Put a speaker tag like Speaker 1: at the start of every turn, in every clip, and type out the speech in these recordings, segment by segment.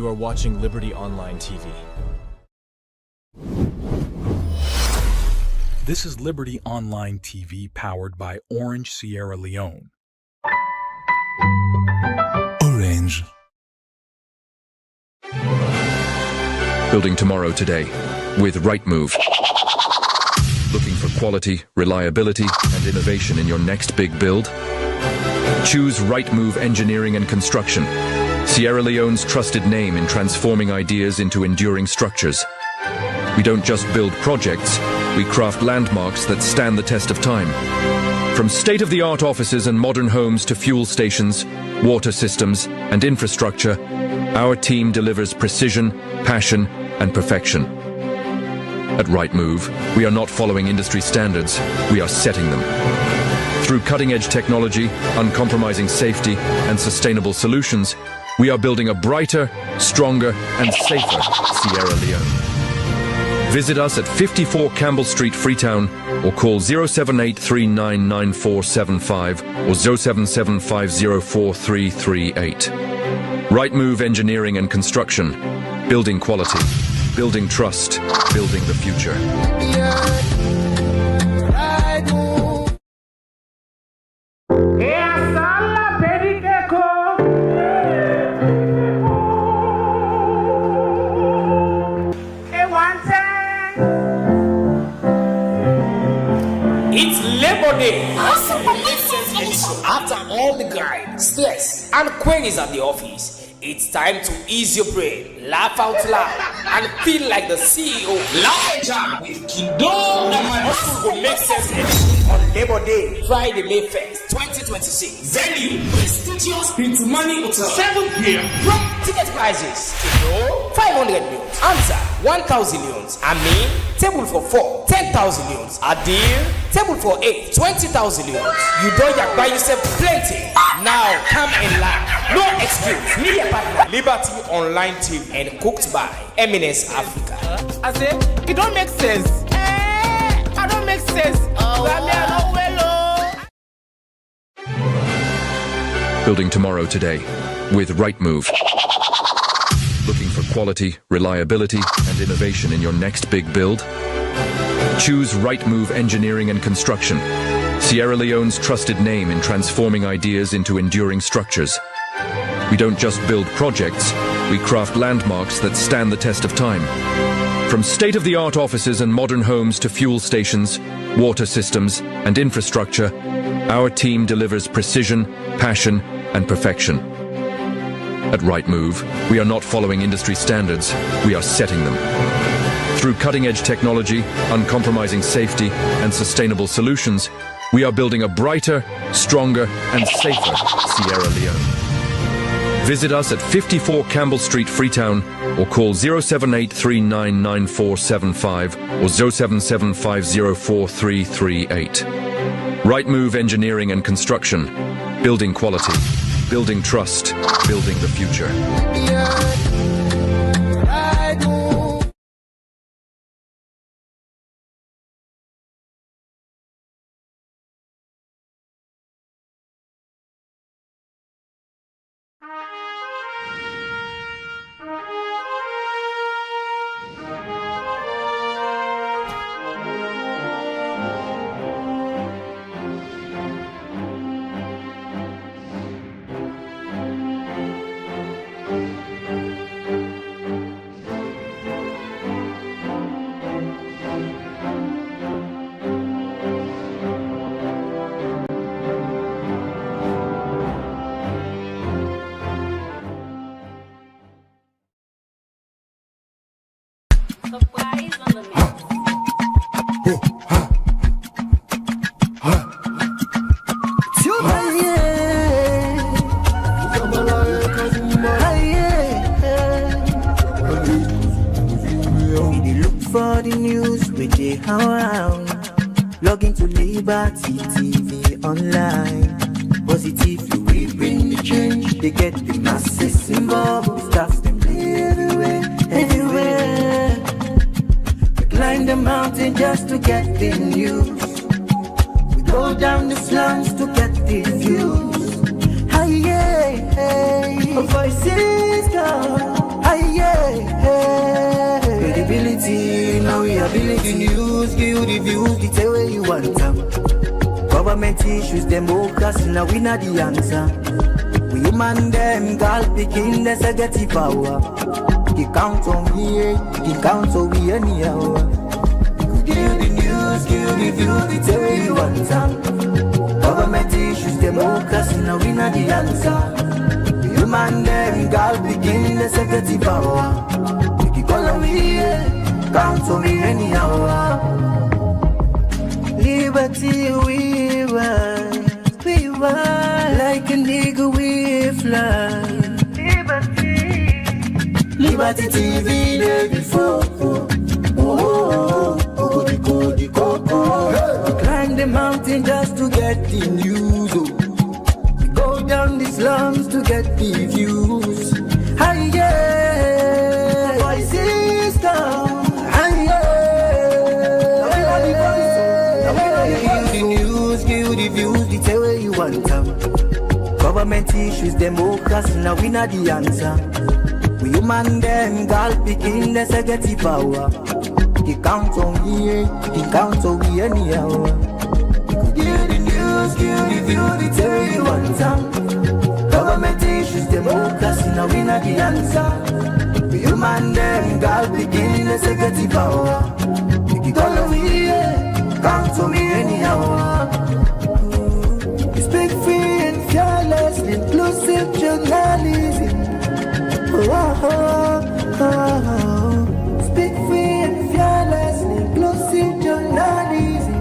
Speaker 1: You are watching Liberty Online TV.
Speaker 2: This is Liberty Online TV powered by Orange Sierra Leone.
Speaker 3: Orange.
Speaker 4: Building tomorrow today with Rightmove. Looking for quality, reliability, and innovation in your next big build? Choose Rightmove Engineering and Construction, Sierra Leone's trusted name in transforming ideas into enduring structures. We don't just build projects, we craft landmarks that stand the test of time. From state-of-the-art offices and modern homes to fuel stations, water systems, and infrastructure, our team delivers precision, passion, and perfection. At Rightmove, we are not following industry standards, we are setting them. Through cutting-edge technology, uncompromising safety, and sustainable solutions, we are building a brighter, stronger, and safer Sierra Leone. Visit us at 54 Campbell Street, Freetown, or call 078399475 or 077504338. Rightmove Engineering and Construction. Building quality, building trust, building the future.
Speaker 5: It's Labor Day. After all the grind, stress, and queries at the office, it's time to ease your brain, laugh out loud, and feel like the CEO. Laugh and with Kido. Hustle will make sense on Labor Day, Friday, May 1st, 2026. Venue, prestigious Prince Money Hotel, 7 p.m. Ticket prices: Kido, 500 millions. Answer, 1,000 millions. Amin, table for 4, 10,000 millions. Adil, table for 8, 20,000 millions. You don't buy yourself plenty. Now come and laugh. No excuse. Media partner Liberty Online TV and cooked by Eminence Africa.
Speaker 6: I say it don't make sense. I don't make sense.
Speaker 4: Building tomorrow today with Rightmove. Looking for quality, reliability, and innovation in your next big build? Choose Rightmove Engineering and Construction, Sierra Leone's trusted name in transforming ideas into enduring structures. We don't just build projects, we craft landmarks that stand the test of time. From state-of-the-art offices and modern homes to fuel stations, water systems, and infrastructure, our team delivers precision, passion, and perfection. At Rightmove, we are not following industry standards, we are setting them. Through cutting-edge technology, uncompromising safety, and sustainable solutions, we are building a brighter, stronger, and safer Sierra Leone. Visit us at 54 Campbell Street, Freetown, or call 078399475 or 077504338. Rightmove Engineering and Construction. Building quality, building trust, building the future.
Speaker 7: For the news with the around, log into Liberty TV online. Positively we bring the change. They get the masses involved. Start them everywhere. We climb the mountain just to get the news. We go down the slums to get the views. Voices go. news, give you the views, the tell where you want them. Government issues, democracy, now we not the answer. We human them, girl picking, there's a get power. He count on here, he count on we anyhow. Give you the news, give you the views, the tell where you want them. Government issues, democracy, now we not the answer. We human them, girl picking, there's a get power. He call on we here, count on me anyhow. Liberty we ride, like a nigga we fly. Liberty TV day before. We climb the mountain just to get the news. We go down the slums to get the views. Hi yeah, voices down. Government issues, democracy, now we not the answer. We human them, girl picking, there's a get power. He count on here, he count on we anyhow. Give the news, give the view, the tell you want some. Government issues, democracy, now we not the answer. We human them, girl picking, there's a get power. He call on here, count on me anyhow. Speak free and fearless, inclusive journalism. Speak free and fearless, inclusive journalism.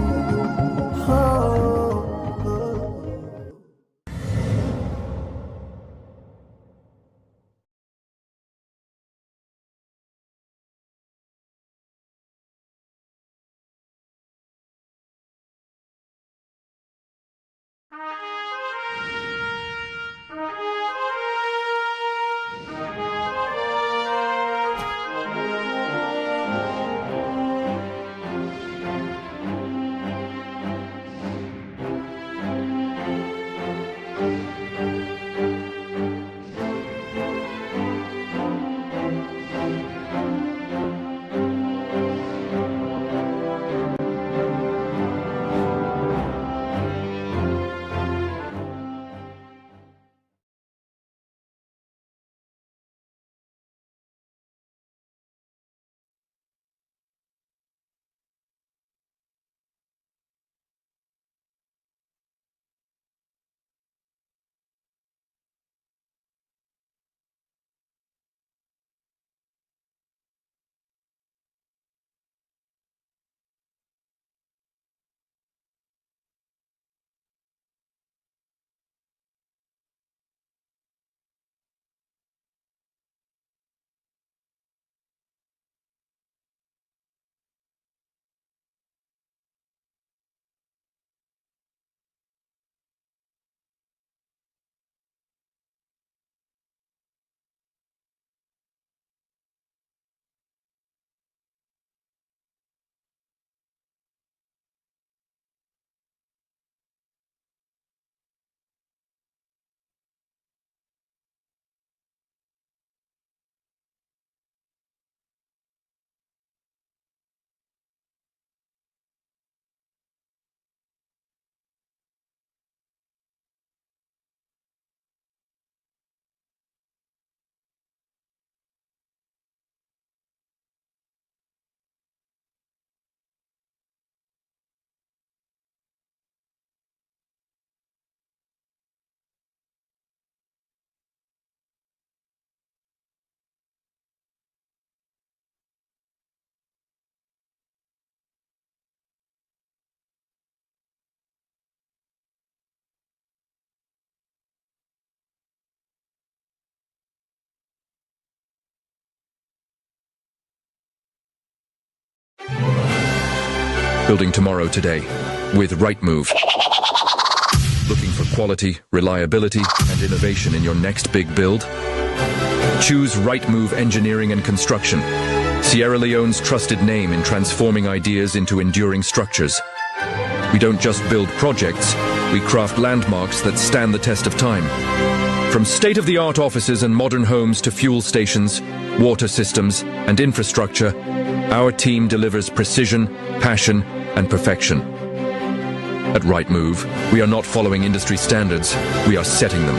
Speaker 4: Building tomorrow today with Rightmove. Looking for quality, reliability, and innovation in your next big build? Choose Rightmove Engineering and Construction, Sierra Leone's trusted name in transforming ideas into enduring structures. We don't just build projects, we craft landmarks that stand the test of time. From state-of-the-art offices and modern homes to fuel stations, water systems, and infrastructure, Our team delivers precision, passion, and perfection. At Rightmove, we are not following industry standards, we are setting them.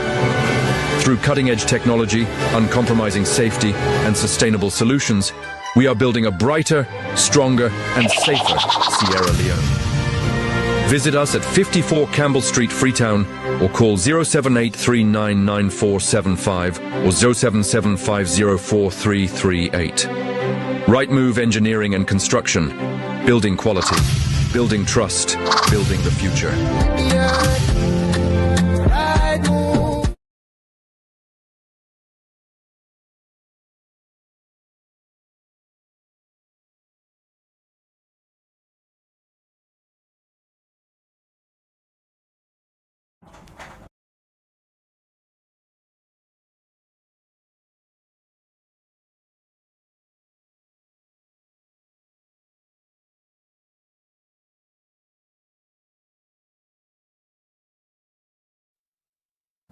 Speaker 4: Through cutting-edge technology, uncompromising safety, and sustainable solutions, we are building a brighter, stronger, and safer Sierra Leone. Visit us at 54 Campbell Street, Freetown, or call 078399475 or 077504338. Rightmove Engineering and Construction. Building quality. Building trust. Building the future.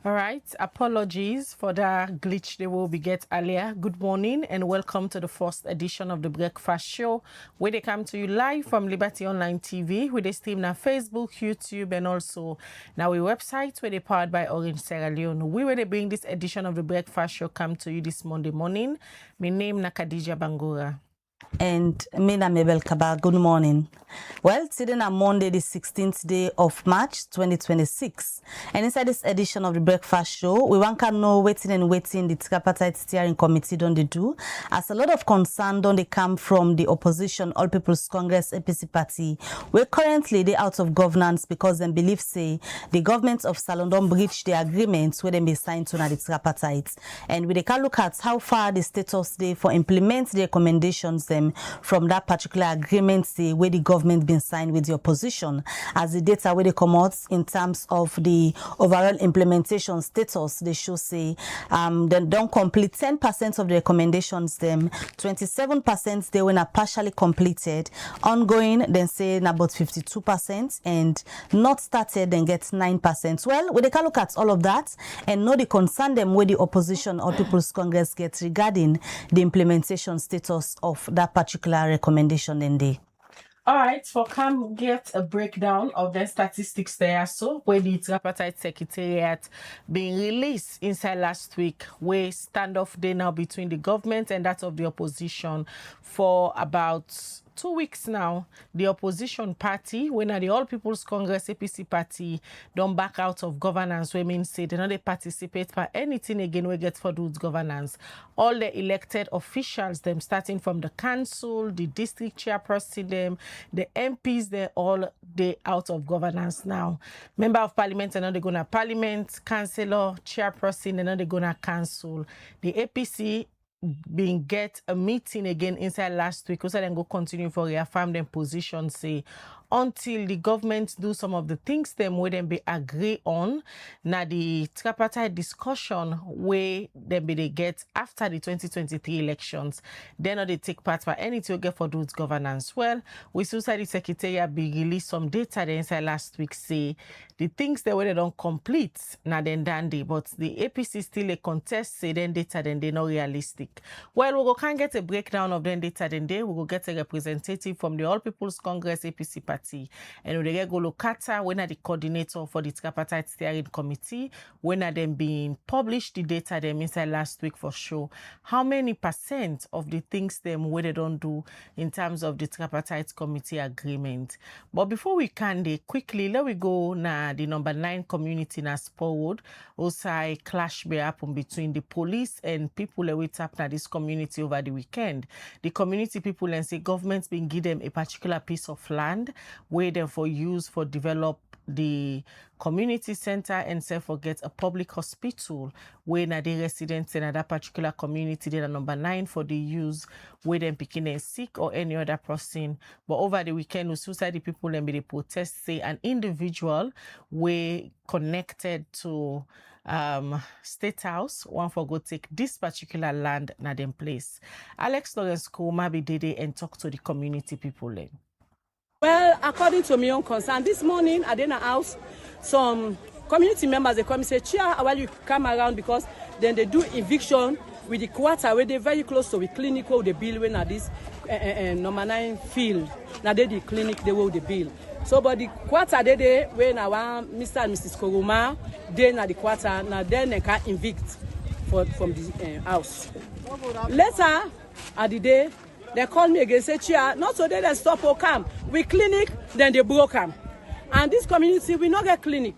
Speaker 6: All right, apologies for the glitch they will be get earlier. Good morning and welcome to the first edition of the Breakfast Show, where they come to you live from Liberty Online TV, where they stream on Facebook, YouTube, and also now our website, where they powered by Orange Sierra Leone. We will bring this edition of the Breakfast Show come to you this Monday morning. My name is Khadija Bangura.
Speaker 3: And Mina Mabel Kaba, good morning. Well, today on Monday, the 16th day of March, 2026. And inside this edition of the Breakfast Show, we want to know waiting the Tripartite Steering Committee don't they do, as a lot of concern don't they come from the opposition, All People's Congress, APC party, where currently they out of governance because they believe, say, the government of Salon don't breach the agreements where they be signed to the Tripartite. And we can look at how far the status they for implement the recommendations them from that particular agreement, say, where the government been signed with the opposition, as the data where they come out in terms of the overall implementation status, they should say they don't complete 10% of the recommendations, them 27% they were not partially completed, ongoing then say about 52%, and not started then get 9%. Well, we can look at all of that and know the concern them where the opposition or People's Congress gets regarding the implementation status of that particular recommendation in the.
Speaker 6: All right, for come get a breakdown of the statistics there, so where the Tripartite Secretariat being released inside last week, where standoff day now between the government and that of the opposition for about 2 weeks now. The opposition party, when the All People's Congress APC party don't back out of governance, women say they don't participate for anything again we get for those governance. All the elected officials, them starting from the council, the district chairperson, them, the MPs, they're all they out of governance now. Member of parliament, and now they're gonna parliament, councillor, chairperson, and now they're gonna council. The APC being get a meeting again inside last week, so then go continue for reaffirm them position, say, until the government do some of the things them where them be agree on. Now the tripartite discussion where them be they get after the 2023 elections, then they take part for anything get for those governance. Well, we saw the Secretariat be released some data there inside last week, say the things that were they don't complete now then dandy, but the APC still a contest, say then data then they not realistic. Well, we go can get a breakdown of them data then they we go get a representative from the All People's Congress APC party. And we get go Lokata, when are the coordinator for the Tripartite Steering Committee, when are them being published the data them inside last week for sure. How many % of the things them where they don't do in terms of the Tripartite Committee agreement? But before we can they quickly let we go na the number 9 community na Sporwood. Also a clash be happen between the police and people that wait up na this community over the weekend. The community people and say government's been give them a particular piece of land where they for use for develop the community center and say forget a public hospital where na the residents in that particular community they are number 9 for the use where them picking a sick or any other person. But over the weekend, we suicide the people and be the protest say an individual were connected to State House one for go take this particular land na them place. Alex Lawrence Kuma be did and talk to the community people then.
Speaker 8: Well, according to my own concern, this morning at the house, some community members they come and say, "Chia, while you come around because then they do eviction with the quarter where they very close to the clinic where they build when at this number 9 field. Now they the clinic they will the bill. So but the quarter they when I want Mr. and Mrs. Koroma, they na the quarter now then they can evict from the house. Later at the day they call me again say Chia, not so they stop or come. We clinic then they broke them. And this community we not get clinic.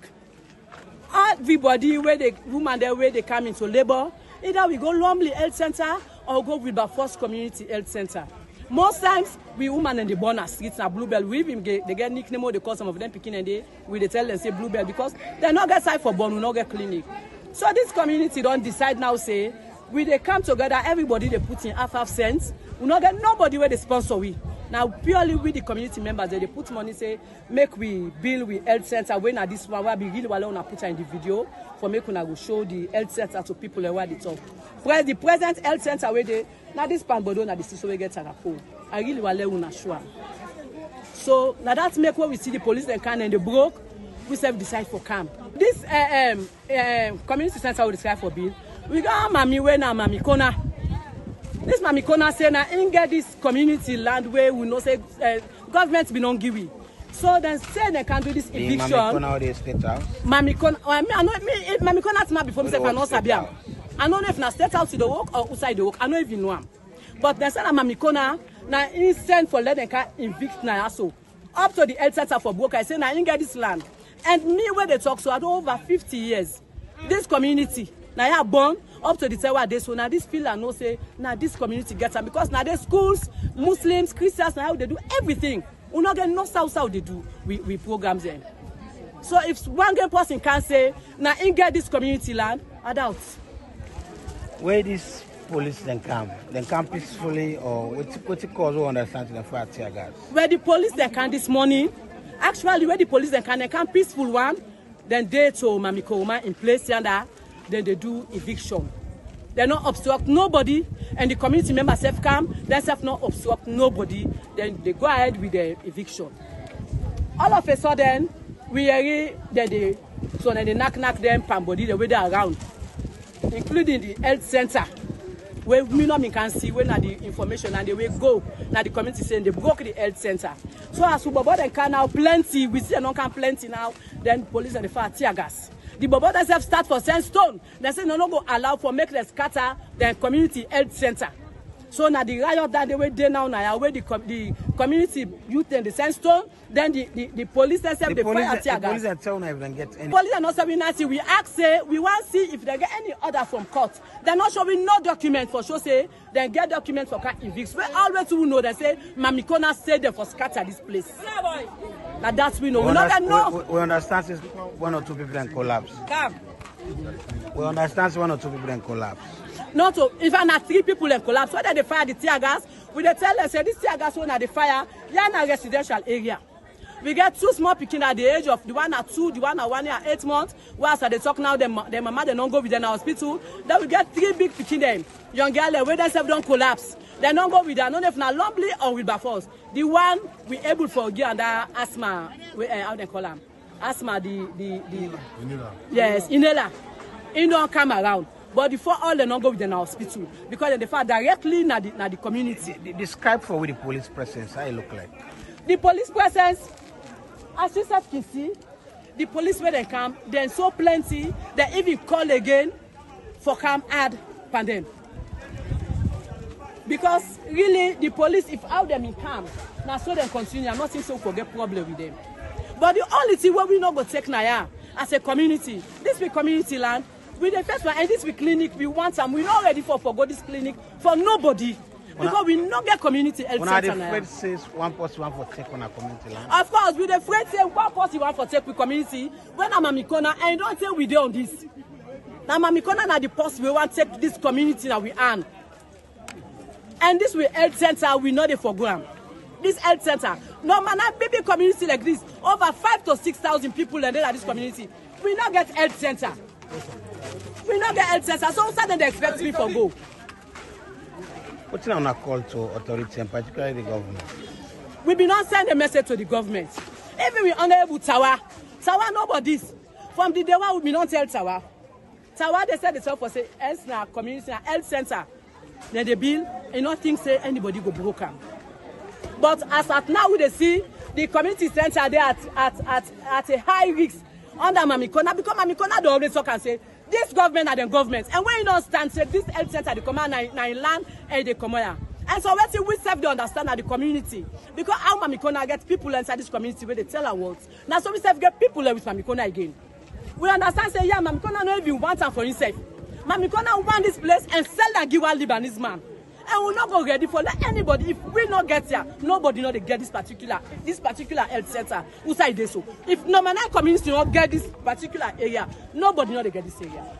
Speaker 8: Everybody where the woman there where they come into labor, either we go Lumley Health Center or go with the first community health center. Most times we women in the born streets na Bluebell. We even they get nickname or they call some of them picking and they tell them say Bluebell because they not get side for born, we not get clinic. So this community don't decide now say we they come together, everybody they put in half cents. We not get nobody where they sponsor we. Now purely with the community members they put money say make we build with health center when at this one where we really want to put in the video for make we go show the health center to people where they talk. Where the present health center where they now this pan bodo na the system we get a phone. I really want to show. So now that make when we see the police they can and they broke, we self decide for camp. This community center we decide for bill. We got Mami when na Mami Kona. This Mami Kona say na in get this community land where we know say government be non give we. So then say they can do this eviction.
Speaker 9: Mami Kona they state house.
Speaker 8: Mami Kona, I know Mami Kona not before me say I know Sabia. I don't know if na state house to the work or outside the work. I don't even know am. But they say na Mami Kona na instant for let them can evict na also. Up to the health center for broker. I say na in get this land. And me where they talk so I do over 50 years. This community now you are born up to the time where they so now this people know say now this community gets them because now the schools, Muslims, Christians now they do everything. We not get no how they do we programs them. So if one game person can say now in get this community land, adults.
Speaker 9: Where these police then come peacefully or what's it cause we understand to the fire tear gas?
Speaker 8: Where the police they can this morning, actually where the police they can peaceful one, then they to Mami Koroma in place yonder. Then they do eviction. They not obstruct nobody, and the community members self come, they self not obstruct nobody. Then they go ahead with the eviction. All of a sudden, we hear that they knock them from body the way they around, including the health center, where we no can see when the information and the way go. Now the community saying they broke the health center. So as we can now plenty, we see no can plenty now. Then police and the fire tear gas. The Bobo themselves start for sandstone. They say no go allow for make them scatter the community health center. So now the riot that they were there now where the community youth and the sandstone, then the police themselves they fire tear gas.
Speaker 9: The police are telling them get any.
Speaker 8: Police are not showing nothing. We ask say we want to see if they get any order from court. They're not showing no document for sure say then get document for car evict. We always will know they say Mami Kona said they for scatter this place. Now that's we know. We
Speaker 9: understand since one or two people then collapse.
Speaker 8: Come.
Speaker 9: We understand one or two people then collapse.
Speaker 8: Not so if I not 3 people then collapse, whether they fire the tear gas, we they tell them say this tear gas one at the fire, yeah in a residential area. We get 2 small picking at the age of the one at 2, the one at 1 year 8 months. Whilst they talk now, their mama they don't go with them in hospital. Then we get 3 big picking them. Young girl where they self don't collapse. They don't go with them, not if not Lumley or with Bafos. The one we able for give under asthma, how they call them? Asthma yes, inhaler. It don't come around. But before all they don't go with them in hospital because they fire directly na the community.
Speaker 9: Describe for with the police presence, how it look like.
Speaker 8: The police presence, as you can see, the police where they come, then so plenty, they even call again for come add pandemic. Because really the police, if out them in camp, now so they continue, I'm not saying so forget problem with them. But the only thing what we not go take now as a community, this be community land, with the first one, and this be clinic, we want some, we're not ready for go this clinic for nobody. Because we not get community health center now.
Speaker 9: When the afraid says one person want for take on a community land.
Speaker 8: Of course, we the afraid say one person want for take with community. When I'm Mami Kona, and don't say we do on this. Now Mami Kona na the post we want to take this community now we earn. And this we health center we know the program. This health center, no man, a baby community like this, over 5,000 to 6,000 people and at this community. We not get health center. We not get health center. So suddenly they expect me for go.
Speaker 9: What's on a call to authority and particularly the government?
Speaker 8: We be not send a message to the government. Even we unable Tawa nobody's. From the day one we be not tell Tawa. Tawa they said itself for say health na community na health center. Then the bill, you don't think say anybody go broke am. But as at now we dey see the community center there at a high risk under Mamikona, because Mamikona dey always talk and say this government and the government. And when you don't stand say this health center they come out na in land and they come here. And so wetin we self dey understand at the community. Because how Mamikona get people inside this community where they tell our words. Now so we self get people with Mamikona again. We understand say yeah, Mamikona no even want am for himself. Mamikona want this place and sell and give one Lebanese man. And we're not go ready for let anybody. If we not get here, nobody know they get this particular health center. Who say this so? If no man community not get this particular area, nobody know they get this area.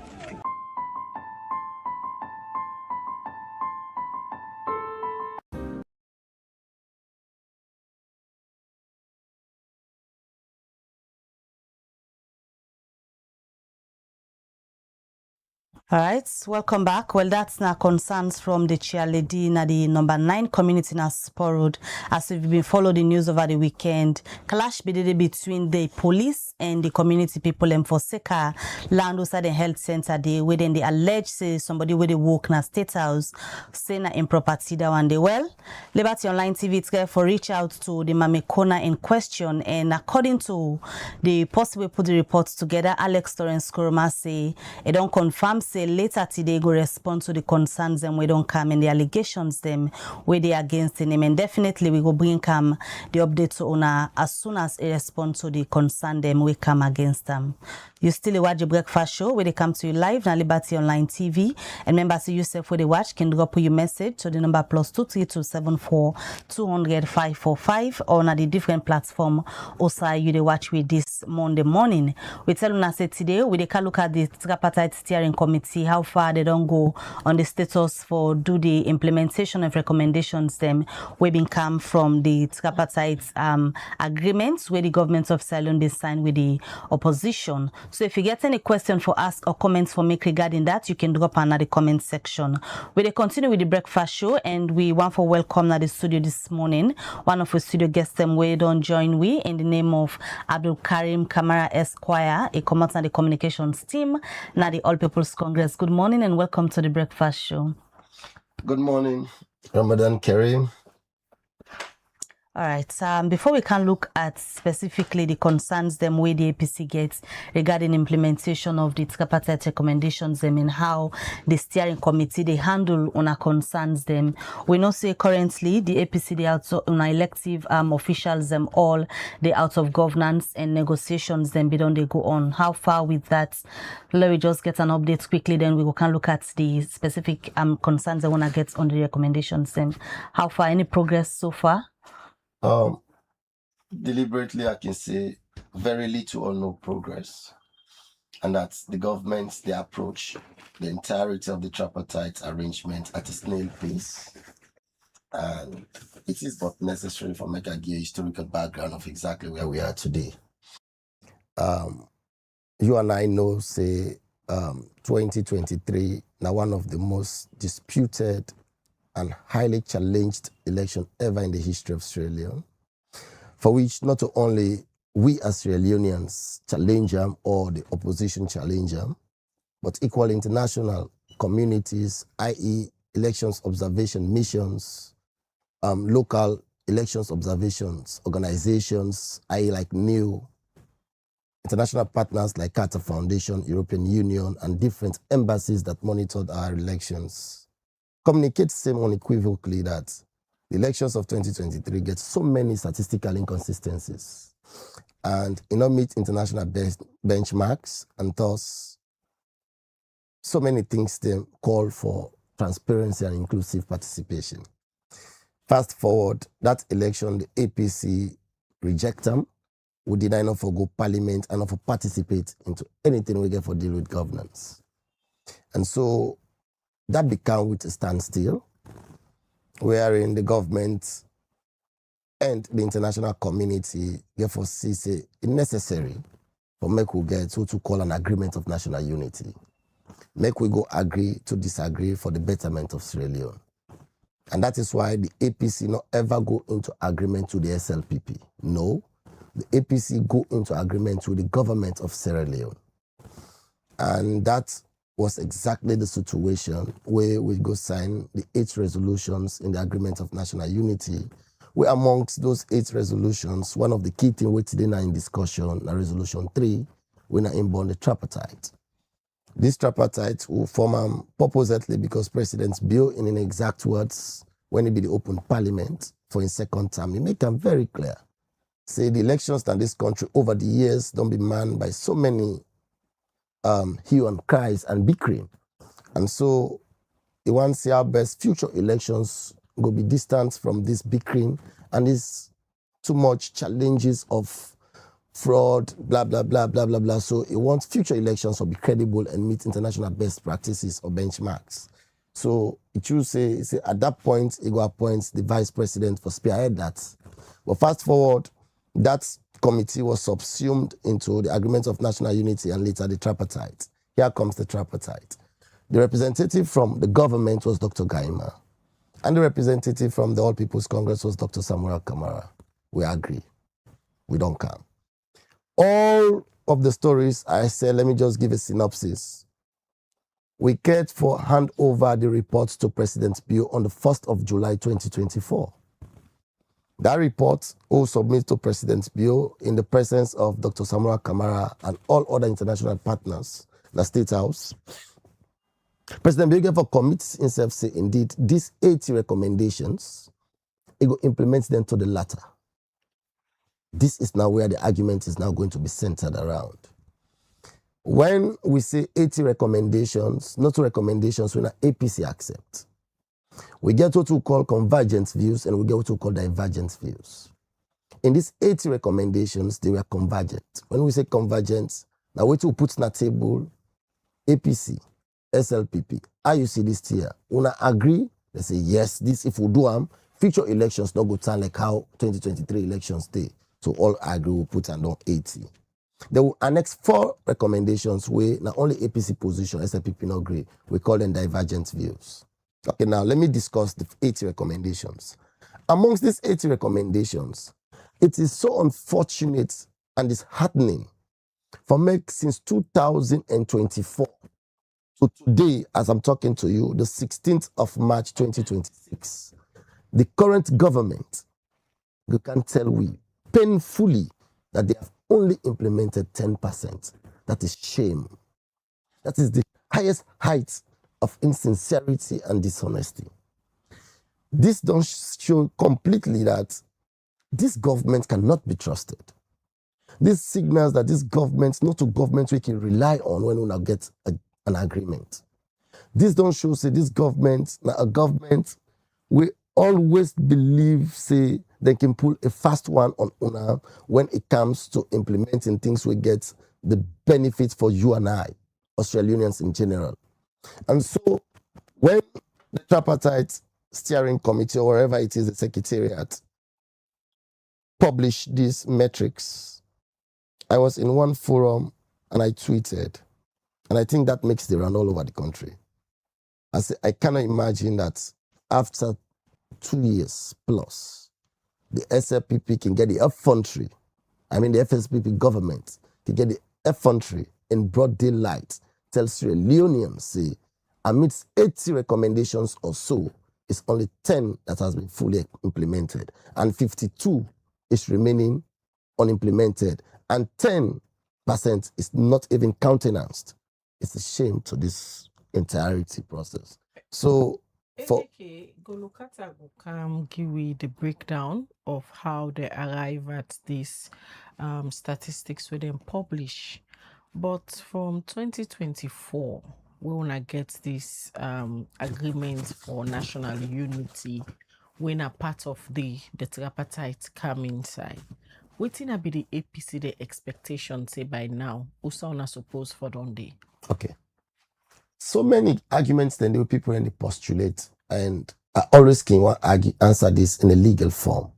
Speaker 3: All right, welcome back. Well, that's now concerns from the chairlady na the number 9 community na Spur Road. As we've been following the news over the weekend, clash between the police and the community people and for Seka land outside the health center they where then they allege say somebody where they work na State House say na improperty that one day. Well, Liberty Online TV it's for reach out to the Mamikona in question, and according to the possible put the reports together, Alex Torrance Kuruma say it don't confirm say later today go respond to the concerns and we don't come and the allegations them where they against him, and definitely we go bring come the update to owner as soon as a respond to the concern them we come against them. You still watch the breakfast show where they come to you live on Liberty Online TV, and members of yourself where they watch can drop your message to the number +23274 200 545 or on the different platform also you they watch with this Monday morning. We tell you say today we can look at the Tripartite Steering Committee how far they don't go on the status for do the implementation of recommendations them we been come from the Tripartite agreements where the government of Ceylon they signed with the opposition. So if you get any question for us or comments for me regarding that, you can drop another comment section. We continue with the breakfast show, and we want for welcome at the studio this morning. One of our studio guests them we don't join we in the name of Abdul Karim Kamara Esquire, a commander of the communications team na the All People's Congress. Good morning and welcome to the breakfast show.
Speaker 10: Good morning, Ramadan Karim.
Speaker 3: All right. Before we can look at specifically the concerns them where the APC gets regarding implementation of the Tripartite recommendations them and how the steering committee they handle on our concerns them, we know say currently the APC they also on elective officials them all they out of governance and negotiations them don't they go on. How far with that? Let me just get an update quickly, then we can look at the specific concerns they wanna get on the recommendations them. How far? Any progress so far?
Speaker 10: Deliberately, I can say very little or no progress. And that's the government, they approach the entirety of the tripartite arrangement at a snail pace. And it is but necessary for make a historical background of exactly where we are today. You and I know, say, 2023, now one of the most disputed and highly challenged election ever in the history of Sierra Leone, for which not only we as Sierra Leoneans challenge them or the opposition challenge them, but equally international communities, i.e. elections observation missions, local elections observations organizations, i.e. like new international partners like Carter Foundation, European Union, and different embassies that monitored our elections, communicate same unequivocally that the elections of 2023 get so many statistical inconsistencies and meet international benchmarks, and thus so many things they call for transparency and inclusive participation. Fast forward, that election, the APC reject them, would deny not for go parliament and not for participate into anything we get for deal with governance. And so that became with a standstill, wherein the government and the international community therefore sees it necessary for make we get what to call an agreement of national unity. Make we go agree to disagree for the betterment of Sierra Leone. And that is why the APC not ever go into agreement with the SLPP. No, the APC go into agreement with the government of Sierra Leone. And that was exactly the situation where we go sign the 8 resolutions in the Agreement of National Unity. Where amongst those 8 resolutions, one of the key things we today now in discussion, Resolution 3, we now inbound the tripartite. This tripartite will form purposely because President Bill, in exact words, when he be the open parliament for his second term, he make them very clear. Say the elections in this country over the years don't be manned by so many hue and cries and bickering. And so he wants to see our best future elections will be distant from this bickering and this too much challenges of fraud, blah, blah, blah, blah, blah, blah. So he wants future elections to be credible and meet international best practices or benchmarks. So it should say at that point, he go appoint the vice president for spearhead that. But fast forward, that committee was subsumed into the Agreement of National Unity and later the tripartite. Here comes the tripartite. The representative from the government was Dr. Gaima. And the representative from the All People's Congress was Dr. Samuel Kamara. We agree. We don't come. All of the stories I said, let me just give a synopsis. We cared for hand over the reports to President Bill on the 1st of July 2024. That report was submitted to President Bill in the presence of Dr. Samuel Kamara and all other international partners in the State House. President Bill therefore commits himself, say, indeed, these 80 recommendations, he will implement them to the latter. This is now where the argument is now going to be centered around. When we say 80 recommendations, not recommendations when an APC accept. We get what we call convergent views and we get what we call divergent views. In these 80 recommendations, they were convergent. When we say convergent, now what we put on the table, APC, SLPP, how you see this here? Una agree, they say yes, this if we do them, future elections not go turn like how 2023 elections stay. So all agree we put on 80. They will annex 4 recommendations where not only APC position, SLPP not agree, we call them divergent views. Okay, now let me discuss the 80 recommendations. Amongst these 80 recommendations, it is so unfortunate and disheartening for me since 2024 to today, as I'm talking to you, the 16th of March 2026, the current government, you can tell we painfully that they have only implemented 10%. That is shame. That is the highest height of insincerity and dishonesty. This don't show completely that this government cannot be trusted. This signals that this government, not a government we can rely on when we now get an agreement. This don't show, say, this government, now a government we always believe, say, they can pull a fast one on UNA when it comes to implementing things we get the benefits for you and I, Australians in general. And so when the Tripartite Steering Committee or wherever it is, the Secretariat, published these metrics, I was in one forum and I tweeted, and I think that makes the round all over the country. I said, I cannot imagine that after 2 years plus, the SLPP can get the effrontery, the FSPP government can get the effrontery in broad daylight, tell Sierra Leoneans, say, amidst 80 recommendations or so, it's only 10 that has been fully implemented, and 52 is remaining unimplemented, and 10% is not even countenanced. It's a shame to this entirety process. So, for
Speaker 6: Golokata will come give you the breakdown of how they arrive at these statistics we then publish. But from 2024, we want to get this agreement for national unity when a part of the tripartite come inside. Waiting be the APC the expectation say by now, also not supposed for don't they?
Speaker 10: Okay. So many arguments then the people in the postulate, and I always can answer this in a legal form.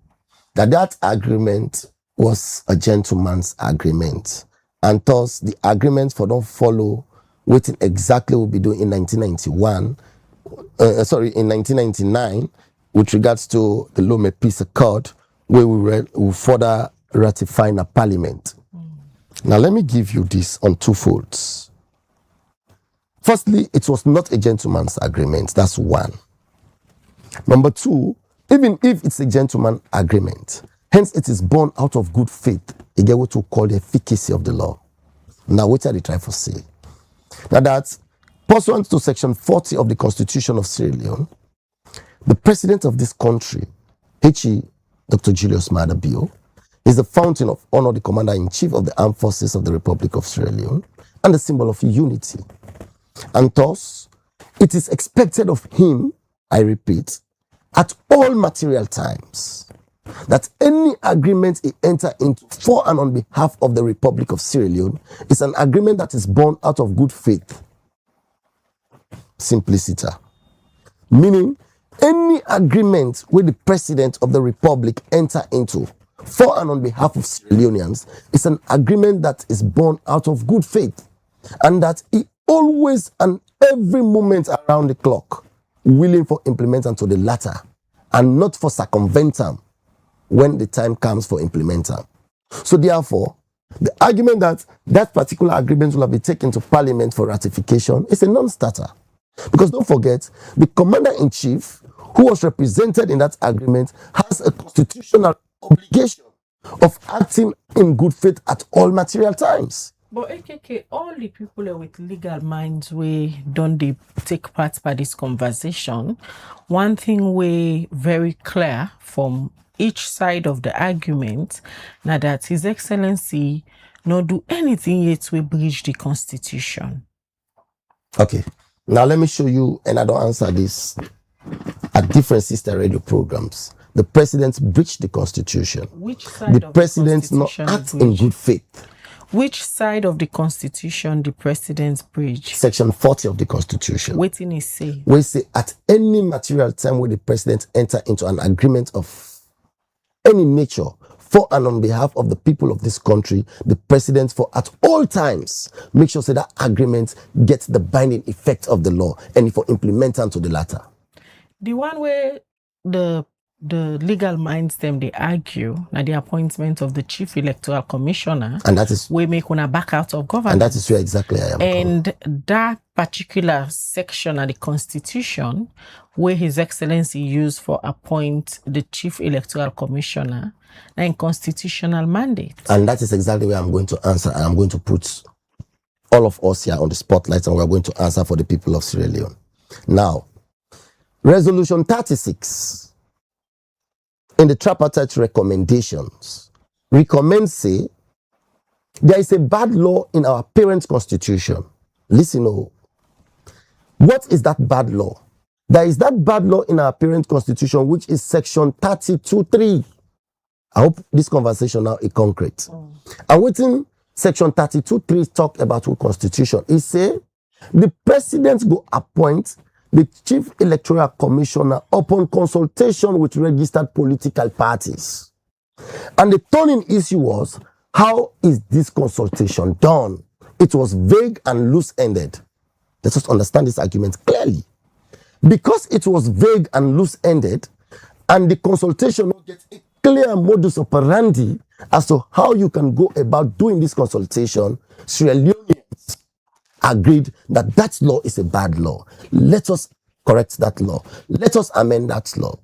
Speaker 10: That agreement was a gentleman's agreement, and thus the agreement for don't follow what exactly we'll be doing in 1999, with regards to the Lome Peace Accord, where we further ratify in a parliament. Now let me give you this on 2 folds. Firstly, it was not a gentleman's agreement. That's one. Number two, even if it's a gentleman's agreement, hence it is born out of good faith, you get what we call the efficacy of the law. Now, what are they trying to say? Now that, pursuant to Section 40 of the Constitution of Sierra Leone, the president of this country, H.E. Dr. Julius Maada Bio, is the fountain of honor, the commander-in-chief of the armed forces of the Republic of Sierra Leone, and the symbol of unity. And thus, it is expected of him, I repeat, at all material times, that any agreement he enter into for and on behalf of the Republic of Sierra Leone is an agreement that is born out of good faith. Simpliciter. Meaning, any agreement with the president of the Republic enter into for and on behalf of Sierra Leoneans is an agreement that is born out of good faith, and that he always and every moment around the clock willing for implementation to the latter, and not for circumventum when the time comes for implementation. So therefore, the argument that that particular agreement will have been taken to Parliament for ratification is a non-starter. Because don't forget, the Commander-in-Chief, who was represented in that agreement, has a constitutional obligation of acting in good faith at all material times.
Speaker 6: But AKK, all the people with legal minds we don't they take part by this conversation. One thing we very clear from each side of the argument, now that His Excellency not do anything yet to breach the Constitution.
Speaker 10: Okay, now let me show you, and I don't answer this at different sister radio programs. The president breached the Constitution.
Speaker 6: Which side
Speaker 10: the
Speaker 6: of
Speaker 10: president
Speaker 6: the
Speaker 10: not
Speaker 6: Constitution
Speaker 10: act in good faith.
Speaker 6: Which side of the Constitution the president breach?
Speaker 10: Section 40 of the Constitution.
Speaker 6: Waiting is say.
Speaker 10: We say at any material time where the president enter into an agreement of any nature for and on behalf of the people of this country, the president for at all times make sure that agreement gets the binding effect of the law and for implementation to the latter.
Speaker 6: The one where the legal minds them they argue that the appointment of the chief electoral commissioner,
Speaker 10: and that is
Speaker 6: we make una back out of government.
Speaker 10: And that is where exactly I am.
Speaker 6: And that particular section of the Constitution where His Excellency used for appoint the chief electoral commissioner and constitutional mandate.
Speaker 10: And that is exactly where I'm going to answer, and I'm going to put all of us here on the spotlight, and we're going to answer for the people of Sierra Leone. Now, Resolution 36 in the Tripartite Recommendations recommends, say, there is a bad law in our parent constitution. Listen, oh, what is that bad law? There is that bad law in our parent constitution, which is section 32.3. I hope this conversation now is concrete. And within section 32.3 talk about what constitution. It say the president go appoint the chief electoral commissioner upon consultation with registered political parties. And the turning issue was, how is this consultation done? It was vague and loose-ended. Let us understand this argument clearly. Because it was vague and loose-ended, and the consultation will get a clear modus operandi as to how you can go about doing this consultation, Sierra Leoneans agreed that that law is a bad law. Let us correct that law. Let us amend that law.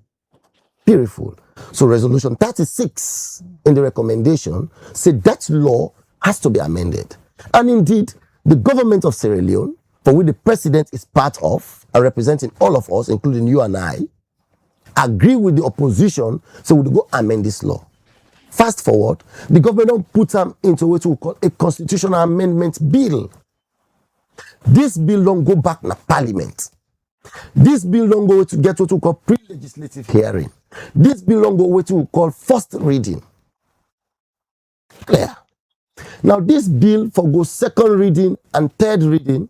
Speaker 10: Beautiful. So Resolution 36 in the recommendation said that law has to be amended. And indeed, the government of Sierra Leone, for which the president is part of and representing all of us, including you and I, agree with the opposition, so we'll go amend this law. Fast forward, the government put them into what we call a constitutional amendment bill. This bill don't go back to Parliament. This bill don't go to get what we call pre-legislative hearing. This bill don't go what we call first reading. Clear. Now this bill forgoes second reading and third reading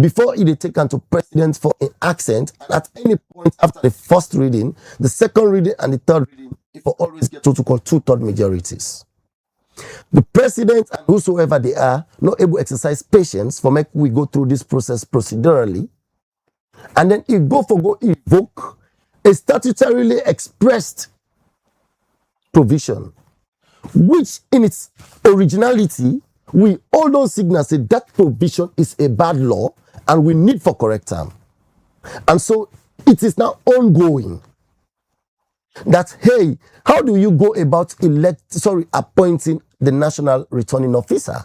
Speaker 10: before it is taken to president for an accent, and at any point after the first reading, the second reading and the third reading, it will always get what we call 2/3 majorities. The president and whosoever they are not able to exercise patience for make we go through this process procedurally, and then it go evoke a statutorily expressed provision, which in its originality, we all don't signal say that provision is a bad law and we need for correct time. And so it is now ongoing that, hey, how do you go about appointing the national returning officer?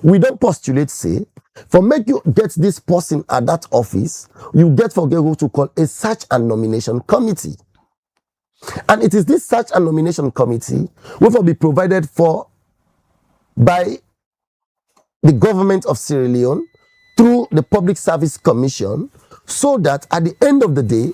Speaker 10: We don't postulate, say, for make you get this person at that office, you get for what to call a search and nomination committee. And it is this search and nomination committee which will be provided for by the government of Sierra Leone through the Public Service Commission, so that at the end of the day,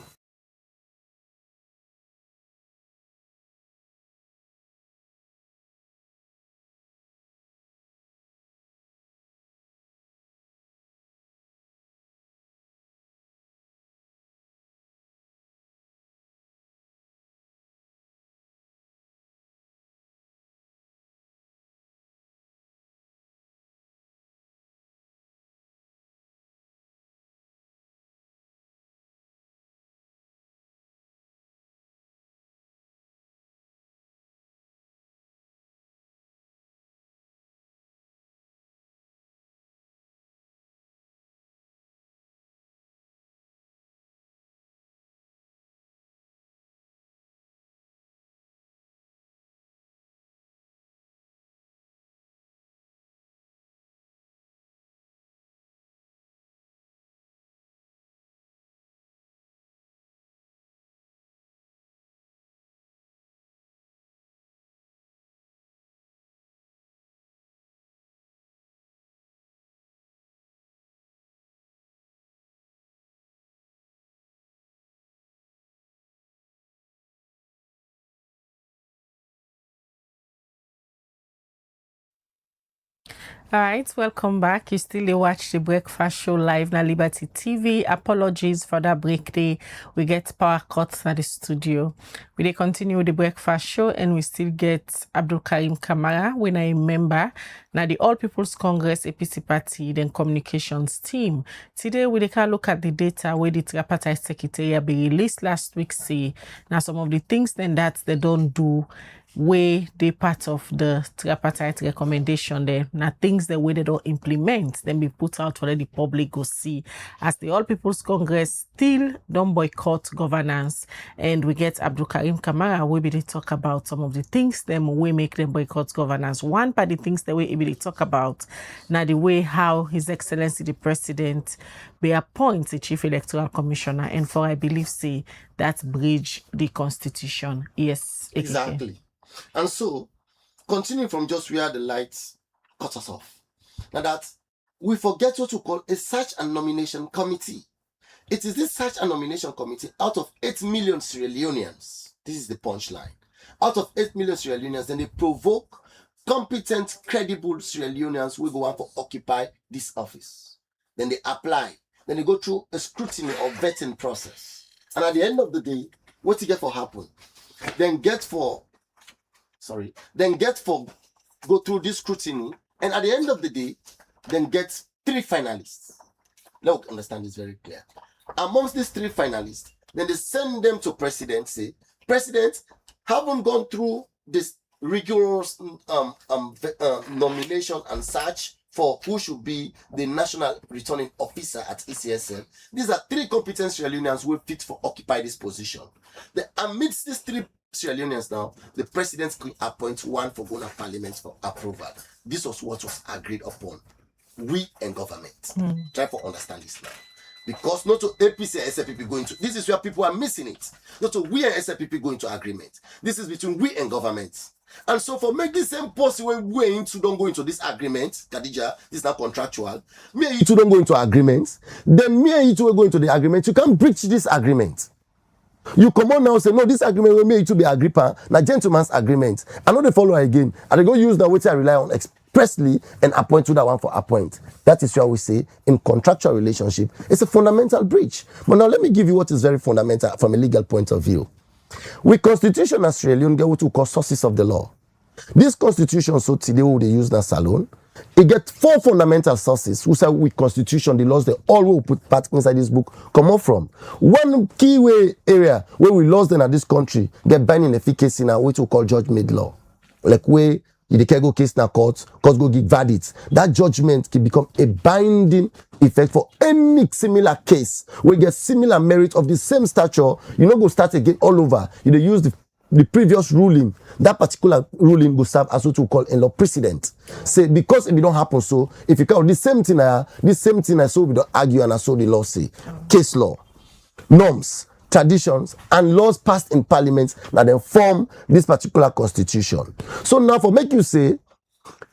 Speaker 6: All right, welcome back. You still watch the breakfast show live na Liberty TV. Apologies for that break day. We get power cuts at the studio. We dey continue the breakfast show and we still get Abdul Karim Kamara, when I remember now the All People's Congress APC Party then communications team. Today we can look at the data where the Tripartite Secretariat be released last week. See now some of the things then that they don't do way they part of the Tripartite recommendation there. Now things the way they don't implement, then be put out for the public go see. As the All People's Congress still don't boycott governance, and we get Abdul Karim Kamara, we be talk about some of the things them we make them boycott governance. One part the things that we be talk about now the way how His Excellency the President be appoint the Chief Electoral Commissioner, and for I believe say that bridge the Constitution. Yes,
Speaker 10: exactly. And so, continuing from just where the lights cut us off. Now that we forget what to call a search and nomination committee. It is this search and nomination committee out of 8 million Sierra Leoneans. This is the punchline. Out of 8 million Sierra Leoneans, then they provoke competent, credible Sierra Leoneans who go on to occupy this office. Then they apply. Then they go through a scrutiny or vetting process. And at the end of the day, what you get for happen? Then go through this scrutiny, and at the end of the day, then get 3 finalists. Let us understand this very clear. Amongst these 3 finalists, then they send them to President, say, President, haven't gone through this rigorous nomination and search for who should be the national returning officer at ECSL. These are 3 competent Sierra Leoneans who are fit for occupy this position. Amidst these 3 Sierra Leoneans now, the president could appoint one for going to parliament for approval. This was what was agreed upon. We and government. Try to understand this now. Because not to APC and SLPP going to, this is where people are missing it. Not to we and SLPP going to agreement. This is between we and government. And so for make the same policy where we into don't go into this agreement, Khadija, this is not contractual. Me and you two don't go into agreements. Then me and you two will go into the agreement. You can't breach this agreement. You come on now and say, no, this agreement will make it to be agreed upon. Now, gentleman's agreement. I know they follow again. And they go use that which I rely on expressly and appoint to that one for appoint. That is why we say in contractual relationship, it's a fundamental breach. But now let me give you what is very fundamental from a legal point of view. With Constitution as Sierra Leone, get what we call sources of the law. This Constitution, so today we they use that salon. It get 4 fundamental sources who say with Constitution, the laws they all will put part inside this book come up from. One key way area where we laws then at this country get binding efficacy now, which we call judge-made law. Like way the Kego case na court go give verdicts. That judgment can become a binding effect for any similar case. We get similar merit of the same stature. You know, go start again all over. You dey use the previous ruling. That particular ruling will serve as what we call a law precedent. Say because if it don't happen, so if you count the same thing I saw we don't argue and I saw the law say case law, norms, traditions, and laws passed in parliament that then form this particular constitution. So now for make you say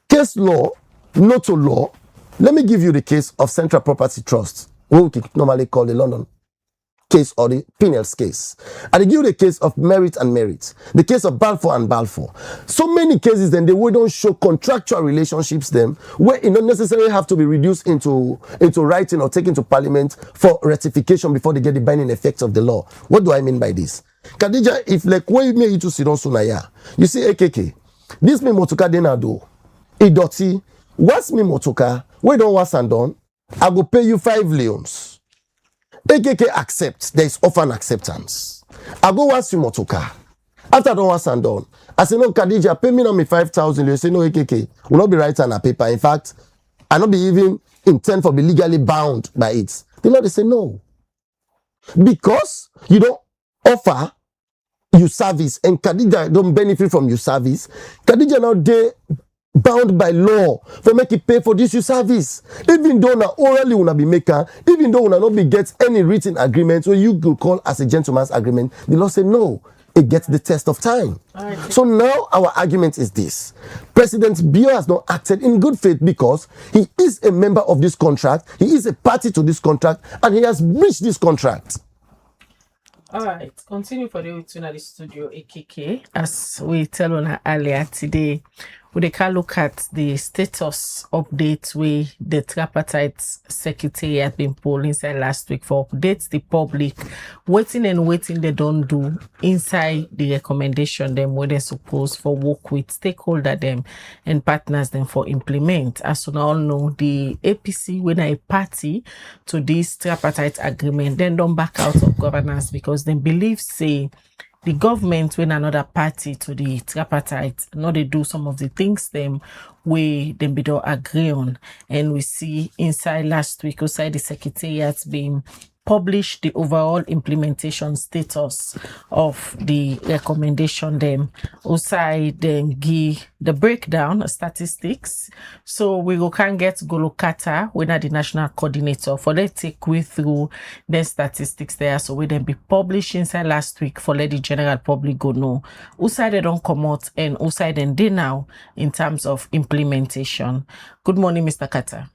Speaker 10: case law, not to law, let me give you the case of Central Property Trust, what we normally call the London case or the Pinel's case. And they give you the case of merit and merit, the case of Balfour and Balfour. So many cases then they will don't show contractual relationships them where it don't necessarily have to be reduced into writing or taken to parliament for ratification before they get the binding effects of the law. What do I mean by this? Khadija, if like when you make it to sit on Sunaya, you see AKK, this me motoka denado, idoti, what's me motoka, we don't was and done, I go pay you 5 leons. AKK accepts. There is often acceptance. I go once you motoka. After I don't want and done, I say no, Khadija, pay me now me 5,000. You say no, AKK will not be writing on a paper. In fact, I not be even intend for be legally bound by it. The Lord they say no, because you don't offer you service and Khadija don't benefit from your service. Khadija now they bound by law for make it pay for this your service. Even though now orally will not be maker, even though will not be get any written agreement, so you could call as a gentleman's agreement, the law say no, it gets the test of time. So now our argument is this. President Bio has not acted in good faith because he is a member of this contract, he is a party to this contract, and he has breached this contract.
Speaker 6: All right, continue for the week in the studio, AKK. As we tell on earlier today, we can look at the status update where the Tripartite Secretariat been pulled inside last week for updates the public, waiting they don't do inside the recommendation them where they supposed for work with stakeholder them and partners them for implement. As you all know, the APC when a party to this tripartite agreement, then don't back out of governance because they believe say the government when another party to the tripartite, now they do some of the things them we them be don't agree on. And we see inside last week, outside the secretariat being published the overall implementation status of the recommendation them. Outside then give the breakdown of statistics. So we can get Golokata, when the national coordinator, for let's take we through the statistics there. So we then be published inside last week for let the general public go know. Outside they don't come out and outside then they now in terms of implementation. Good morning, Mr. Kata.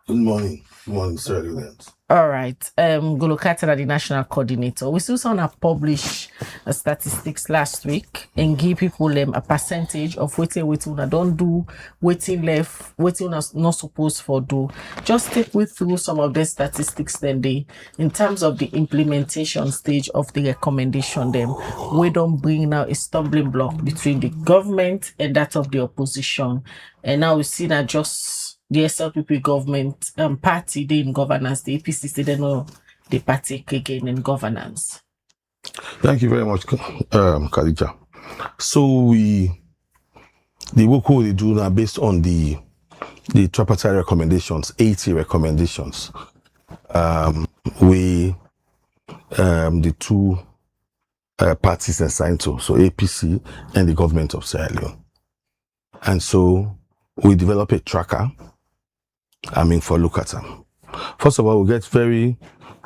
Speaker 11: Good morning. Good morning, Sir Williams.
Speaker 6: All right. Golokata, the national coordinator. We still saw publish statistics last week and give people a percentage of waiting una don't do, waiting left, waiting not supposed for do. Just take we through some of the statistics then they in terms of the implementation stage of the recommendation them. We don't bring now a stumbling block between the government and that of the opposition. And now we see that just the SLPP government party they in governance, the APC they know the party again in governance.
Speaker 11: Thank you very much, Khadija. So the work we do now based on the tripartite recommendations, 80 recommendations. The two parties assigned to, so APC and the government of Sierra Leone. And so we develop a tracker, for look at them. First of all, we get very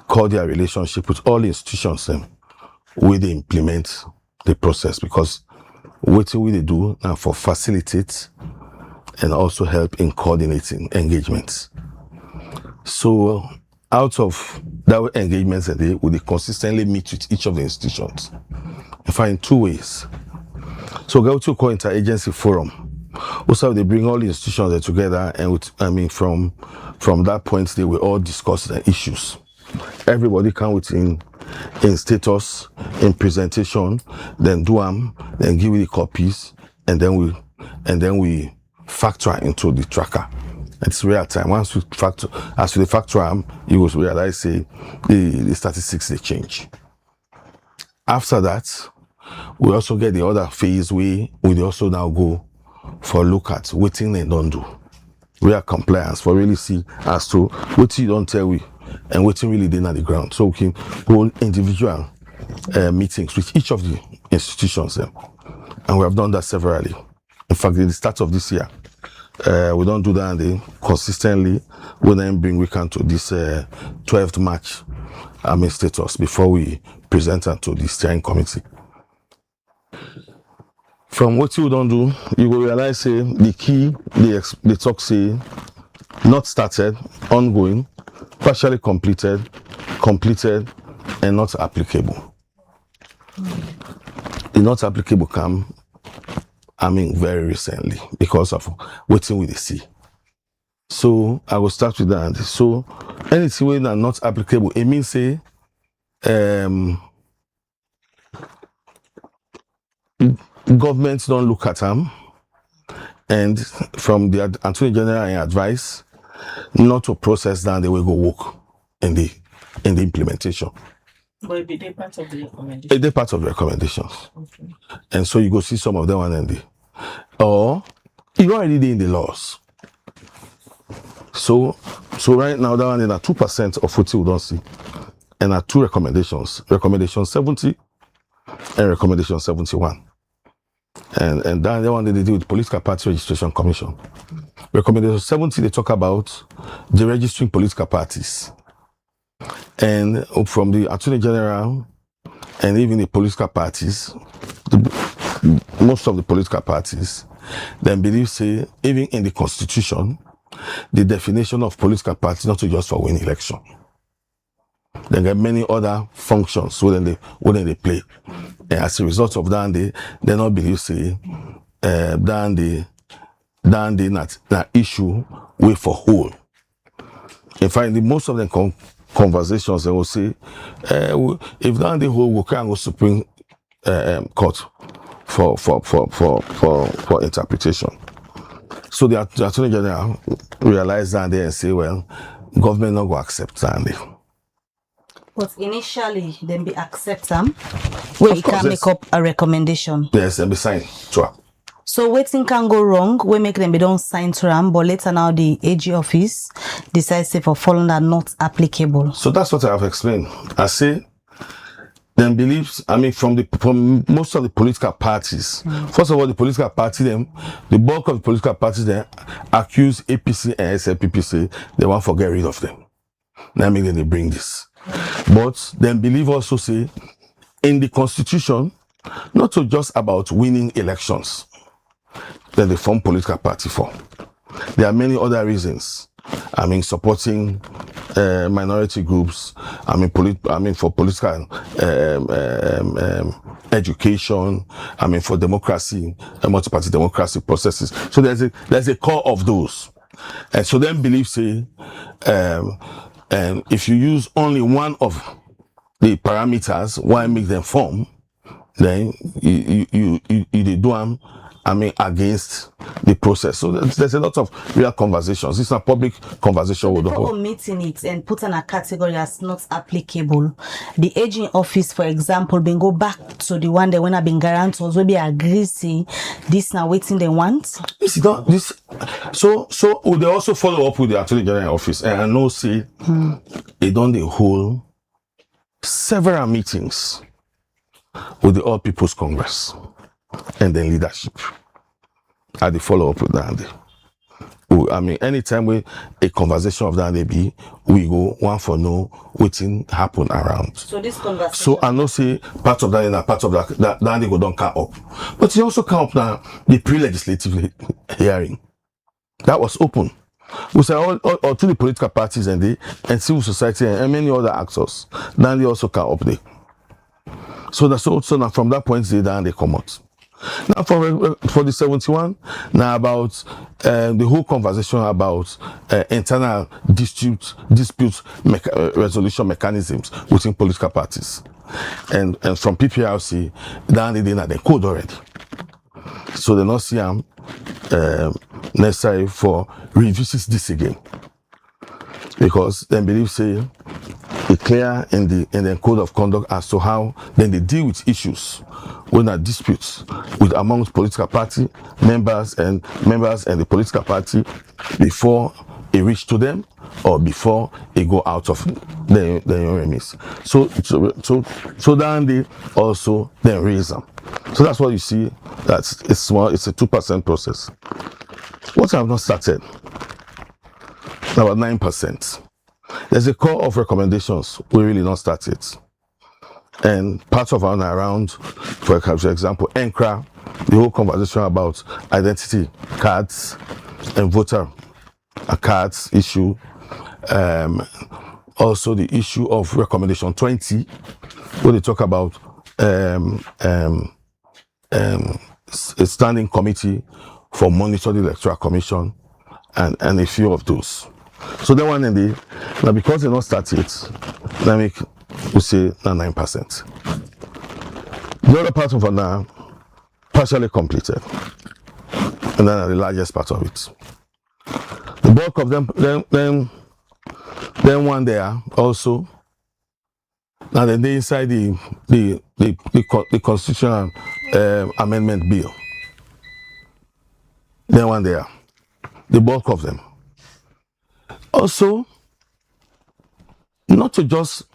Speaker 11: cordial relationship with all institutions where they implement the process, because what we do now for facilitate and also help in coordinating engagements. So out of that engagements we consistently meet with each of the institutions and find 2 ways. So go to call interagency forum. Also, they bring all the institutions together, and from that point, they will all discuss the issues. Everybody come within in status, in presentation, then do them, then give you the copies, and then we factor into the tracker. It's real time. Once we factor, as we factor them, you will realize say the statistics they change. After that, we also get the other phase we also now go look at waiting they don't do. We are compliance for really see as to what you don't tell we and waiting really did at the ground. So we can hold individual meetings with each of the institutions, and we have done that severally. In fact, at the start of this year, we don't do that consistently. We then bring weekend to this 12th March status before we present it to the steering committee. From what you don't do, you will realize the key, the talk say, not started, ongoing, partially completed, and not applicable. The not applicable come, very recently because of waiting with the see. So I will start with that. So anything when are not applicable, it means governments don't look at them, and from the Attorney General advice not to process that, they will go work in the implementation.
Speaker 6: But it be part of the recommendation.
Speaker 11: They're part of the recommendations.
Speaker 6: Okay.
Speaker 11: And so you go see some of them and or you already did in the laws. So right now that one is at 2% of what you don't see. And at 2 recommendations. Recommendation 70 and recommendation 71. And that one they do with Political Party Registration Commission. Recommendation 70, they talk about the registering political parties. And from the Attorney General and even the political parties, most of the political parties, then believe even in the Constitution, the definition of political party not just for winning election. They get many other functions within they play. And as a result of that, they not believe that issue way for whole. In fact, in most of the conversations, they will say, if that the whole, we can go Supreme Court for interpretation. So the Attorney General realized that and say, well, government not go accept that.
Speaker 3: But initially, then be accept them, where you can make up a recommendation.
Speaker 11: Yes, and be signed to her.
Speaker 3: So waiting can go wrong. We make them be don't sign to them, but later now the AG office decides for following that not applicable.
Speaker 11: So that's what I have explained. I say, them beliefs. From most of the political parties. First of all, the political party the bulk of the political parties accuse APC and SLPP say they want to get rid of them. That means they bring this. But then believe also say in the Constitution, not so just about winning elections that they form political party for. There are many other reasons. Supporting minority groups. For political education. For democracy, multi-party democracy processes. So there's a core of those. And so then believe and if you use only one of the parameters, why make them form, then you do them, against the process. So there's a lot of real conversations. It's a public conversation with the whole.
Speaker 3: Omitting it and put in a category as not applicable. The aging office, for example, been go back to the one that when I've been guarantors will be agree see this now waiting they want. So they also follow up with the Attorney General office, and I know they done the whole several meetings with the All People's Congress and then leadership. I did follow up with that. Anytime a conversation of that we go one for no waiting happen around. So this conversation.
Speaker 11: So I know part of that and part of that they go don't come up. But it also come up now the pre-legislative hearing. That was open. We say all to the political parties and civil society and many other actors. Then they also come up there. So that's also now from that point they come out. Now for the 71, now about the whole conversation about internal dispute resolution mechanisms within political parties, and from PPRC, down they did the code already. So they not see necessary for revisit this again, because they believe clear in the code of conduct as to how then they deal with issues when there are disputes with amongst political party members and the political party before it reach to them or before it go out of their enemies. So then they also then raise them. So that's what you see. That it's a 2% process. What I have not started, about 9%. There's a core of recommendations we really not started. And part of our around, for example, ENCRA, the whole conversation about identity cards and voter cards issue. Also the issue of recommendation 20, where they talk about a standing committee for monitoring the Electoral Commission and a few of those. So that one now because they not started, we say now 9%. The other part of it now partially completed, and then the largest part of it. The bulk of them, then one there also. Now then they inside the constitutional amendment bill. Then one there, the bulk of them. Also, not to just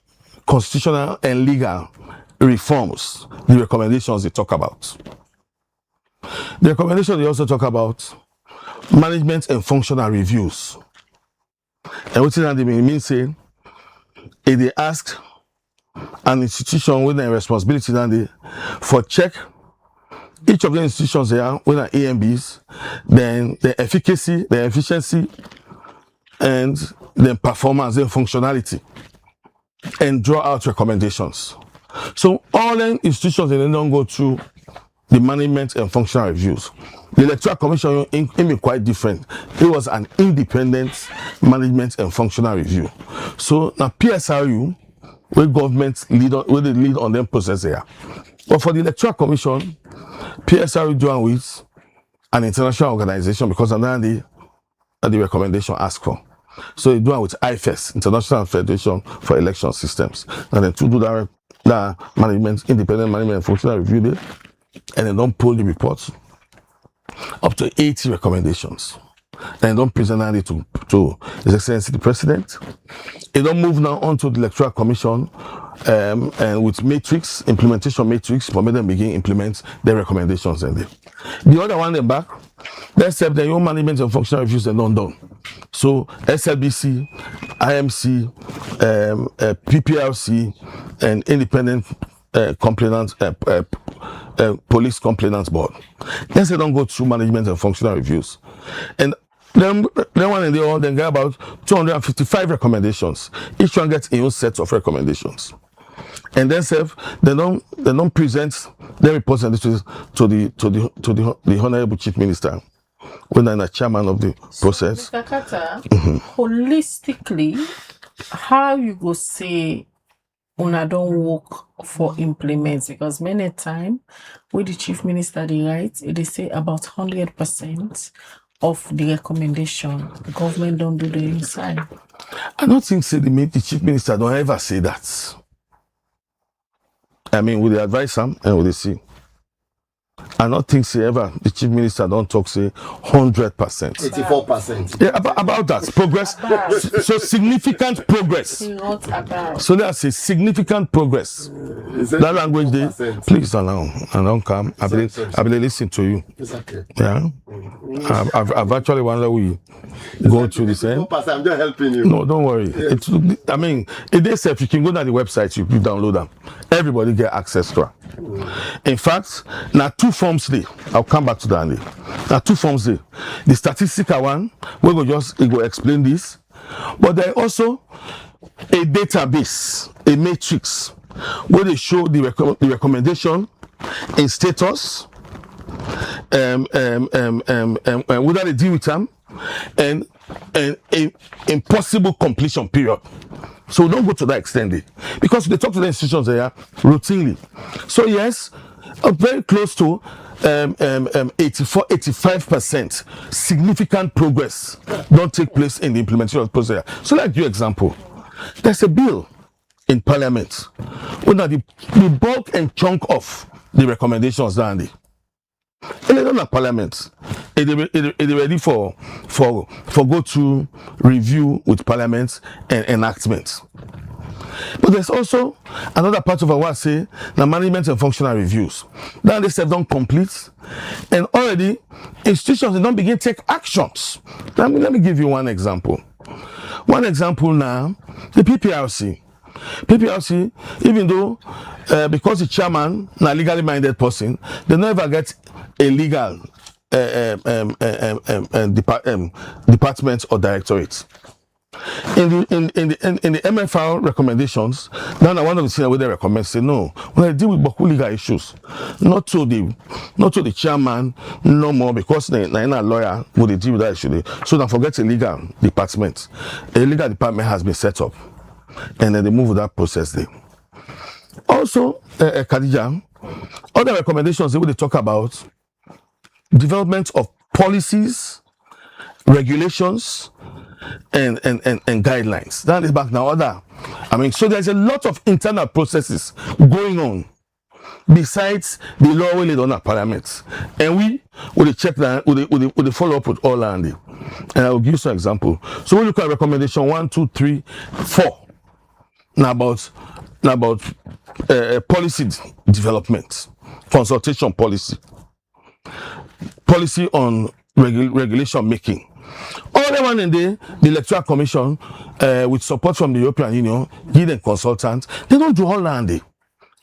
Speaker 11: constitutional and legal reforms, the recommendations they talk about. The recommendations they also talk about management and functional reviews. And what that they mean say, if they ask an institution with a responsibility for check each of the institutions there with an AMBs, then the efficacy, the efficiency, and then performance and functionality, and draw out recommendations. So all the institutions they don't go through the management and functional reviews. The Electoral Commission can be quite different. It was an independent management and functional review. So now PSRU, where government lead on them process here. But for the Electoral Commission, PSRU doing with an international organization because another the recommendation asked for. So they do it with IFES, International Federation for Election Systems. And then to do that independent management and functional review there, and then don't pull the reports up to 80 recommendations. Then don't present it to His Excellency the President. It don't move now onto the Electoral Commission and with matrix, implementation matrix, for them begin implement their recommendations in there. The other one in back, let's have their own management and functional reviews they're not done. So SLBC, IMC, PPLC, and independent complainants, police complainants board. Then they don't go through management and functional reviews. And then one and they all then get about 255 recommendations. Each one gets a own set of recommendations. And then they don't present their reports and this to the Honorable Chief Minister, when I'm the chairman of the process.
Speaker 6: Mr. Carter, holistically, how you go say una don't work for implements? Because many times with the Chief Minister they write, they say about 100% of the recommendation government don't do the inside.
Speaker 11: I don't think the Chief Minister don't ever say that. I mean, with the advise them and with the see. I don't think the Chief Minister don't talk 100%.
Speaker 10: 84%.
Speaker 11: Yeah, about that progress. So significant progress. So that's a significant progress. That language there, please don't come. I will listen to you.
Speaker 10: It's okay.
Speaker 11: Yeah. I've actually wondered we go through this.
Speaker 10: I'm just helping you.
Speaker 11: No, don't worry. I mean, it is if you can go to the website, you download them. Everybody get access to it. In fact, now two forms there. I'll come back to that. Now two forms there. The statistical one, we go explain this, but there also a database, a matrix, where they show the recommendation in status, whether they deal with them, and a possible completion period. So don't go to that extent there, because they talk to the institutions there routinely. So yes, very close to 84-85% significant progress don't take place in the implementation of the process. So like your example, there's a bill in Parliament. When the bulk and chunk of the recommendations down there. And they don't have Parliament. It ready for go to review with Parliament and enactment. But there's also another part of our say the management and functional reviews. Now they have done complete, and already institutions they don't begin to take actions. Let me give you one example. One example now, the PPRC. PPRC, even though because the chairman is a legally minded person, they never get a legal department or directorate. In the MFR recommendations, now one of the things where they recommend say no, when they deal with Boku legal issues, not to the chairman no more, because they a lawyer who they deal with that issue. So don't forget a legal department. A legal department has been set up, and then they move with that process there. Also, Khadija, other recommendations they will talk about development of policies, regulations, and guidelines. That is back now other. So there's a lot of internal processes going on besides the law we laid on our Parliament. And we will check that, will follow up with all and I will give you some example. So we look at recommendation 1, 2, 3, 4. Now about policy development, consultation policy on regulation making. All the one in the Electoral Commission, with support from the European Union, give them consultants. They don't do all that.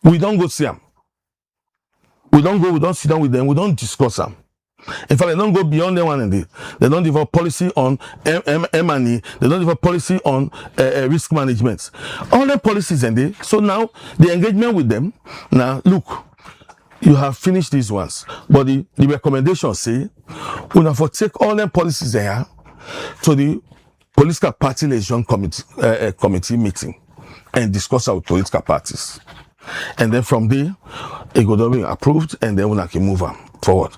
Speaker 11: We don't go see them. We don't sit down with them. We don't discuss them. In fact, they don't go beyond the one in the. They don't develop policy on M&E. They don't develop policy on risk management. All the policies in there. So now the engagement with them. Now look, you have finished these ones, but the recommendations say we have to take all them policies there to the political party election committee meeting and discuss with political parties. And then from there, it will be approved, and then we can move on forward.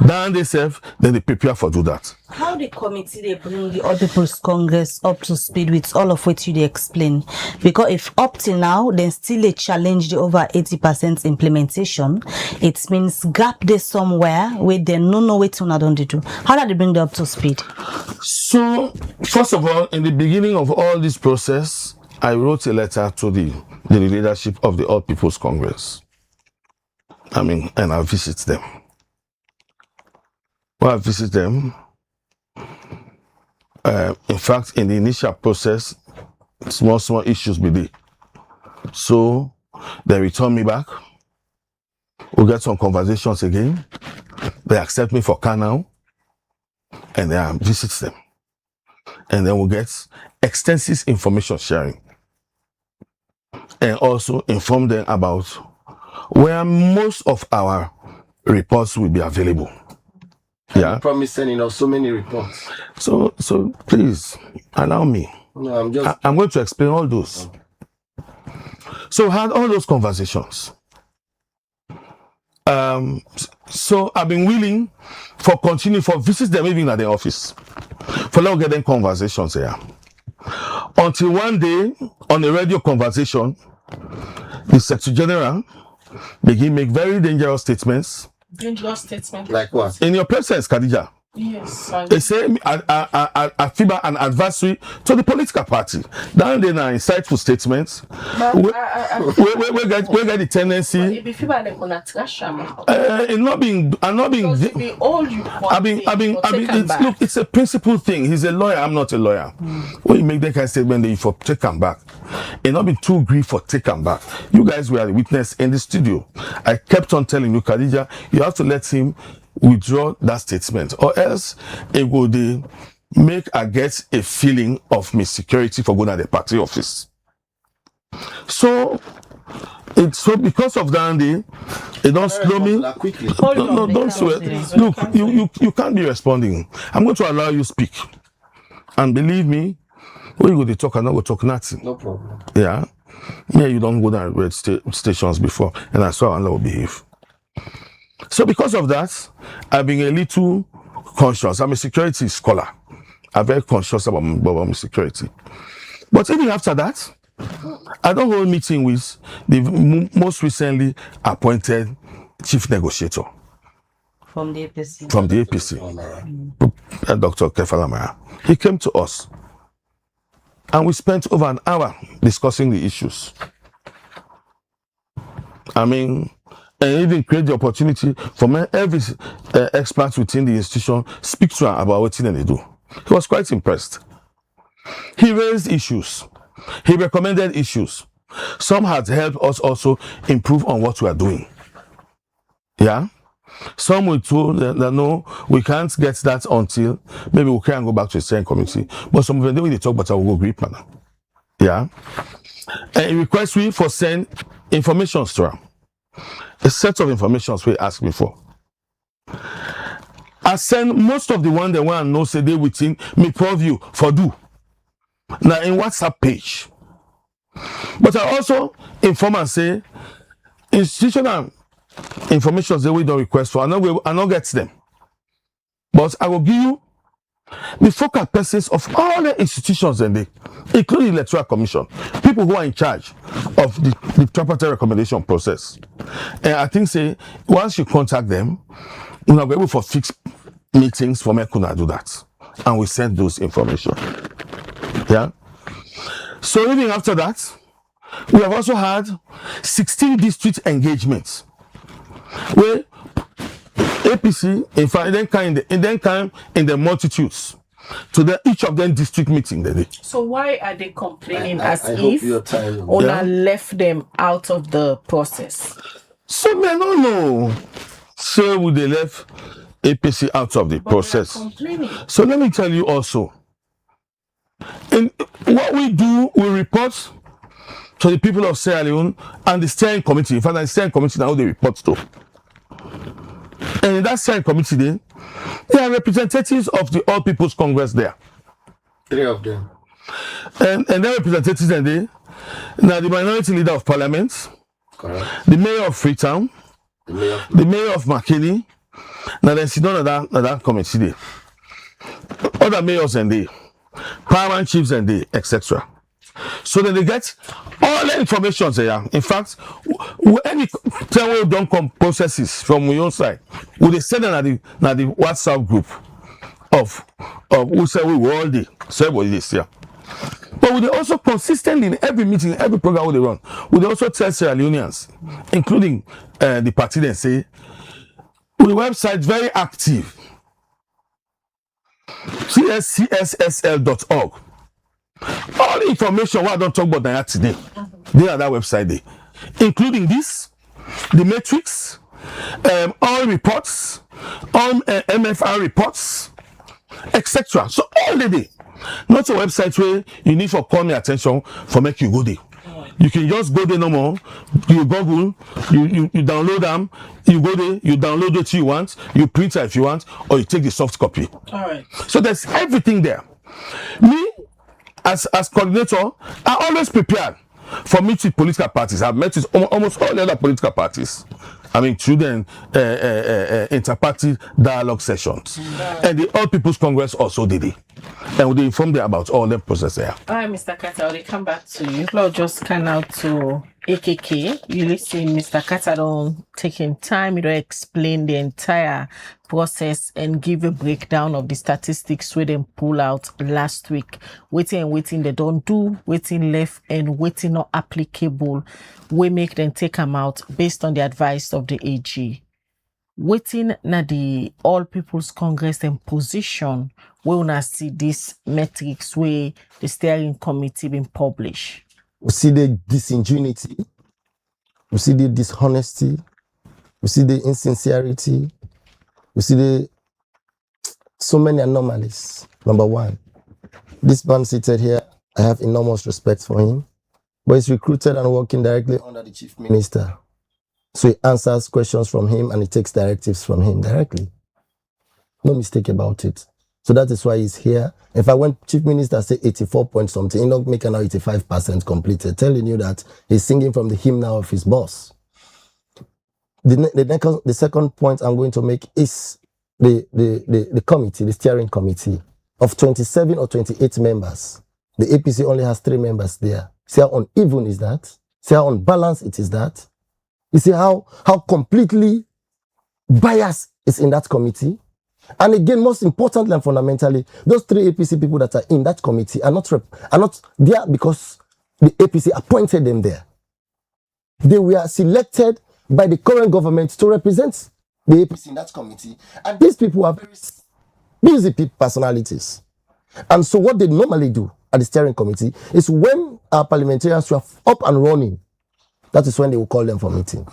Speaker 11: Then they serve, then they prepare for do that.
Speaker 3: How the committee they bring the All People's Congress up to speed with all of what you they explain? Because if up till now, then still they challenge the over 80% implementation, it means gap there somewhere where they don't know what to don't do. How do they bring them up to speed?
Speaker 11: So, first of all, in the beginning of all this process, I wrote a letter to the leadership of the All People's Congress. And I visit them. When I visit them, in fact, in the initial process, small issues be there. So they return me back. We get some conversations again. They accept me for Canal, and then I visit them. And then we get extensive information sharing. And also inform them about where most of our reports will be available. Yeah.
Speaker 10: Promising so many reports.
Speaker 11: So please allow me.
Speaker 10: No,
Speaker 11: I'm going to explain all those. So I had all those conversations. So I've been willing for visit them even at the office. For now get them conversations here. Until one day on a radio conversation, the Secretary General begin make very dangerous statements.
Speaker 6: Dangerous statement.
Speaker 10: Like what?
Speaker 11: In your presence, Khadija.
Speaker 6: Yes.
Speaker 11: They say I FIBA an adversary to the political party. Down there are insightful statements. We get the tendency. I'm not being. Look, it's a principle thing. He's a lawyer. I'm not a lawyer. When you make that kind of statement, then you for take him back. It not be too grief for take him back. You guys were the witness in the studio. I kept on telling you, Khadija, you have to let him withdraw that statement, or else it would make I get a feeling of insecurity for going at the party office. So because of that, they don't slow me. No, don't sweat. Look, you can't be responding. I'm going to allow you speak, and believe me, when you go to talk, I'm not going to talk nothing.
Speaker 10: No problem.
Speaker 11: Yeah, you don't go down red stations before, and I saw Allah will behave. So because of that, I've been a little conscious. I'm a security scholar. I'm very conscious about my security. But even after that, I don't hold meeting with the most recently appointed chief negotiator
Speaker 3: From the APC.
Speaker 11: from the APC, Dr. Kefalamaya. He came to us and we spent over an hour discussing the issues. I mean, and even create the opportunity for every expert within the institution speak to her about what they do. He was quite impressed. He raised issues. He recommended issues. Some had helped us also improve on what we are doing. Yeah? Some we told that no, we can't get that until maybe we can go back to the steering committee. But some of them, when they talk about, I will go grip man. Yeah? And he requests we for send information to her. A set of informations we asked me for. I send most of the one they want to know say they within me purview for do. Now in WhatsApp page. But I also inform and say institutional information that we don't request for, I not get them. But I will give you the focal persons of all the institutions and they, including the Electoral Commission, people who are in charge of the Tripartite Recommendation process. And I think say once you contact them, we are able for fixed meetings for me to do that. And we send those information. Yeah. So even after that, we have also had 16 district engagements where APC, in fact, then came in the multitudes to each of them district meeting they did.
Speaker 6: So why are they complaining I if Ona left them out of the process?
Speaker 11: So me don't know. So would they left APC out of the process? So let me tell you also. In what we do, we report to the people of Sierra Leone and the steering committee. In fact, the steering committee now they report to. And in that steering committee, there are representatives of the All People's Congress there.
Speaker 10: 3 of them.
Speaker 11: And their representatives and they, now the minority leader of parliament, correct, the mayor of Freetown, the mayor of McKinney, now then sit down at that committee there. Other mayors and they, paramount chiefs and they, etc. So that they get all the information there. In fact, any time we don't come processes from your own side, we they send them at the WhatsApp group of who say we were all day. So everybody this here. But we they also consistently in every meeting, every program they run, we they also tell Sierra Leoneans, including the party, they say the website very active. cscsl.org. All the information what I don't talk about that today, they are that website there, including this, the matrix, all reports, all MFR reports, etc. So all the day, not a website where you need for call me attention for make you go there. You can just go there no more. You Google, you download them, you go there, you download what you want, you print it if you want, or you take the soft copy.
Speaker 6: All right.
Speaker 11: So there's everything there. Me, as coordinator, I always prepared for meeting with political parties. I've met with almost all the other political parties. I mean, through the inter-party dialogue sessions. And the All People's Congress also did it. And they informed them about all the process there.
Speaker 6: All right, Mr. Carter, I'll come back to you. Lord, just scan out to AKK. You listen, Mr. Carter don't taking time, you don't explain the entire process and give a breakdown of the statistics where they pull out last week. Waiting they don't do, waiting left and waiting not applicable. We make them take them out based on the advice of the AG. Waiting na the All People's Congress and position, we wanna see this metrics where the steering committee been published.
Speaker 10: We see the disingenuity, we see the dishonesty, we see the insincerity, we see so many anomalies. Number one, this man seated here, I have enormous respect for him, but he's recruited and working directly under the chief minister. So he answers questions from him and he takes directives from him directly. No mistake about it. So that is why he's here. If I went chief minister say 84 point something, he's not making now 85% completed, telling you that he's singing from the hymn now of his boss. The second point I'm going to make is the committee, the steering committee of 27 or 28 members. The APC only has 3 members there. See how uneven is that? See how unbalanced it is that? You see how completely bias is in that committee? And again, most importantly and fundamentally, those 3 APC people that are in that committee are not there because the APC appointed them there. They were selected by the current government to represent the APC in that committee. And these people are very busy personalities. And so what they normally do at the steering committee is when our parliamentarians are up and running, that is when they will call them for meeting.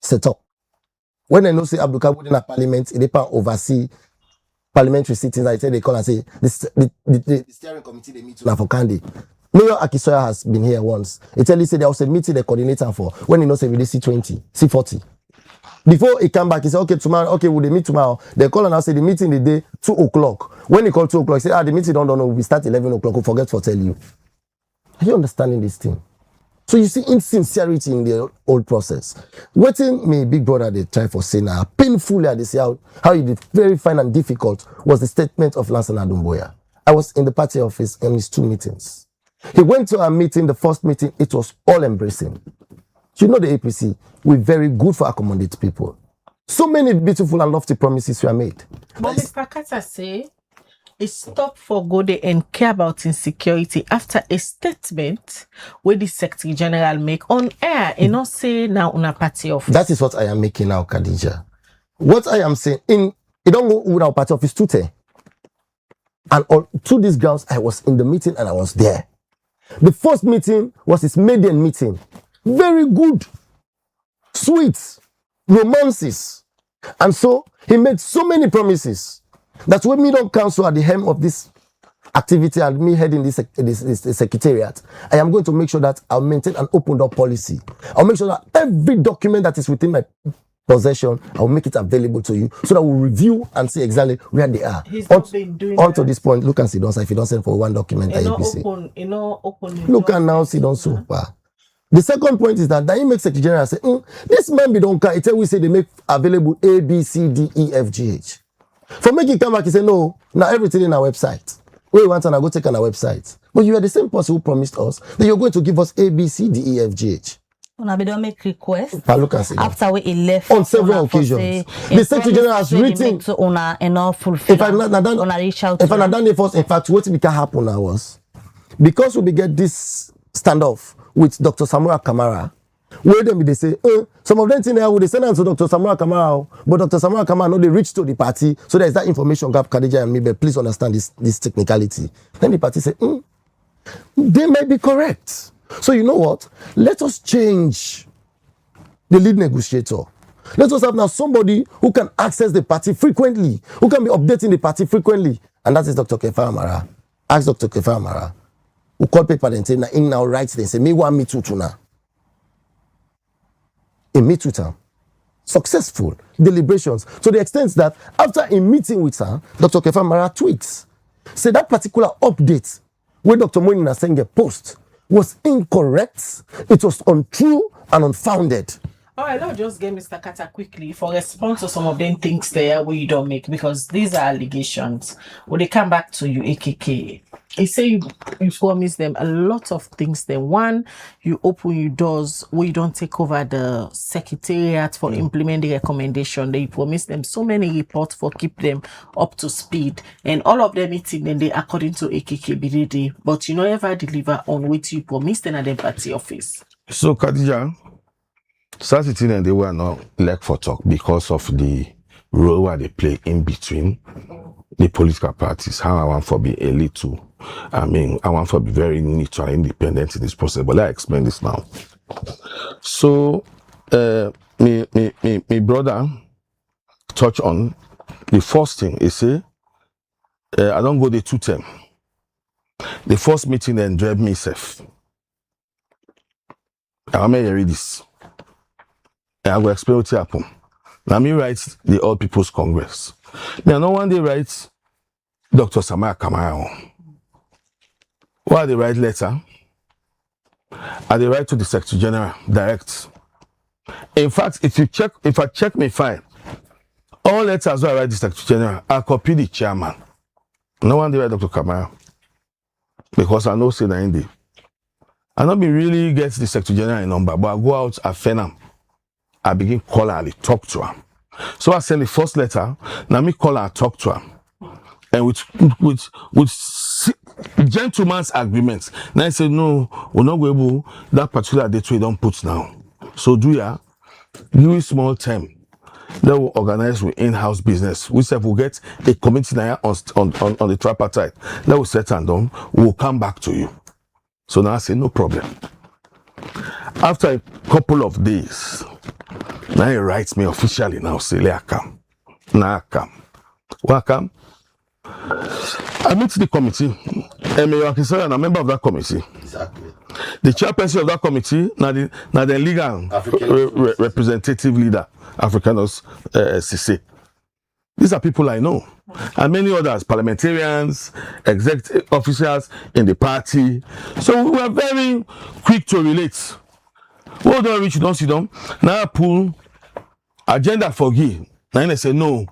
Speaker 10: Set up. When I know say Abdul Kabir in a parliament, they can oversee parliamentary sittings. I say they call and say the steering committee they meet now for Candy. Mayor Akisoya has been here once. He tell you say there was a meeting the coordinator for when he knows say we C20, C40. Before he come back, he said, okay, tomorrow, okay, will they meet tomorrow? They call and I say the meeting the day 2 o'clock. When he called 2 o'clock, he said, the meeting don't know, we start 11 o'clock, we'll forget to tell you. Are you understanding this thing? So you see insincerity in the whole process. Waiting me, big brother, they try for saying now, painfully they say how you did very fine and difficult was the statement of Lansan Adumboya. I was in the party office in his 2 meetings. He went to a meeting, the first meeting, it was all embracing. You know the APC, we're very good for accommodate people. So many beautiful and lofty promises were made.
Speaker 6: But Mr. Carter say, it stopped for go there and care about insecurity after a statement where the Secretary General make on air and not say now on a party office.
Speaker 10: That is what I am making now, Khadija. What I am saying, it don't go with our party office today. And to these grounds, I was in the meeting and I was there. The first meeting was his maiden meeting. Very good, sweet, romances. And so he made so many promises that when me don't counsel at the helm of this activity and me heading this secretariat, I am going to make sure that I'll maintain an open door policy. I'll make sure that every document that is within my possession, I'll make it available to you so that we'll review and see exactly where they are.
Speaker 6: He's not been doing
Speaker 10: on to this point, look and see, don't say if you don't send for one document, look and now see, don't super. The second point is that he makes Secretary General say, this man be don't care. It's we say they make available A, B, C, D, E, F, G, H. For making come back, he say, no, now everything in our website. We want to go take on our website. But you are the same person who promised us that you're going to give us A, B, C, D, E, F, G, H.
Speaker 3: We don't make requests
Speaker 10: after
Speaker 3: we left
Speaker 10: on several occasions. The Secretary General has written
Speaker 3: to Una and all
Speaker 10: if I not done it first, in fact, what can happen now was because we get this standoff with Dr. Samura Kamara, where they say, some of them think they would send them to Dr. Samura Kamara, but Dr. Samura Kamara no they reach to the party, so there's that information gap, Khadija and me, but please understand this technicality. Then the party say, they may be correct. So you know what? Let us change the lead negotiator. Let us have now somebody who can access the party frequently, who can be updating the party frequently, and that is Dr. Kefa Amara. Ask Dr. Kefa Amara. Who call paper and say, in now writes they say, me want me too now. In me too time. Successful deliberations to the extent that after a meeting with her, Dr. Kefa Amara tweets, say that particular update where Dr. Moini Nasenge post was incorrect, it was untrue and unfounded.
Speaker 6: All right, let's just get Mr. Carter quickly for response to some of them things there where you don't make, because these are allegations. When they come back to you, AKK, you say you promise them a lot of things there. One, you open your doors where you don't take over the secretariat for implementing the recommendation. They promise them so many reports for keep them up to speed. And all of them meeting then they according to AKK BDD. But you never deliver on what you promised in the party office.
Speaker 11: So, Khadija, Saturday and they were not elect for talk because of the role where they play in between the political parties. How I want to be a little, I want to be very neutral, independent in this process. But let I explain this now. So, my brother touch on the first thing. He say, I don't go the 2 term. The first meeting then drive me safe. I may read this. I will explain what happened. Now me write the All People's Congress. Now no one day write Dr. Samara Kamara. Why they write letter? I they write to the Secretary General direct. In fact, if I check my file, all letters where I write the Secretary General, I copy the chairman. No one day write Dr. Kamara. Because I know say that in the I not be really get the Secretary General number, but I go out at Fenham. I begin call her, I talk to her. So I send the first letter, now me call her, talk to her. And with gentleman's agreements. Now I said, no, we're not going to that particular date we don't put now. So do ya, give me small time. They will organize with in-house business. We said we'll get a committee now on the tripartite. That will set and done. We'll come back to you. So now I say, no problem. After a couple of days, now he writes me officially now, say, I come. Now I come. Welcome. I meet the committee. And I'm a member of that committee.
Speaker 10: Exactly.
Speaker 11: The chairperson of that committee, now the legal representative leader, Africanus CC. These are people I know. And many others, parliamentarians, executive officers in the party. So we were very quick to relate. Well done, Rich, don't sit down. Now I pull agenda for Guy. Now they say, no,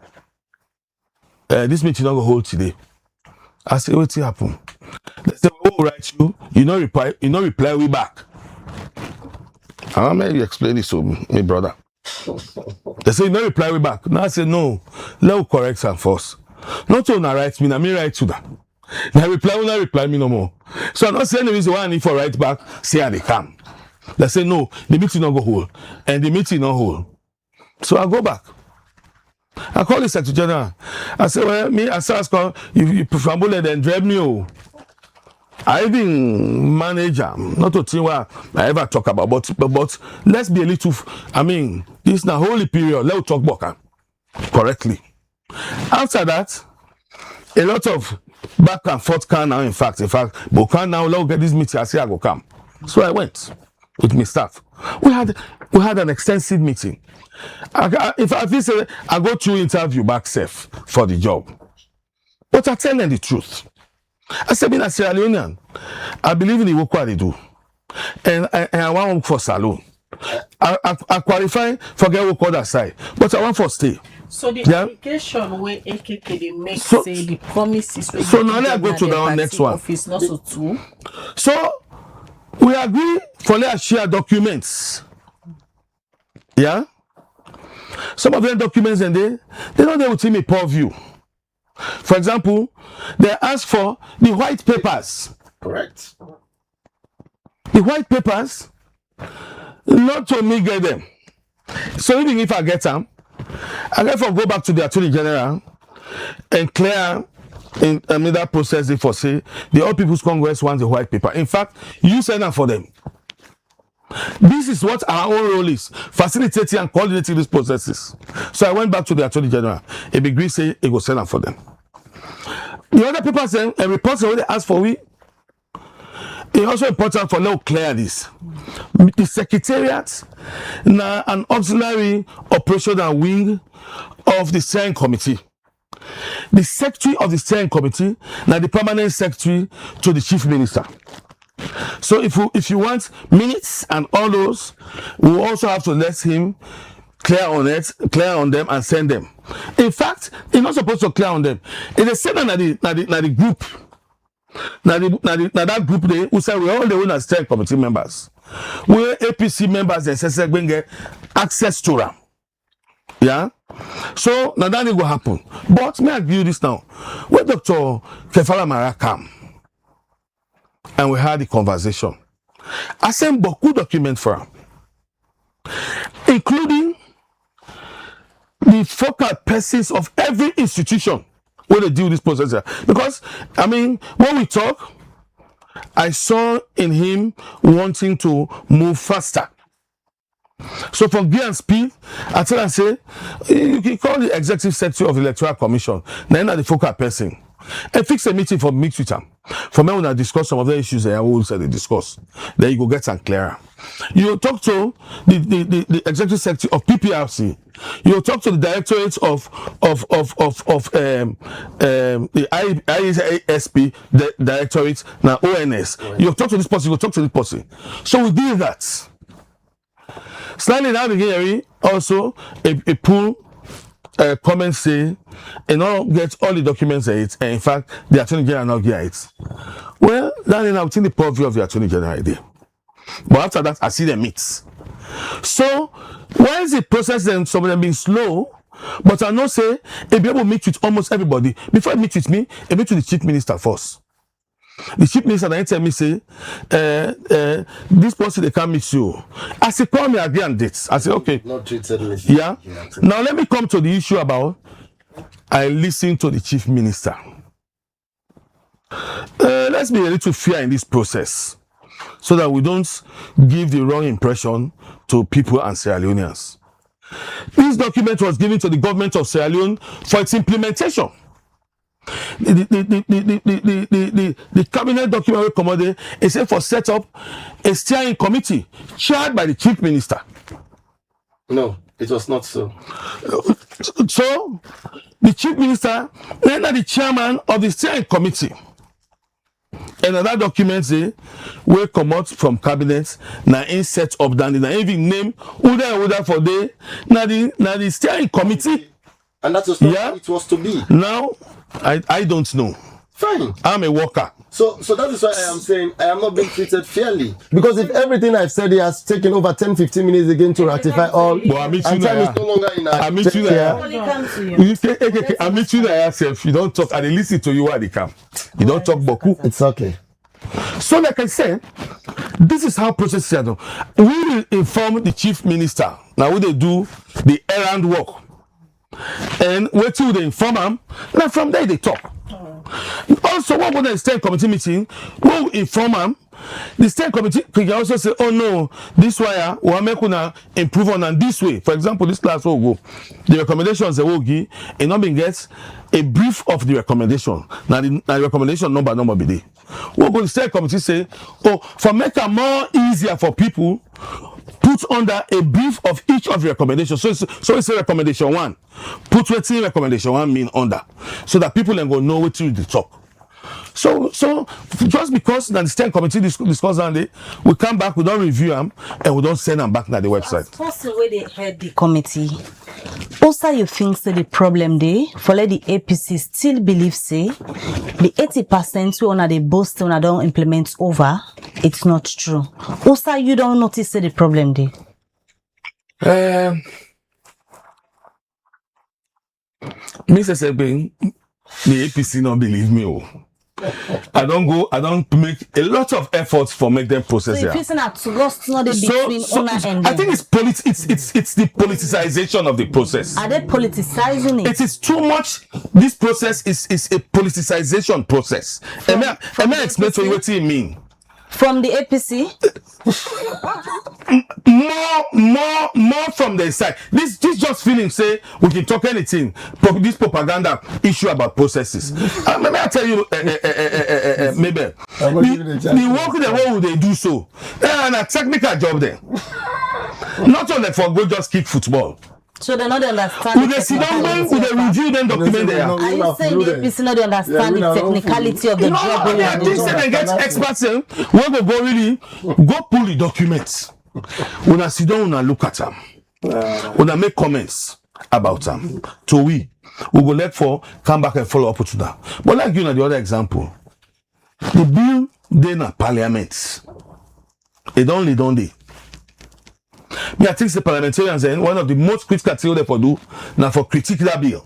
Speaker 11: this meeting not going to hold today. I say, what's happen? They say, oh, right, you not reply we back. How may you explain this to me, brother? They say, you not reply we back. Now I say, no, let me correct her first. Not to write me, now me write to them. Now reply will not reply me no more. So I'm not saying the reason why I need for write back, say how they come. They say, no, the meeting not go hold. And the meeting not hold. So I go back. I call the Secretary General. I say, well, me, as I call, you prefer then drive me. Oh. I even manage, not to think what I ever talk about, but let's be a little, I mean, this is a holy period. Let's talk about correctly. After that, a lot of back and forth can now, in fact, but can now, let's get this meeting. I say, I go come. So I went with my staff. We had an extensive meeting. If I say I go through interview back safe for the job, but I tell them the truth. I said, being a Sierra Leonean, I believe in the work what they do, and I want to work for salon. I qualify for get work other side, but I want for stay.
Speaker 6: So the application where AKK they make say the promises.
Speaker 11: So now I go to the next one.
Speaker 6: Office, not so too.
Speaker 11: So we agree for let's share documents. Yeah. Some of them documents and they know they will see me poor view. For example, they ask for the white papers.
Speaker 10: Correct.
Speaker 11: The white papers, not to me get them. So even if I get them, I therefore go back to the Attorney General and clear in that process they for say the All People's Congress wants a white paper. In fact, you send them for them. This is what our own role is, facilitating and coordinating these processes. So I went back to the Attorney General. A big agree say it was sent them for them. The other people say a report when they ask for we. It's also important for now clear this. The Secretariat now an auxiliary operational wing of the steering committee. The secretary of the steering committee now the permanent secretary to the chief minister. So if you want minutes and all those, we will also have to let him clear on them and send them. In fact, he's not supposed to clear on them. It is sent na the group. Now that group they who say we all the own steering committee members. We APC members and SSG get access to them. Yeah. So now that will happen. But may I give you this now. When Dr. Kefala Mara come and we had the conversation, I sent beaucoup documents for him, including the focal persons of every institution when they deal with this process. Because, I mean, when we talk, I saw in him wanting to move faster. So for gear and speed, I tell and say, you can call the executive secretary of the Electoral Commission, then at the focal person, and fix a meeting for meet with them. For me, when I discuss some of the issues that I will say they discuss, then you go get some clearer. You talk to the executive secretary of PPRC. You talk to the directorate of the IASP directorate now ONS. You talk to this person. You talk to this person. So we did that. Slightly down the gallery, also a pool comment say, and not get all the documents at it, and in fact, the Attorney General not get it. Well, that is now within the purview of the Attorney General idea. But after that, I see them meet. So, why is the process then some of them being slow? But I know say, if be able to meet with almost everybody, before I meet with me, I meet with the chief minister first. The chief minister then tell me, say, this person they can't meet you. I say, call me agree on dates. I say, okay.
Speaker 10: Not treated.
Speaker 11: Yeah. Now let me come to the issue about I listen to the chief minister. Let's be a little fair in this process so that we don't give the wrong impression to people and Sierra Leoneans. This document was given to the government of Sierra Leone for its implementation. The cabinet document recommended is for set up a steering committee chaired by the chief minister.
Speaker 10: No, it was not so.
Speaker 11: So the chief minister, then the chairman of the steering committee. And that document say we come out from cabinet now in set up down now even name Uda for day now the steering committee.
Speaker 10: And that was not how it was to be.
Speaker 11: Now I don't know.
Speaker 10: Fine.
Speaker 11: I'm a worker.
Speaker 10: So that is why I am saying I am not being treated fairly. Because if everything I've said here has taken over 10-15 minutes again to ratify all,
Speaker 11: well, I meet you
Speaker 10: and time is no longer in
Speaker 11: I meet you there. I meet you there yourself. You don't talk. I listen to you while they come. You don't talk boku.
Speaker 10: It's okay.
Speaker 11: So like I said, this is how processes are done. We will inform the chief minister. Now we they do the errand work. And wait till they inform them. Now from there they talk. Also, what about the steering committee meeting? We'll inform them. The steering committee can also say, oh no, this way we'll make una improve on and this way. For example, this class will go. The recommendations they will give, and not being gets a brief of the recommendation. Now the recommendation number be there. We'll go to the steering committee say, oh, for make it more easier for people, put under a brief of each of the recommendations. So it's a recommendation 1. Put what recommendation 1 mean under, so that people then go know what to the talk. So just because the steering committee discuss on it, we come back, we don't review them, and we don't send them back to the website.
Speaker 3: First, the way they head the committee. Also, you think say the problem there for let the APC still believe say the 80% we on the boast when I don't implement over, it's not true. Also, you don't notice say the problem there.
Speaker 11: Mr. Sebing, the APC don't believe me. Oh. I don't make a lot of efforts for make them process
Speaker 3: so
Speaker 11: here.
Speaker 3: So not the between owner and
Speaker 11: I think it's the politicization of the process.
Speaker 3: Are they politicizing it?
Speaker 11: It is too much. This process is a politicization process. Am I explain to you what you mean?
Speaker 3: From the APC?
Speaker 11: more from the side. This just feeling say we can talk anything. This propaganda issue about processes. Maybe I tell you, maybe the work the way they do so. And a technical job there. Not only for go just kick football.
Speaker 3: So they not understand.
Speaker 11: Would they sit down when would they review them document there?
Speaker 3: Are you saying the APC not understand the technicality of the job?
Speaker 11: No, I think they get experts when they go really go pull the documents. When I sit down and look at them, when I make comments about them, so we go let for come back and follow up to that. But like you know the other example, the bill they in parliament, it only don't they. Me, I think the parliamentarians then one of the most critical things they for do now for critique that bill.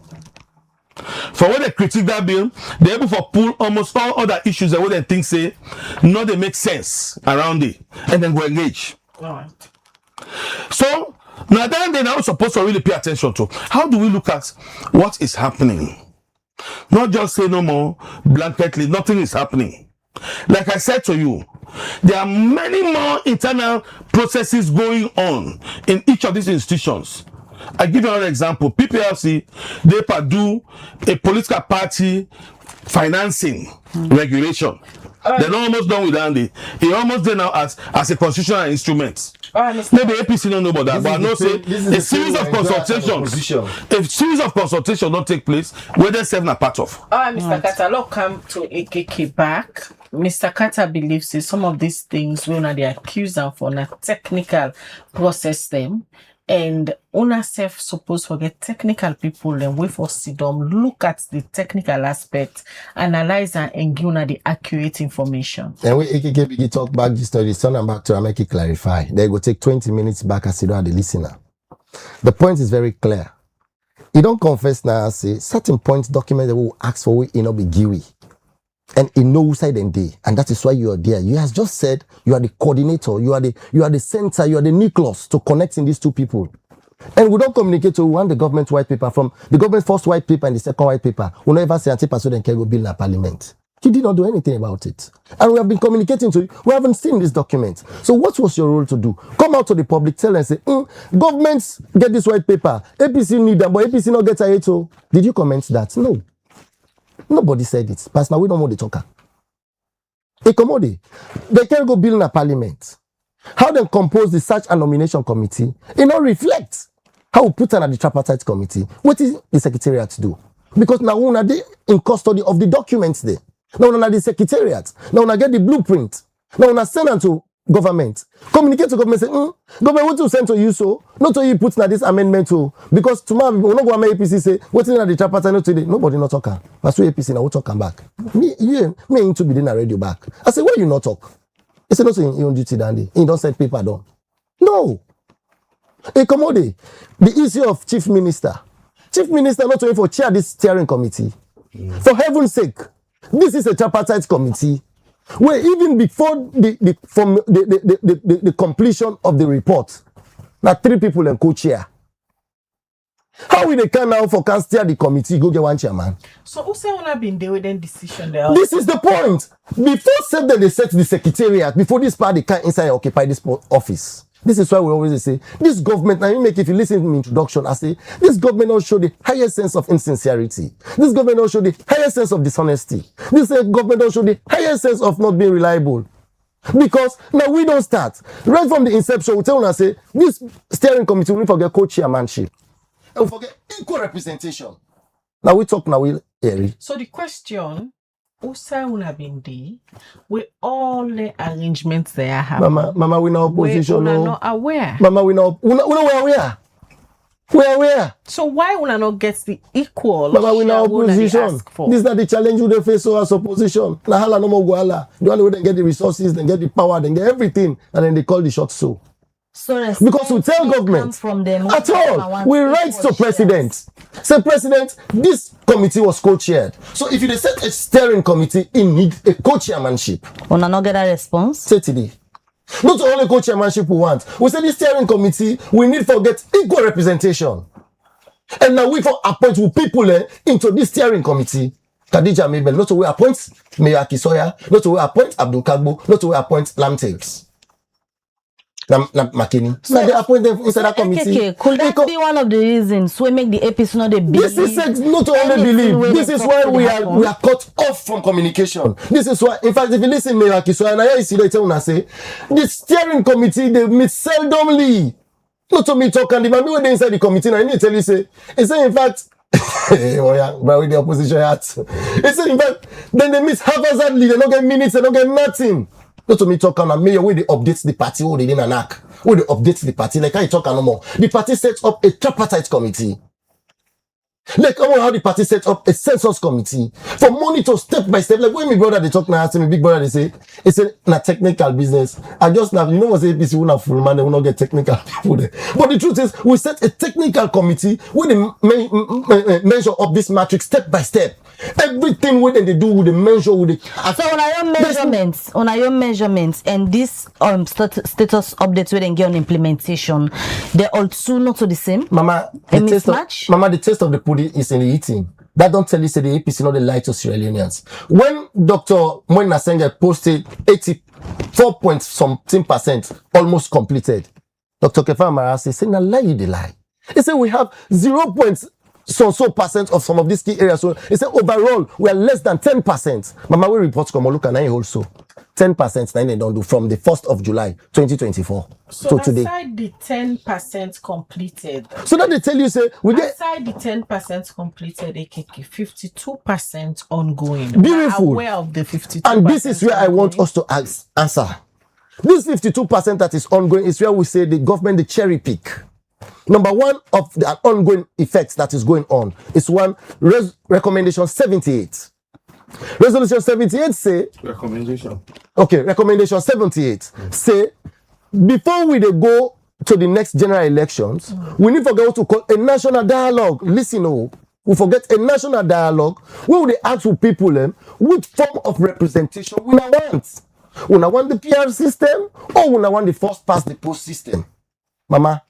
Speaker 11: For when they critique that bill, they're able to pull almost all other issues that what they think say no they make sense around it and then go engage.
Speaker 6: All right.
Speaker 11: So now then they now supposed to really pay attention to how do we look at what is happening? Not just say no more blanketly, nothing is happening. Like I said to you, there are many more internal processes going on in each of these institutions. I give you another example. PPLC, they do a political party financing regulation. They're not almost done with Andy. He almost done now as a constitutional instrument. Maybe APC don't know about that, but I know say a series of consultations don't take place where they're seven are part of.
Speaker 6: Mr. Carter, let's come to AKK back. Mr. Carter believes that some of these things will not be accused of for a technical process them. And owner self supposed forget technical people and wait for sit down, look at the technical aspect, analyze and give una the accurate information.
Speaker 10: And we AKK talk back the story, turn them back to I make it clarify. They go take 20 minutes back as you are the listener. The point is very clear. You don't confess now, say certain points document that will ask for we not be GUI. And in no side and day, and that is why you are there. You have just said you are the coordinator, you are the center, you are the nucleus to connecting these two people. And we don't communicate to one the government white paper from the government first white paper and the second white paper. We never say anti so then can go bill in a parliament. He did not do anything about it. And we have been communicating to you. We haven't seen this document. So what was your role to do? Come out to the public, tell and say, governments get this white paper. APC need them, but APC not get it. So did you comment that? No. Nobody said it. But now we don't want the talker. A commodity. They can go bill in a parliament. How they compose the search and nomination committee, it not reflect how we put on the tripartite committee. What is the secretariat to do? Because now we are in custody of the documents there. Now we are the secretariat. Now we get the blueprint. Now we send them to government. Communicate to government, say, government, what to send to you so? Not to you put in this amendment to. Because tomorrow, we not go to APC say, what's in the tripartite not today? Nobody not talking. That's why APC now we talking back. Me ain't to be in a radio back. I say, why you not talk? He said, not in duty, Dandy. He don't send paper down. No. A commodity. The issue of chief minister. Chief minister not only for chair this steering committee. For heaven's sake, this is a tripartite committee where even before the completion of the report, now 3 people and co-chair. How will they come now for can steer the committee, go get one chairman?
Speaker 6: So who say una been there with them decision there?
Speaker 10: This is the point. Before said that they set the secretariat, before this party can inside occupy this office. This is why we always say, this government, now you make, if you listen to my introduction, I say, this government will show the highest sense of insincerity. This government will show the highest sense of dishonesty. This government will show the highest sense of not being reliable. Because now we don't start. Right from the inception, we tell us, say, this steering committee will forget co-chairmanship. And we forget equal representation. Now we talk now,
Speaker 6: so the question, Usa una bindi, with all the arrangements they have.
Speaker 10: Mama, we know opposition.
Speaker 6: We are not aware.
Speaker 10: Mama, we know we are aware. We are aware.
Speaker 6: So why una not get the equal?
Speaker 10: Mama, we know opposition. This is not the challenge we face so as opposition. Na hala no more go hala. The one who then get the resources, then get the power, then get everything, and then they call the shots so. Because we tell government
Speaker 3: from them
Speaker 10: at all, we write to president. Say, President, this committee was co-chaired. So if you set a steering committee, it needs a co-chairmanship.
Speaker 3: We not get a response.
Speaker 10: Say today. Not only co-chairmanship we want. We say this steering committee, we need to get equal representation. And now we for appoint people into this steering committee. Khadija Mabel, not to we appoint Mayor Akisoya, not to we appoint Abdul Kagbo, not to we appoint Lamtails. McKinney. So they appoint them inside that committee.
Speaker 3: Could that be one of the reasons we make the APC not a believe?
Speaker 10: This is not only believe. This is why we are cut off from communication. This is why, in fact, if you listen to Miraki, so and I see later when I say the steering committee they meet seldomly. Not to me talk and the man when they inside the committee, and I need to tell you say, it's in fact. Oh yeah, but with the opposition hat. It's in fact, then they meet haphazardly, they don't get minutes, they don't get nothing. Not to me talk on a mayor where they update the party, where they didn't anak, where they update the party, like I talk no more. The party sets up a tripartite committee. Like how the party sets up a census committee for monitor step by step. Like when my brother they talk now, ask me big brother they say it's a technical business. I just now you know what APC will not full man, they will not get technical people there. But the truth is we set a technical committee where they measure up this matrix step by step. Everything what they do with the measure with the
Speaker 3: so on your measurements and this status updates where they get on implementation, they're also not so the same.
Speaker 10: Mama, the taste of the pudding is in the eating. That don't tell you say the APC not the lie to Sierra Leoneans. When Dr. Moin Nasenge posted 84.something% almost completed, Dr. Kefa Marasi said, "Na lie you the lie." He said we have 0.so% of some of these key areas. So he said overall we are less than 10%. Mama, we report come look and I also 10% they don't do from the 1st of July 2024
Speaker 6: so
Speaker 10: today.
Speaker 6: Aside the 10% completed.
Speaker 10: So that they tell you say we get
Speaker 6: aside the 10% completed, AKK 52% ongoing.
Speaker 10: Beautiful.
Speaker 6: Aware of the 52%.
Speaker 10: And this is where I want us to answer. This 52% that is ongoing is where we say the government the cherry pick. Number one of the ongoing effects that is going on is one recommendation 78. Resolution 78 say
Speaker 11: recommendation.
Speaker 10: Okay, recommendation 78 say before we dey go to the next general elections, we need to go to call a national dialogue. Listen, we forget a national dialogue where we ask for people which form of representation we now want. We now want the PR system or we now want the first past the post system. Mama,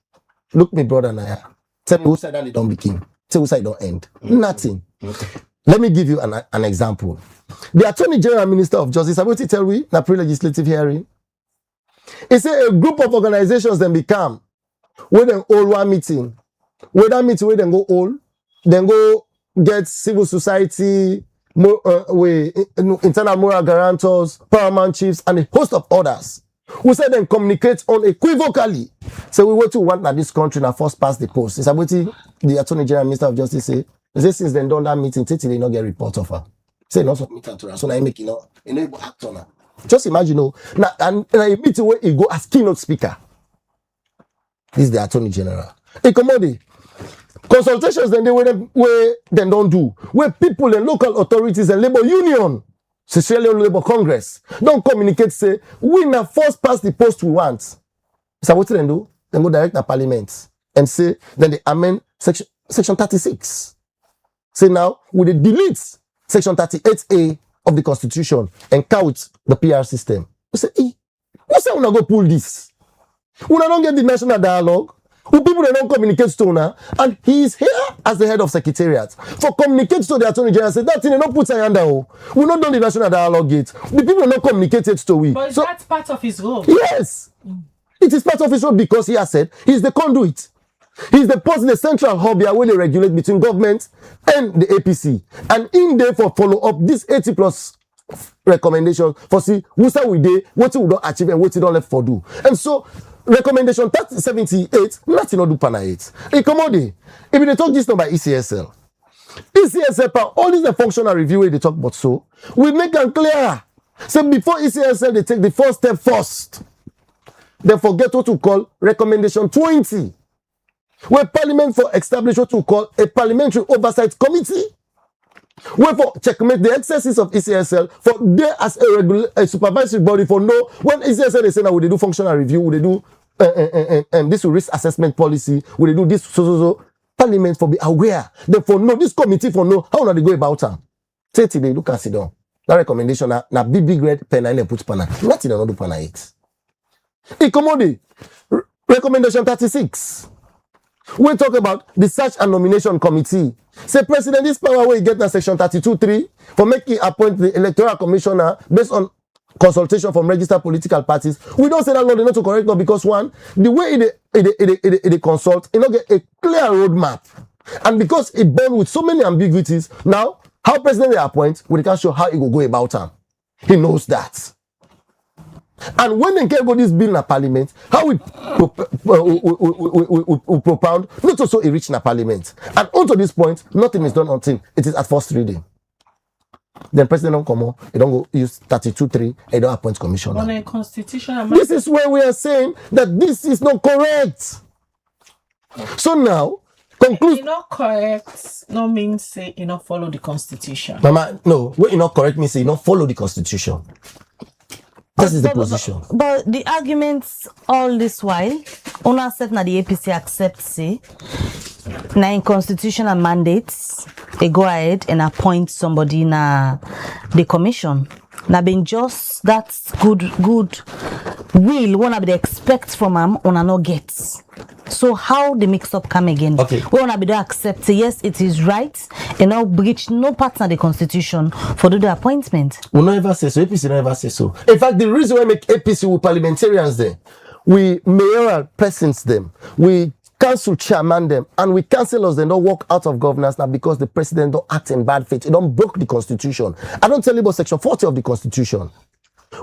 Speaker 10: look me brother Naya. Tell me who side they don't begin. Tell who side don't end. Nothing. Let me give you an example. The Attorney General Minister of Justice, I'm going to tell we in a pre-legislative hearing. He said a group of organizations then become where they all one meeting. Where that meeting where they go all, then go get civil society, internal moral guarantors, paramount chiefs, and a host of others who said then communicate unequivocally. So we want to want that this country now first pass the post. It's about the Attorney General Minister of Justice say since then done that meeting, till they not get report of her. Say not submit her to her. So now you make act on her. Just imagine, now and a meeting where he go as keynote speaker. This is the Attorney General. Equitable. Consultations then they where they don't do. Where people and local authorities and labor union, Sierra Leone Labour Congress, don't communicate, say, we now first pass the post we want. So what they do? They go direct to Parliament and say, then they amend section 36. Say now, we delete section 38A of the Constitution and count the PR system. We say, who say we not go pull this? We don't get the national dialogue. Who people they don't communicate to now, and he is here as the head of secretariat for communicate to the Attorney General. Say that thing they don't put under. We not done the national dialogue yet. The people are not communicated to we.
Speaker 6: But that's part of his role.
Speaker 10: Yes, it is part of his role because he has said he's the conduit. He's the person, the central hub here where they regulate between government and the APC, and in there for follow up this 80+ recommendation for see who say we dey, what we don't achieve and what we don't left for do, and so. Recommendation 78, nothing not do pana 8. If they talk this number ECSL, all this the functional review where they talk about so, we make them clear. So before ECSL, they take the first step first. They forget what to call recommendation 20, where Parliament for establish what to call a parliamentary oversight committee. Wherefore, checkmate the excesses of ECSL for there as a supervisory body for no when ECSL they say now would they do functional review, would they do this risk assessment policy, would they do this so Parliament for be aware. Therefore, no, this committee for no how not they go about them. Say today, look and sit down. That recommendation na big red pen and put pana. Nothing not do pana 8. Equitable. Recommendation 36. We talk about the search and nomination committee. Say president, this power where you get na section 32(3) for making appoint the electoral commissioner based on consultation from registered political parties. We don't say that law not to correct law because one, the way it consult, it not get a clear roadmap, and because it born with so many ambiguities. Now, how president they appoint, we can show how he will go about them. He knows that. And when they can go this bill in a parliament, how we propound, not also a reach in a parliament. And until this point, nothing is done until it is at first reading. Then president don't come on, he don't go use 32(3), he don't appoint commissioner.
Speaker 6: On a constitution,
Speaker 10: this is where we are saying that this is not correct. So now, conclude.
Speaker 6: It's not correct, no means say you not follow the constitution.
Speaker 10: Mama, no, what you not correct me say you not follow the constitution. This is the position.
Speaker 3: But the arguments all this while, Una said na the APC accepts say, na in constitutional mandates, they go ahead and appoint somebody na the commission. Na been just that's good will wanna be expect from them, una no gets. So how the mix up come again?
Speaker 10: Okay.
Speaker 3: We wanna be there accept say yes, it is right, and now breach no part of the constitution for do the appointment.
Speaker 10: We never say so. APC never say so. In fact, the reason why we make APC with parliamentarians there, we mayoral persons them, we council chairman them, and we councillors them don't walk out of governance now because the president don't act in bad faith. It don't broke the constitution. I don't tell you about section 40 of the constitution.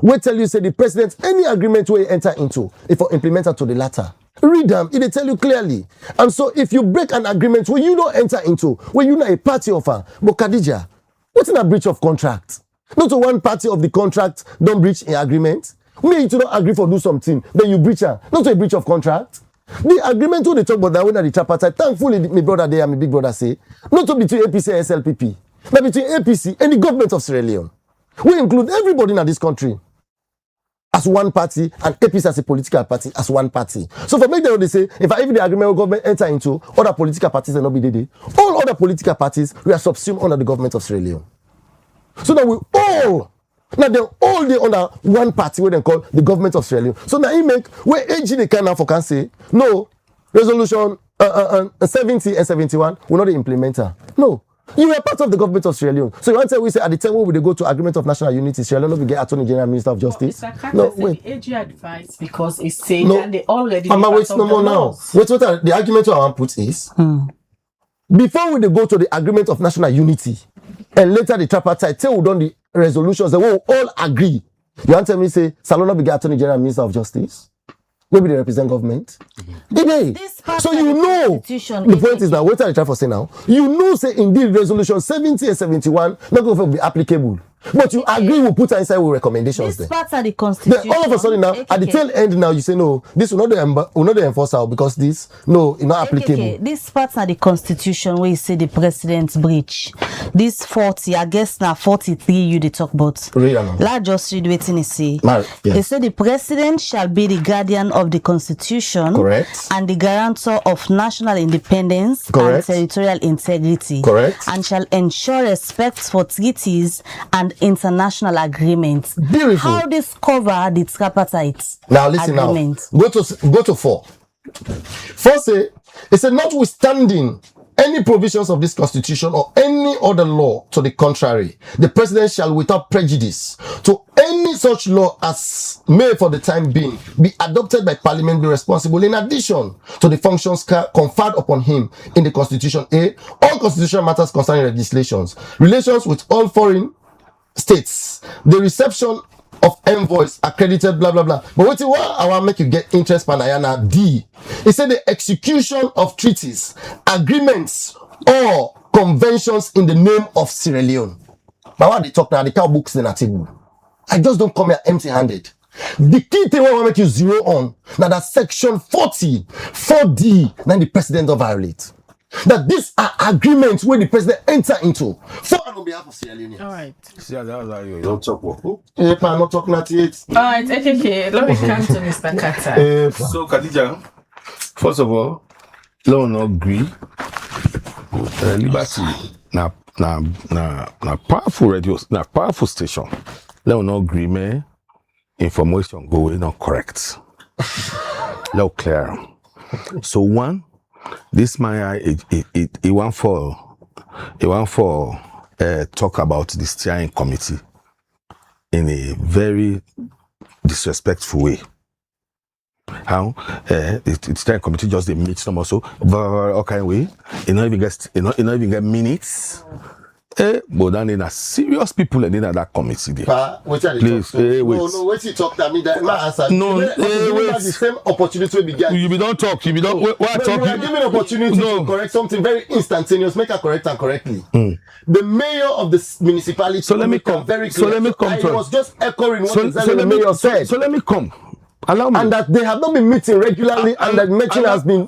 Speaker 10: We tell you say the president any agreement where you enter into if for implemented to the latter. Read them, it tell you clearly. And so if you break an agreement where you don't enter into, where you're not a party of her, but Khadija, what's in a breach of contract? Not to one party of the contract don't breach an agreement. Maybe you don't agree for do something, then you breach her. Not a breach of contract. The agreement who they talk about that when the tripartite, thankfully, my brother there and my big brother say, not to between APC and SLPP, but between APC and the government of Sierra Leone. We include everybody in this country as one party and APC as a political party as one party. So for me, they say, if the agreement with government enter into other political parties and not be there, all other political parties we are subsumed under the government of Sierra Leone. So that we all, now they're all there under one party, what they call the government of Sierra Leone. So now he make where AG they can say, no, resolution 70 and 71, we're not the implementer. No. You were part of the government of Sierra Leone. So you want to say we say at the time when we go to agreement of national unity, Sierra Leone will get Attorney General, Minister of Justice.
Speaker 6: No, wait. AG advice because it's saying
Speaker 10: no.
Speaker 6: that they already.
Speaker 10: I'm wait no more now. Wait, what the argument I want to put is before we go to the agreement of national unity, and later the tripartite say we done the resolutions that we all agree. You want to tell me say Salona will get Attorney General, Minister of Justice? Maybe they represent government. So you know, the point is now, what are you trying to say now? You know, say indeed resolution 70 and 71 not going to be applicable. But you agree we put inside with recommendations
Speaker 3: this
Speaker 10: there.
Speaker 3: part of the Constitution.
Speaker 10: Then all of a sudden now, at the tail end now, you say no, this will not enforce out because this, no, it's not applicable.
Speaker 3: This part of the Constitution where you say the president's breach. This 40, I guess now 43 you they talk about. Let's just read what it say. They say the president shall be the guardian of the Constitution.
Speaker 10: Correct.
Speaker 3: And the guarantor of national independence.
Speaker 10: Correct.
Speaker 3: And territorial integrity.
Speaker 10: Correct.
Speaker 3: And shall ensure respect for treaties and international agreements.
Speaker 10: Beautiful.
Speaker 3: How this cover the tripartite
Speaker 10: now listen agreement? Now go to 4. 4 say it said notwithstanding any provisions of this constitution or any other law to the contrary, the president shall without prejudice to any such law as may for the time being be adopted by parliament be responsible in addition to the functions conferred upon him in the constitution. All constitutional matters concerning legislations, relations with all foreign states, the reception of envoys accredited, blah blah blah. But what I want to make you get interest, Panayana D. It said the execution of treaties, agreements, or conventions in the name of Sierra Leone. But what they talk now, they count books in a table. I just don't come here empty-handed. The key thing I want to make you zero on now that section 40, 4D, then the president don't violate. That these are agreements where the president enter into for and on behalf of Sierra Leone.
Speaker 6: All right.
Speaker 11: See, that's how you don't talk about.
Speaker 10: I'm not talking at it.
Speaker 6: All right, okay. Let me come to Mr. Carter.
Speaker 11: So, Khadija, first of all, let not agree. Liberty, na powerful radio, na powerful station. Let not agree, man. Information go away not correct. Let clear. So one. This man, he want for talk about the steering committee in a very disrespectful way. How the steering committee just they meet some also okay way. You not even get minutes. But then they are serious people and in that committee there. Please, wait.
Speaker 10: No, wait. You talk to me. That my answer.
Speaker 11: No,
Speaker 10: wait. The same opportunity we began.
Speaker 11: You be don't talk. You be don't. What talk?
Speaker 10: We are given opportunity to correct something very instantaneous. Make a correct and correctly. The mayor of the municipality.
Speaker 11: So let me come.
Speaker 10: Very clear.
Speaker 11: So let me come.
Speaker 10: I was just echoing what the mayor said.
Speaker 11: So let me come. Allow me.
Speaker 10: And that they have not been meeting regularly and that meeting has been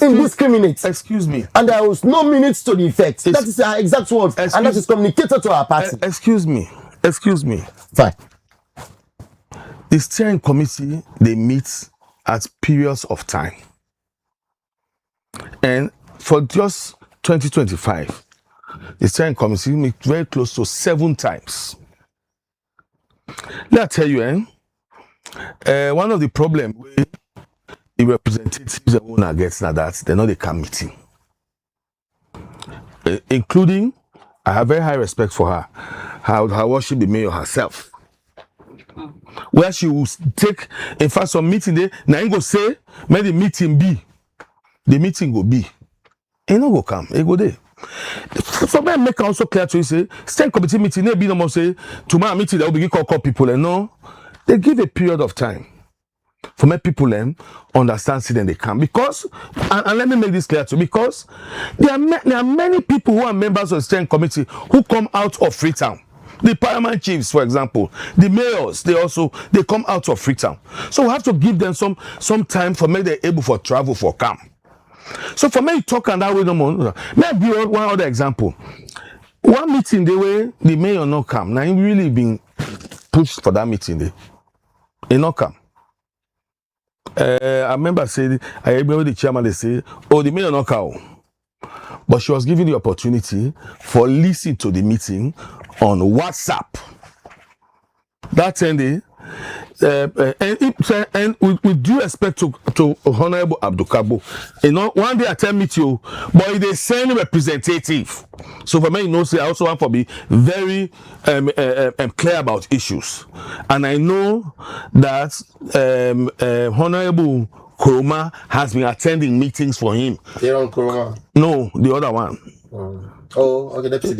Speaker 10: indiscriminate.
Speaker 11: Excuse me.
Speaker 10: And there was no minutes to the effect. That is our exact words. And that is communicated to our party.
Speaker 11: Excuse me.
Speaker 10: Fine.
Speaker 11: The steering committee, they meet at periods of time. And for just 2025, the steering committee meet very close to 7 times. Let me tell you, one of the problems with the representatives the owner gets now that they know they can't meeting. Including, I have very high respect for her. How she be mayor herself. Where she will take, in fact, some meeting there, now you go say, may the meeting be. The meeting go be. It no go come, it go there. For me, make also clear to you say, steering committee meeting, they be no more say, tomorrow meeting, they will begin call people and no. They give a period of time for make people understand see then they can. Because, and let me make this clear too, because there are many people who are members of the steering committee who come out of Freetown. The paramount chiefs, for example, the mayors, they come out of Freetown. So we have to give them some time for me they're able for travel for camp. So for me, talk and that way no more. Maybe one other example. One meeting the way the mayor not come. Now he really been pushed for that meeting there. He not come. I remember saying, I remember the chairman they say, oh, the mayor not come. But she was given the opportunity for listening to the meeting on WhatsApp. That Sunday, and with due respect to Honorable Abdul Kabo, one day I tell me to you, but they send representative. So for me, I also want to be very clear about issues, and I know that Honorable Kuruma has been attending meetings for him.
Speaker 10: Aaron Kuruma?
Speaker 11: No, the other one.
Speaker 10: Oh, okay, deputy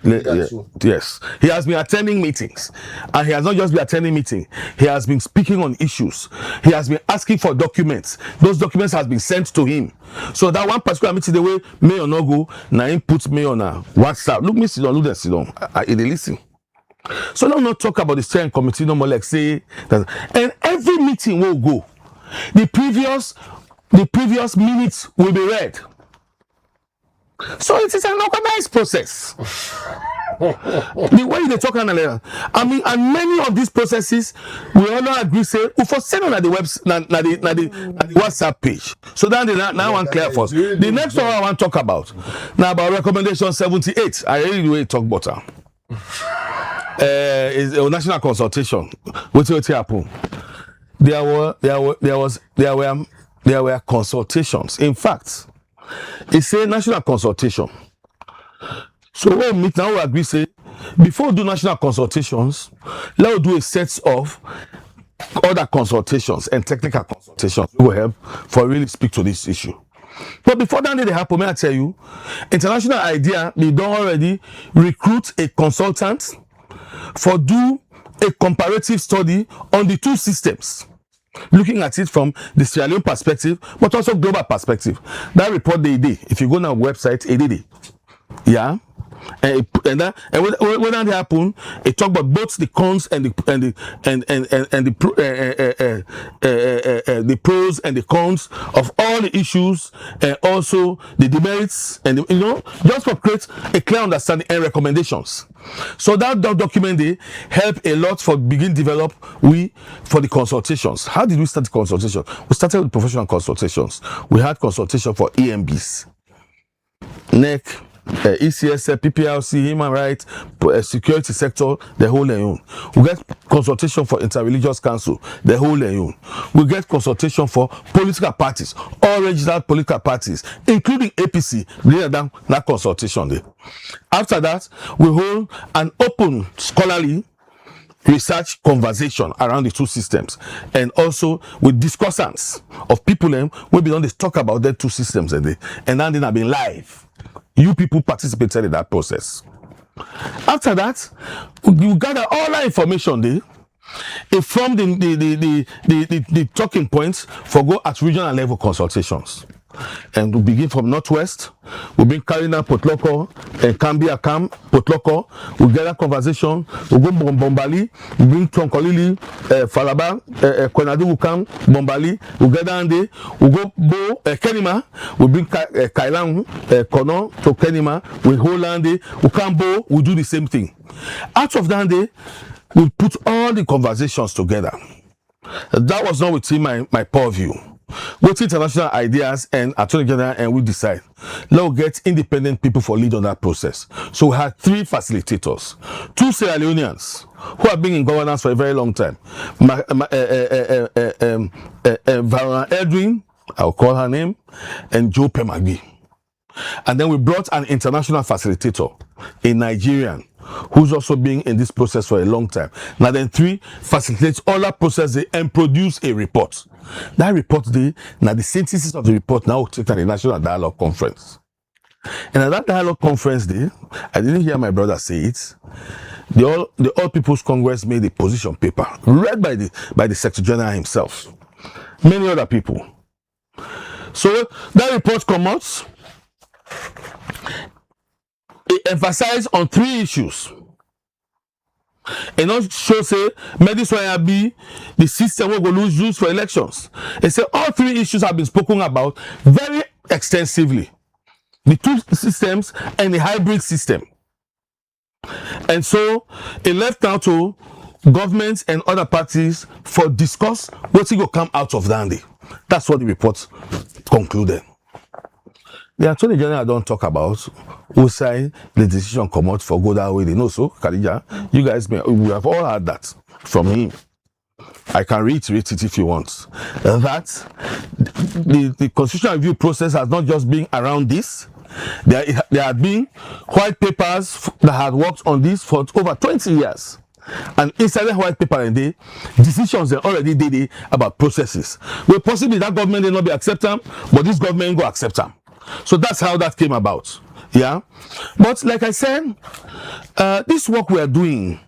Speaker 10: leader.
Speaker 11: Yes. He has been attending meetings. And he has not just been attending meetings. He has been speaking on issues. He has been asking for documents. Those documents has been sent to him. So that one particular meeting, the way Mayor no go, now him puts me on a WhatsApp. Look me sit down, look them sit down. They listen. So now not talk about the steering committee no more like say that. And every meeting will go. The previous minutes will be read. So it is an organized process. The way they talk about, I mean, and many of these processes, we all agree say we for send on the the WhatsApp page. So then now one clear for us. The next one I want to talk about now about recommendation 78. I really will talk about is a national consultation. What happened? There were consultations. In fact, it's a national consultation. So we'll meet now, we agree, say, before we do national consultations, let's do a set of other consultations and technical consultations we will help for really speak to this issue. But before that they happen, may I tell you, international idea, they don't already recruit a consultant for do a comparative study on the two systems, looking at it from the Sierra Leone perspective, but also global perspective. That report they did. If you go on our website, it did it. Yeah. And when that happen, it talk about both the cons and the pros and the cons of all the issues, and also the demerits, and just for create a clear understanding and recommendations. So that document they help a lot for begin develop for the consultations. How did we start the consultation? We started with professional consultations. We had consultation for EMBs, NEC, ECS, PPLC, human rights, security sector, the whole own. We get consultation for interreligious council, the whole own. We get consultation for political parties, all registered political parties, including APC. That consultation there. After that, we hold an open scholarly research conversation around the two systems, and also with discussants of people we be on this talk about the two systems and then they have been live. You people participated in that process. After that, you gather all that information there. It formed the talking points for go at regional level consultations. And we begin from Northwest. We bring Karina Potloko and Kambia Kam Potloko. We gather conversation. We go Bombali. We bring Tonkolili, Falaba, Konadu Wukam, Bombali. We gather Ande. We go Bo Kenima. We bring Kailang Kono to Kenima. We hold Ande. We come Bo. We do the same thing. Out of that day, we put all the conversations together. That was not within my purview. With international ideas and attorney general, and we decide. Let's get independent people for lead on that process. So we had 3 facilitators, 2 Sierra Leoneans who have been in governance for a very long time. Varuna Edwin, I'll call her name, and Joe Pemagui. And then we brought an international facilitator, a Nigerian, who's also been in this process for a long time. Now then 3 facilitates all that process and produce a report. That report now the synthesis of the report now take at the National Dialogue Conference. And at that Dialogue Conference I didn't hear my brother say it. The All People's Congress made a position paper read by the Secretary General himself. Many other people. So that report comes out. It emphasized on 3 issues. And not show say this why be the system will go lose for elections. They say all three issues have been spoken about very extensively. The two systems and the hybrid system. And so it left now to governments and other parties for discuss what will come out of that day. That's what the report concluded. The Attorney General don't talk about who say the decision come out for go that way. They know so, Khadija, you guys we have all heard that from him. I can reiterate it if you want. That the constitutional review process has not just been around this. There had been white papers that had worked on this for over 20 years. And inside the white paper and the decisions they already did about processes. Well, possibly that government may not be accept them, but this government go accept them. So that's how that came about. Yeah. But like I said, this work we are doing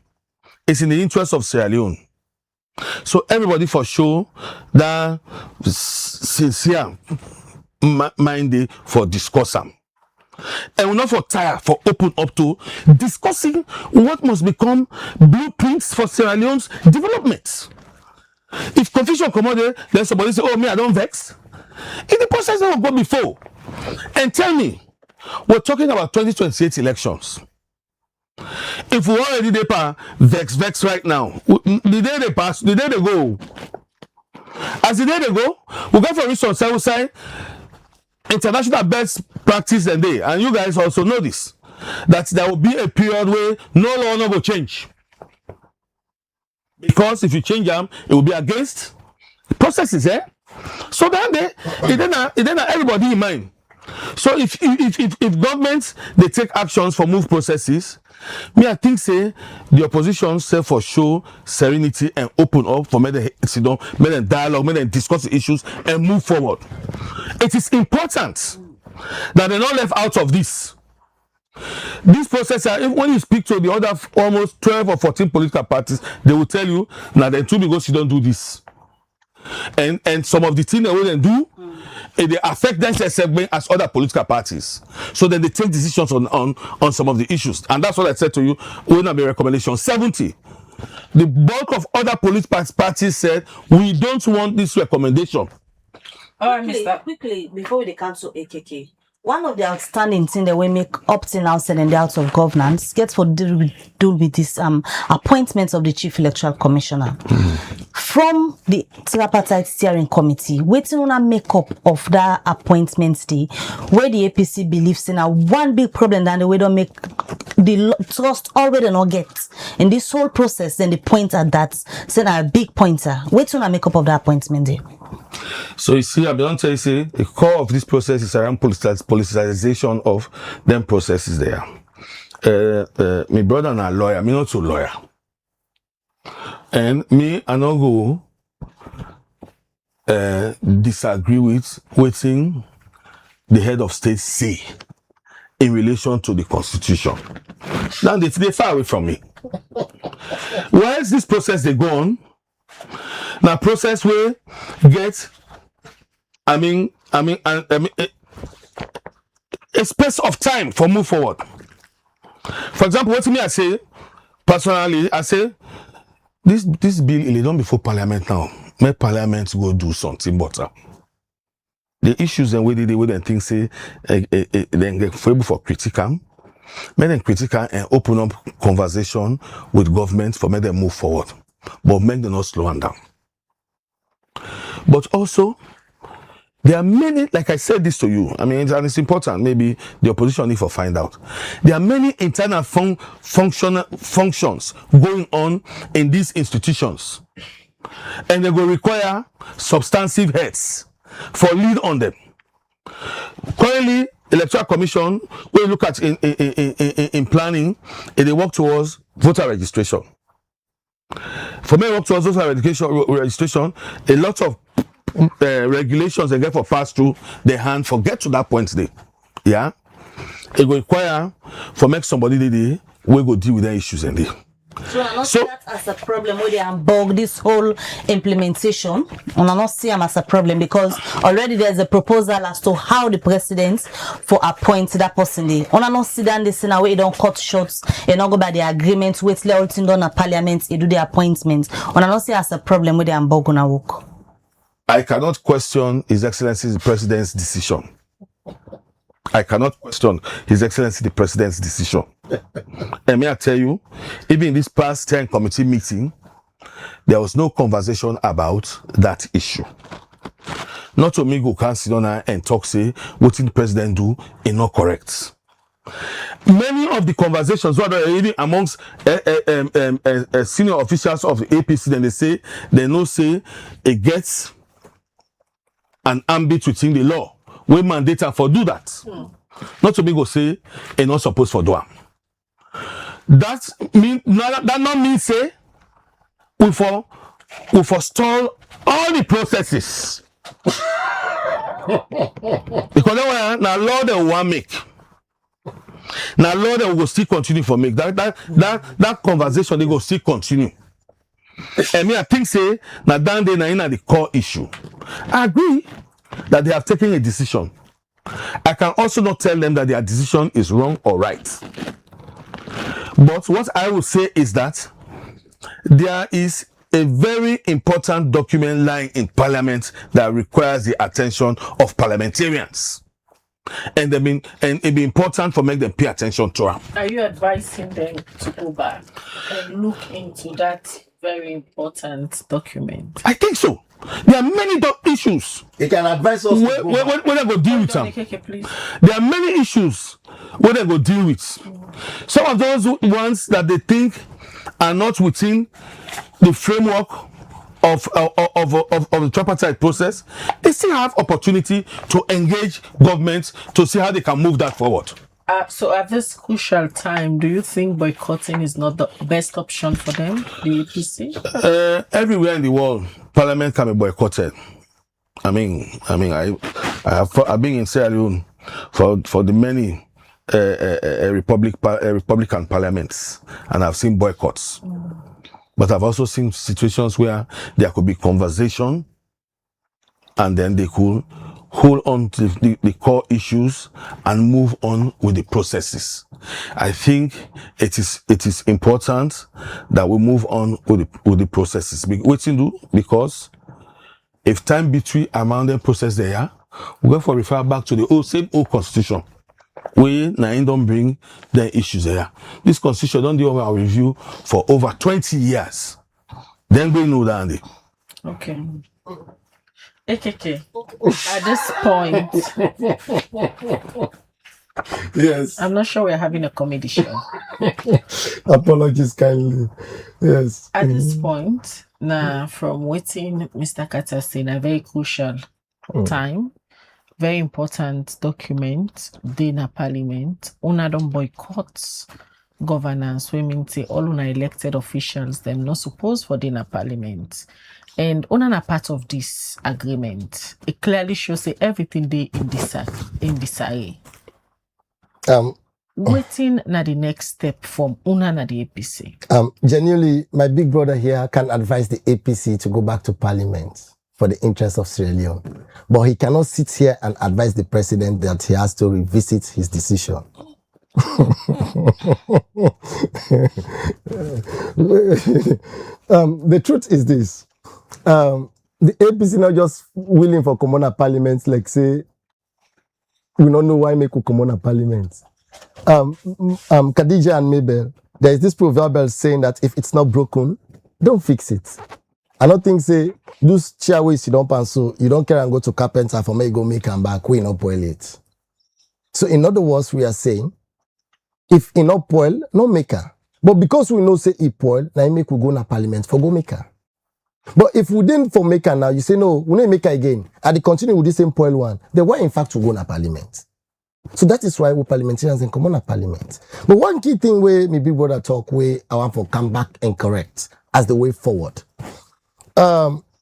Speaker 11: is in the interest of Sierra Leone. So everybody for sure that sincere minded for discussing. And we're not for tired for open up to discussing what must become blueprints for Sierra Leone's development. If confusion come out there, then somebody say, oh, me, I don't vex. In the process that will go before. And tell me, we're talking about 2028 elections. If we already there vex right now, the day they pass, the day they go. As the day they go, we go for resource, I will say, international best practice and day, and you guys also know this, that there will be a period where no law will change. Because if you change them, it will be against the processes, eh? So then it everybody in mind. So if governments they take actions for move processes, me I think say the opposition say for show serenity and open up for make them dialogue, make them discuss the issues and move forward. It is important that they're not left out of this. This process, when you speak to the other almost 12 or 14 political parties, they will tell you now they too because you don't do this. And some of the things they will do, they affect them segment as other political parties. So then they take decisions on some of the issues. And that's what I said to you when I made recommendation 70. The bulk of other political parties said, we don't want this recommendation.
Speaker 3: All right, quickly, before we come to AKK, one of the outstanding things that we make opt-in, outside, and out of governance gets for do with this appointment of the Chief Electoral Commissioner. From the Tripartite Steering Committee, waiting on a makeup of that appointment day, where the APC believes in a one big problem that we don't make the trust already not get in this whole process, then the point at that send a big pointer. Waiting on a makeup of that appointment day.
Speaker 11: So you see, I'm going to say the core of this process is around politicization of them processes there. My brother and a lawyer, me not a lawyer. And me, I not go disagree with waiting the head of state say in relation to the constitution. Now they're far away from me. Why is this process they go on? Now process will get a space of time for move forward. For example, what to me I say personally, I say this bill it don't before parliament now. Make parliament go do something better. The issues and where they think say then get for critical. Make them critical and open up conversation with government for make them move forward. But make them not slow down. But also, there are many, like I said this to you, I mean, and it's important, maybe the opposition need to find out. There are many internal functions going on in these institutions. And they will require substantive heads for lead on them. Currently, Electoral Commission, we look at in planning, and they work towards voter registration. For me, work towards voter registration, a lot of regulations they get for pass through the hand for get to that point today. Yeah, it will require for make somebody we go deal with their issues and
Speaker 3: So I not see that as a problem where they unbug this whole implementation. And I not see them as a problem because already there's a proposal as to how the president for appoint that person there. And I not see that this in a way they don't cut short and not go by the agreement with the thing done at parliament, they do the appointment. And I not see as a problem where they unbug on a work.
Speaker 11: I cannot question His Excellency the President's decision. I cannot question His Excellency the President's decision. And may I tell you, even in this past 10 committee meeting, there was no conversation about that issue. Not to me go can sit down and talk, say, what did the president do is not correct. Many of the conversations, even amongst senior officials of the APC, then they know say it gets an ambit within the law. We mandate her for do that. Not to be go say it's not supposed for do. That not mean say we forestall all the processes. Because now law they want make. Now law they will still continue for make. That conversation they go still continue. And me I think say now down there now in the core issue. I agree that they have taken a decision. I can also not tell them that their decision is wrong or right. But what I will say is that there is a very important document lying in Parliament that requires the attention of parliamentarians. And it be important for make them pay attention to them.
Speaker 6: Are you advising them to go back and look into that very important document?
Speaker 11: I think so. There are many issues.
Speaker 10: He can advise us
Speaker 11: where they go deal with them. There are many issues where they go deal with. Some of those ones that they think are not within the framework of the tripartite process, they still have opportunity to engage governments to see how they can move that forward.
Speaker 6: So at this crucial time, do you think boycotting is not the best option for them, the APC?
Speaker 11: Everywhere in the world, Parliament can be boycotted. I've been in Sierra Leone for the many Republican parliaments, and I've seen boycotts. But I've also seen situations where there could be conversation, and then they could hold on to the core issues and move on with the processes. I think it is important that we move on with the processes. What you do, because if time between among the process there, we go for refer back to the same old constitution. We now don't bring the issues there. This constitution don't do our review for over 20 years. Then we know that.
Speaker 6: Okay. AKK, at this point,
Speaker 10: yes,
Speaker 6: I'm not sure we're having a comedy show.
Speaker 10: Apologies kindly. Yes.
Speaker 6: At this point, now from waiting, Mr. Carter said a very crucial time, very important document, Dana Parliament, una don't boycott governance, we mean say all una elected officials, them not supposed for Dana Parliament. And on a part of this agreement, it clearly shows that everything they in disarray. Waiting na the next step from una na the APC.
Speaker 10: Genuinely, my big brother here can advise the APC to go back to Parliament for the interest of Sierra Leone. But he cannot sit here and advise the president that he has to revisit his decision. The truth is this. The APC not just willing for communal parliaments, like say, we don't know why make communal parliaments. Khadija and Mabel, there is this proverb saying that if it's not broken, don't fix it. I don't think say, those chairways you don't pan so you don't care and go to carpenter for me go make them back, we not boil it. So in other words, we are saying, if it not boil, no maker. But because we know say it boil, now make we go na parliament for go maker. But if we didn't for maker now, you say no, we don't make it again. And they continue with the same point one. Then why in fact to go na parliament? So that is why we parliamentarians in common at parliament. But one key thing where maybe brother talk where I want to come back and correct as the way forward.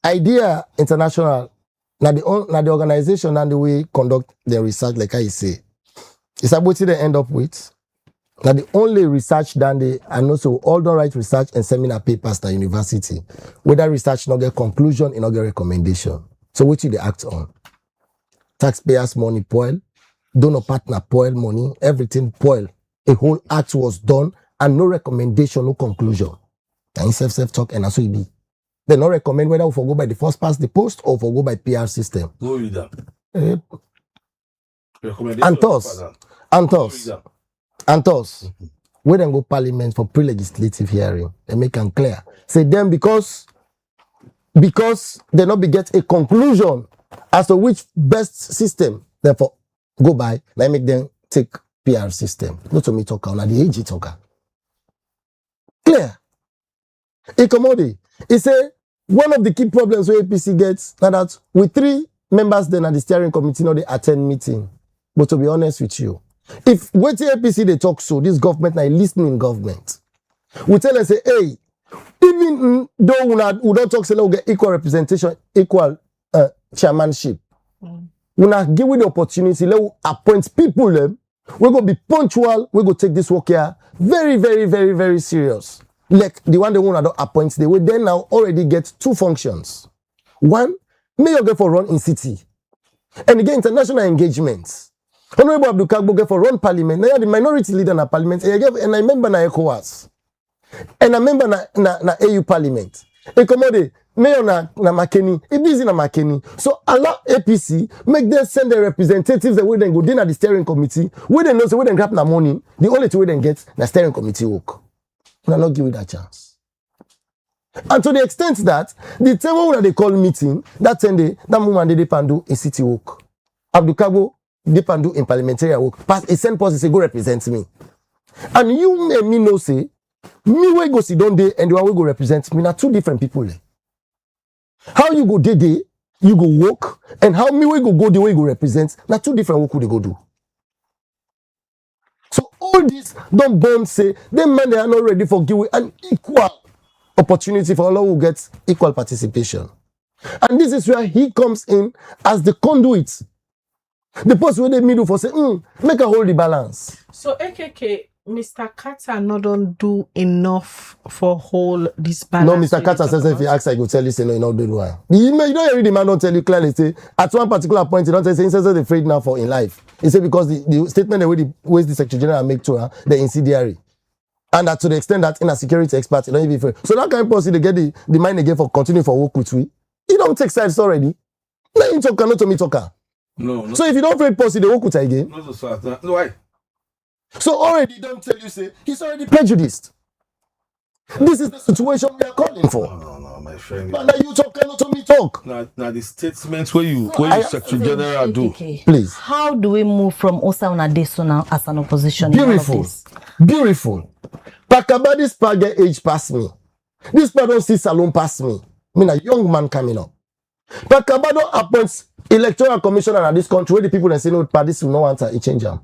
Speaker 10: Idea International, now the organization and the way conduct their research, like I say, is about what they end up with. Now the only research done there, and also all the right research and seminar papers at university, whether research not get conclusion and not get recommendation. So what do they act on? Taxpayers' money spoil, donor partner spoil money, everything spoil. A whole act was done and no recommendation, no conclusion. And self talk and that's what it be. They not recommend whether we go by the first past the post or go by PR system.
Speaker 11: Go with that.
Speaker 10: And thus, we then go parliament for pre-legislative hearing and make them clear. Say them because they not be get a conclusion as to which best system, therefore, go by, let make them take PR system. Not to me talker, not the AG talker. Clear. Ecommodity. He say one of the key problems where APC gets now that with 3 members then at the steering committee, now they attend meeting. But to be honest with you, if what APC they talk so, this government now listening government, we tell them say, hey, even though we don't talk so we get equal representation, equal chairmanship, we not give we the opportunity, let we appoint people them. We're gonna be punctual, we're gonna take this work here very, very, very, very serious. Like the one they want to appoint, they will then now already get 2 functions. One, mayor get for run in city. And again, international engagements. Honorable Abdul Kagbo get for run parliament. Now the minority leader in parliament. And I member na ECOWAS. And I member na AU parliament. E commode, mayor na Makeni. E busy na Makeni. So allow APC, make them send their representatives that way then go in at the steering committee. Where they know so where they grab na money. The only two way they get na steering committee work. We not give you that chance. And to the extent that the time when they call meeting, that 10 day, that woman they can do in city work. Abdul Kagbo, they can do in parliamentary work. Pass a send post say go represent me. And you may me know say, me we go sit down there and the one we go represent me. Now 2 different people there. How you go there, you go work, and how me we go the way you go represent, now 2 different work they go do. So all this don't burn say them man they are not ready for giving an equal opportunity for all who get equal participation. And this is where he comes in as the conduit. The post where they middle for say, make a hold the balance.
Speaker 6: So AKK, Mr. Carter not don't do enough for hold this balance.
Speaker 10: No, Mr. Carter says if he asks, I go tell you, say no, you not do one. You don't read the man don't tell you clearly, say at one particular point, he don't say, he says they're afraid now for in life. He said because the statement the way the Secretary General make to her, the incendiary. And that to the extent that in a security expert, you don't even afraid. So that kind of person, they get the mind again for continue for work with we. You don't take sides already. Now you talk not to me talker.
Speaker 11: No.
Speaker 10: So if you don't afraid policy, they work with her again.
Speaker 11: No, why?
Speaker 10: So already don't tell you say he's already prejudiced. This is the situation we are calling for.
Speaker 11: No, my friend.
Speaker 10: But now you talk cannot to me talk.
Speaker 11: Now the statements where you Secretary General do.
Speaker 10: Please.
Speaker 3: How do we move from Osauna Deso now as an opposition?
Speaker 10: Beautiful. Beautiful. Pakabadi's pa get age past me. This pa don't see salon past me. I mean a young man coming up. Pakabado appoints electoral commissioner in this country where the people that say no, this will not answer a change them.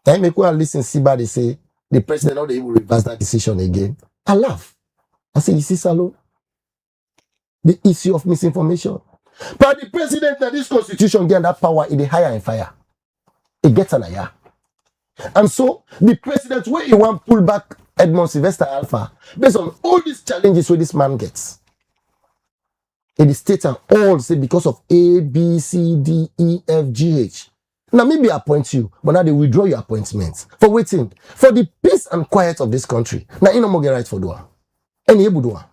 Speaker 10: Time make we listen Siba they say the president now they will reverse that decision again. I laugh. I say, you see, Salo, the issue of misinformation. But the president that this constitution get that power in the higher and fire. It gets an aya. And so the president where he want pull back Edmond Sylvester Alpha based on all these challenges where this man gets. In the state and all say because of A, B, C, D, E, F, G, H. Now maybe appoint you, but now they withdraw your appointments. For waiting. For the peace and quiet of this country. Now you no more get right for doa. And able doa.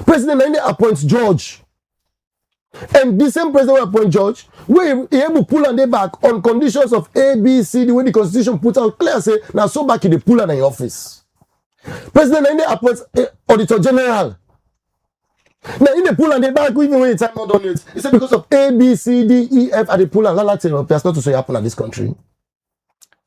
Speaker 10: President Nene appoints George. And the same president will appoint George, we able pull on their back on conditions of A, B, C, the way the constitution put out clear say, now so back in the pull on in office. President Nene appoints Auditor General. Now in the pull and the back, even when the time not done it, it's because of A, B, C, D, E, F at the pull and Lala that's not to say happen at this country.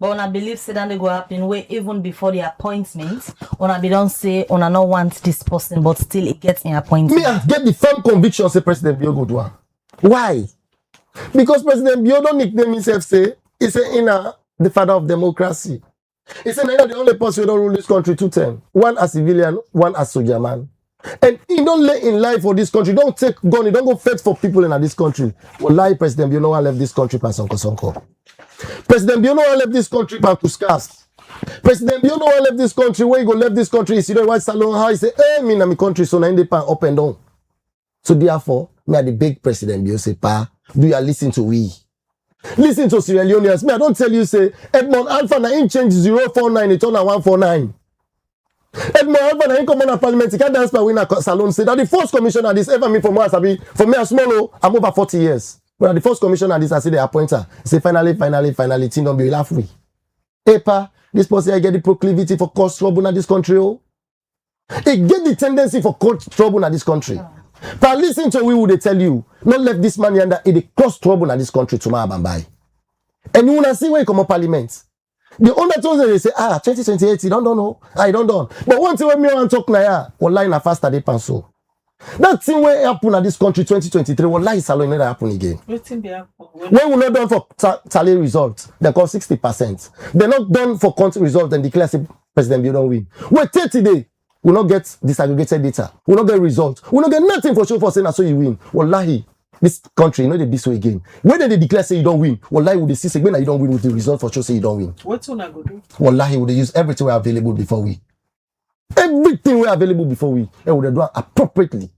Speaker 3: But when I believe say that they go happen way even before the appointment, when I don't say when I not want this person, but still it gets in appointment.
Speaker 10: Me I get the firm conviction say President Bio go do one. Why? Because President Bio don't nickname himself say he's the father of democracy. He said the only person who don't rule this country 2 terms. One as civilian, one as soldier man. And he don't lay in life for this country. Don't take gun. He don't go fight for people in this country. Well, lie, President Bio no one left this country by Sonko. President Bio no one left this country by Kuskas. President, you know I left this country. Where you go left this country? You see the white salon, how he say, hey, me na my country, so na in the pan up and down. So therefore, me are the big president, you say, pa, do you listen to we? Listen to Sierra Leoneans. Me, I don't tell you, say, Edmond Alpha na in change 049, it turn a 149. Edmond Alpha na in come on parliament, he can't dance by winner salon, say that the first commissioner this ever me for me, for me a small, I'm over 40 years. But the first commissioner this, I see the appointer, say finally, thing don't be laugh we. Epa, this person I get the proclivity for cause trouble in this country. Oh, it get the tendency for cause trouble in this country. But listen to we would they tell you, not let this man yonder it cause trouble in this country tomorrow bambai. And you wanna see where you come up parliament. The only things they say, 2028, you don't know. I don't know. But one thing when me want talk now, online na faster they panso. That thing where happen in this country 2023, wallahi salon never happen again. When we not done for tally results, they call 60%. They're not done for country results and declare President Bill don't win. Wait 30 days, we not get disaggregated data. We not get results. We not get nothing for sure for saying so you win. Wallahi, this country, you know they be so again. When they declare say you don't win, wallahi would they see when you don't win with the result for sure say you don't win.
Speaker 6: What's una go do?
Speaker 10: Wallahi would they use everything we are available before we. Everything we are available before we, and would they do it appropriately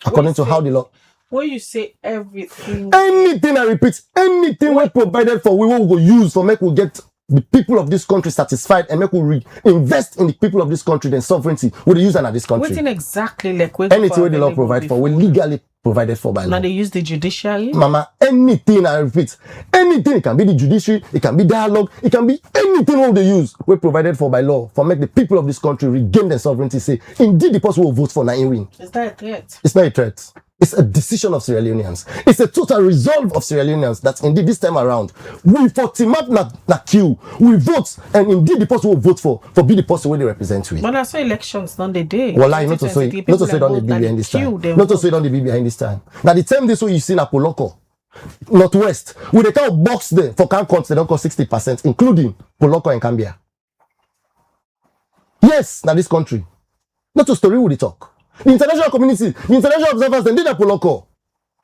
Speaker 10: according to how the law.
Speaker 6: When you say everything,
Speaker 10: anything I repeat, anything we provided for, we will go use for make we get the people of this country satisfied and make we invest in the people of this country, then sovereignty. We use in this country.
Speaker 6: Waiting exactly like
Speaker 10: anything the law provide for, we legally provided for by law.
Speaker 6: Now they use the judiciary.
Speaker 10: Mama, anything I repeat, anything, it can be the judiciary, it can be dialogue, it can be anything what they use, we provided for by law for make the people of this country regain their sovereignty. Say, indeed, the person will vote for na win.
Speaker 6: Is that a threat?
Speaker 10: It's not a threat. It's a decision of Sierra Leoneans. It's a total resolve of Sierra Leoneans that indeed this time around, we for team up na queue, we vote, and indeed the person will vote for be the person where they represent we.
Speaker 6: But that's why elections not the day.
Speaker 10: Well, not to say don't be behind this time. Not to say don't be behind this time. Now the time this way you see na Poloko, Northwest, with the kind of box there for can counts, they don't cost 60%, including Poloko and Cambia. Yes, now this country. Not to story with the talk. The international community, the international observers, they did a Poloko.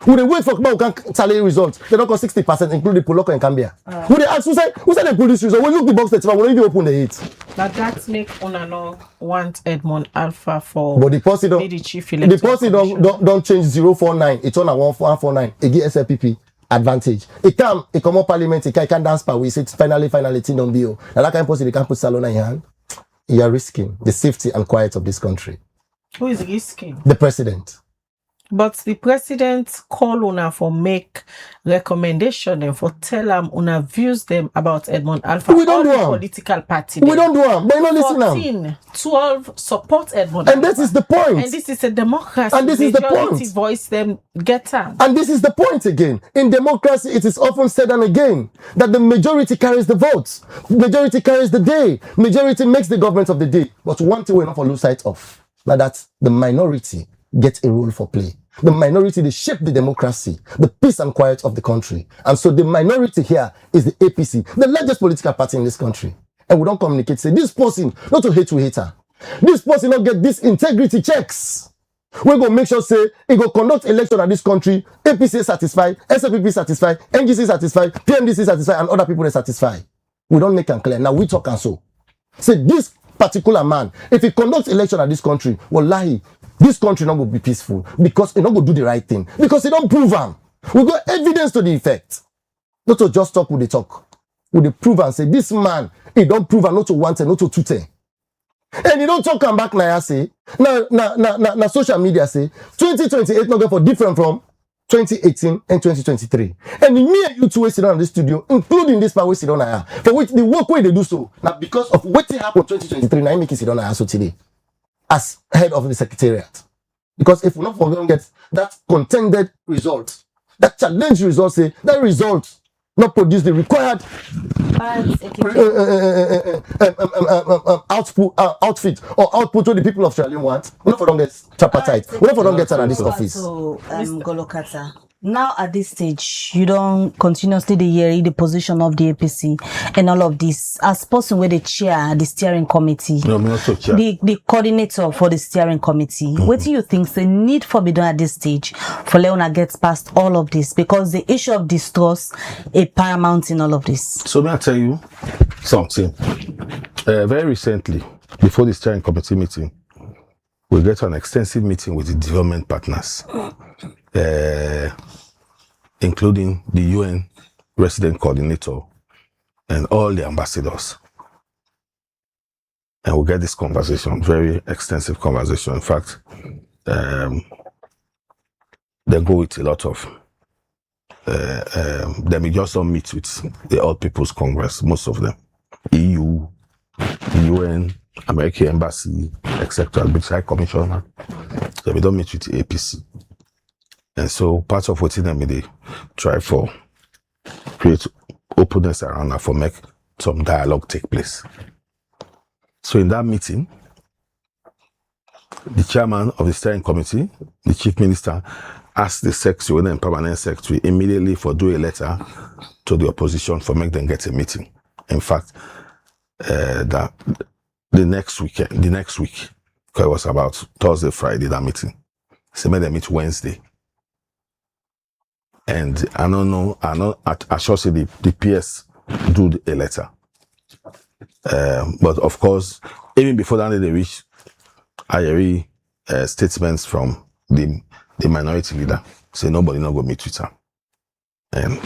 Speaker 10: Would they wait for people who can tally results? They don't cost 60%, including Poloko and Cambia. Would they ask who said they pull this result? We look the box that when you open the hit.
Speaker 6: But that make una no want Edmond Alpha for.
Speaker 10: But the policy don't.
Speaker 6: The chief electoral.
Speaker 10: The policy don't change 049. It's on a 149. It gives SLPP advantage. It come up parliament. It can dance power. We say finally thing don't be. Now that kind of policy they can put Salona in your hand. You are risking the safety and quiet of this country.
Speaker 6: Who is risking?
Speaker 10: The president.
Speaker 6: But the president call una for make recommendation and for tell them una views them about Edmond Alpha.
Speaker 10: We don't do them.
Speaker 6: Political party.
Speaker 10: We don't do them. But you don't listen them.
Speaker 6: 12 support Edmond
Speaker 10: and
Speaker 6: Alpha.
Speaker 10: That is the point.
Speaker 6: And this is a democracy.
Speaker 10: And this is the point.
Speaker 6: Voice them get them.
Speaker 10: And this is the point again. In democracy, it is often said and again that the majority carries the votes. Majority carries the day. Majority makes the government of the day. But one thing we're not to lose sight of. Now that the minority get a role for play. The minority, they shape the democracy, the peace and quiet of the country. And so the minority here is the APC, the largest political party in this country. And we don't communicate, say, this person, not to hate, we hate her. This person not get this integrity checks. We're going to make sure, say, it go conduct election in this country, APC satisfied, SLPP satisfied, NGC satisfied, PMDC satisfied, and other people are satisfied. We don't make them clear. Now we talk and so. Say, this particular man, if he conducts election in this country, wallahi, this country not going to be peaceful because he not going to do the right thing. Because he don't prove him. We got evidence to the effect. Not to just talk with the talk. With the prove and say, this man, he don't prove and not to want and not to two. And he don't talk and back now say, na social media say, 2028 not going for different from 2018 and 2023. And me and you two we sit down in this studio, including this part we sit down here, for which the work way they do so. Now because of what happened 2023, now I make it sit down here so today. As head of the secretariat. Because if we're not going to get that contended result, that challenge result, say, that result not produce the required outfit or output to the people of Sierra Leone want. We're not for don't get tripartite. We're not for don't get out of this office.
Speaker 3: So, Golokata. Now at this stage, you don't continuously hear the position of the APC and all of this. As person with the chair, the steering committee,
Speaker 11: no, me also chair.
Speaker 3: The coordinator for the steering committee, what do you think the need for be done at this stage for Leona gets past all of this? Because the issue of distrust is paramount in all of this.
Speaker 11: So may I tell you something? Very recently, before the steering committee meeting, we get an extensive meeting with the development partners, including the UN resident coordinator and all the ambassadors. And we get this conversation, very extensive conversation. In fact, they go with a lot of, they just don't meet with the All People's Congress, most of them. EU, UN, American Embassy, etc., British High Commissioner. So we don't meet with the APC. And so part of what they try for create openness around that for make some dialogue take place. So in that meeting, the chairman of the steering committee, the chief minister, asked the secretary and permanent secretary immediately for do a letter to the opposition for make them get a meeting. In fact, the next week, because it was about Thursday, Friday, that meeting. So made them meet Wednesday. And I should say the PS do a letter. But of course, even before that, they reach IRE statements from the minority leader. Say nobody not go meet with her. And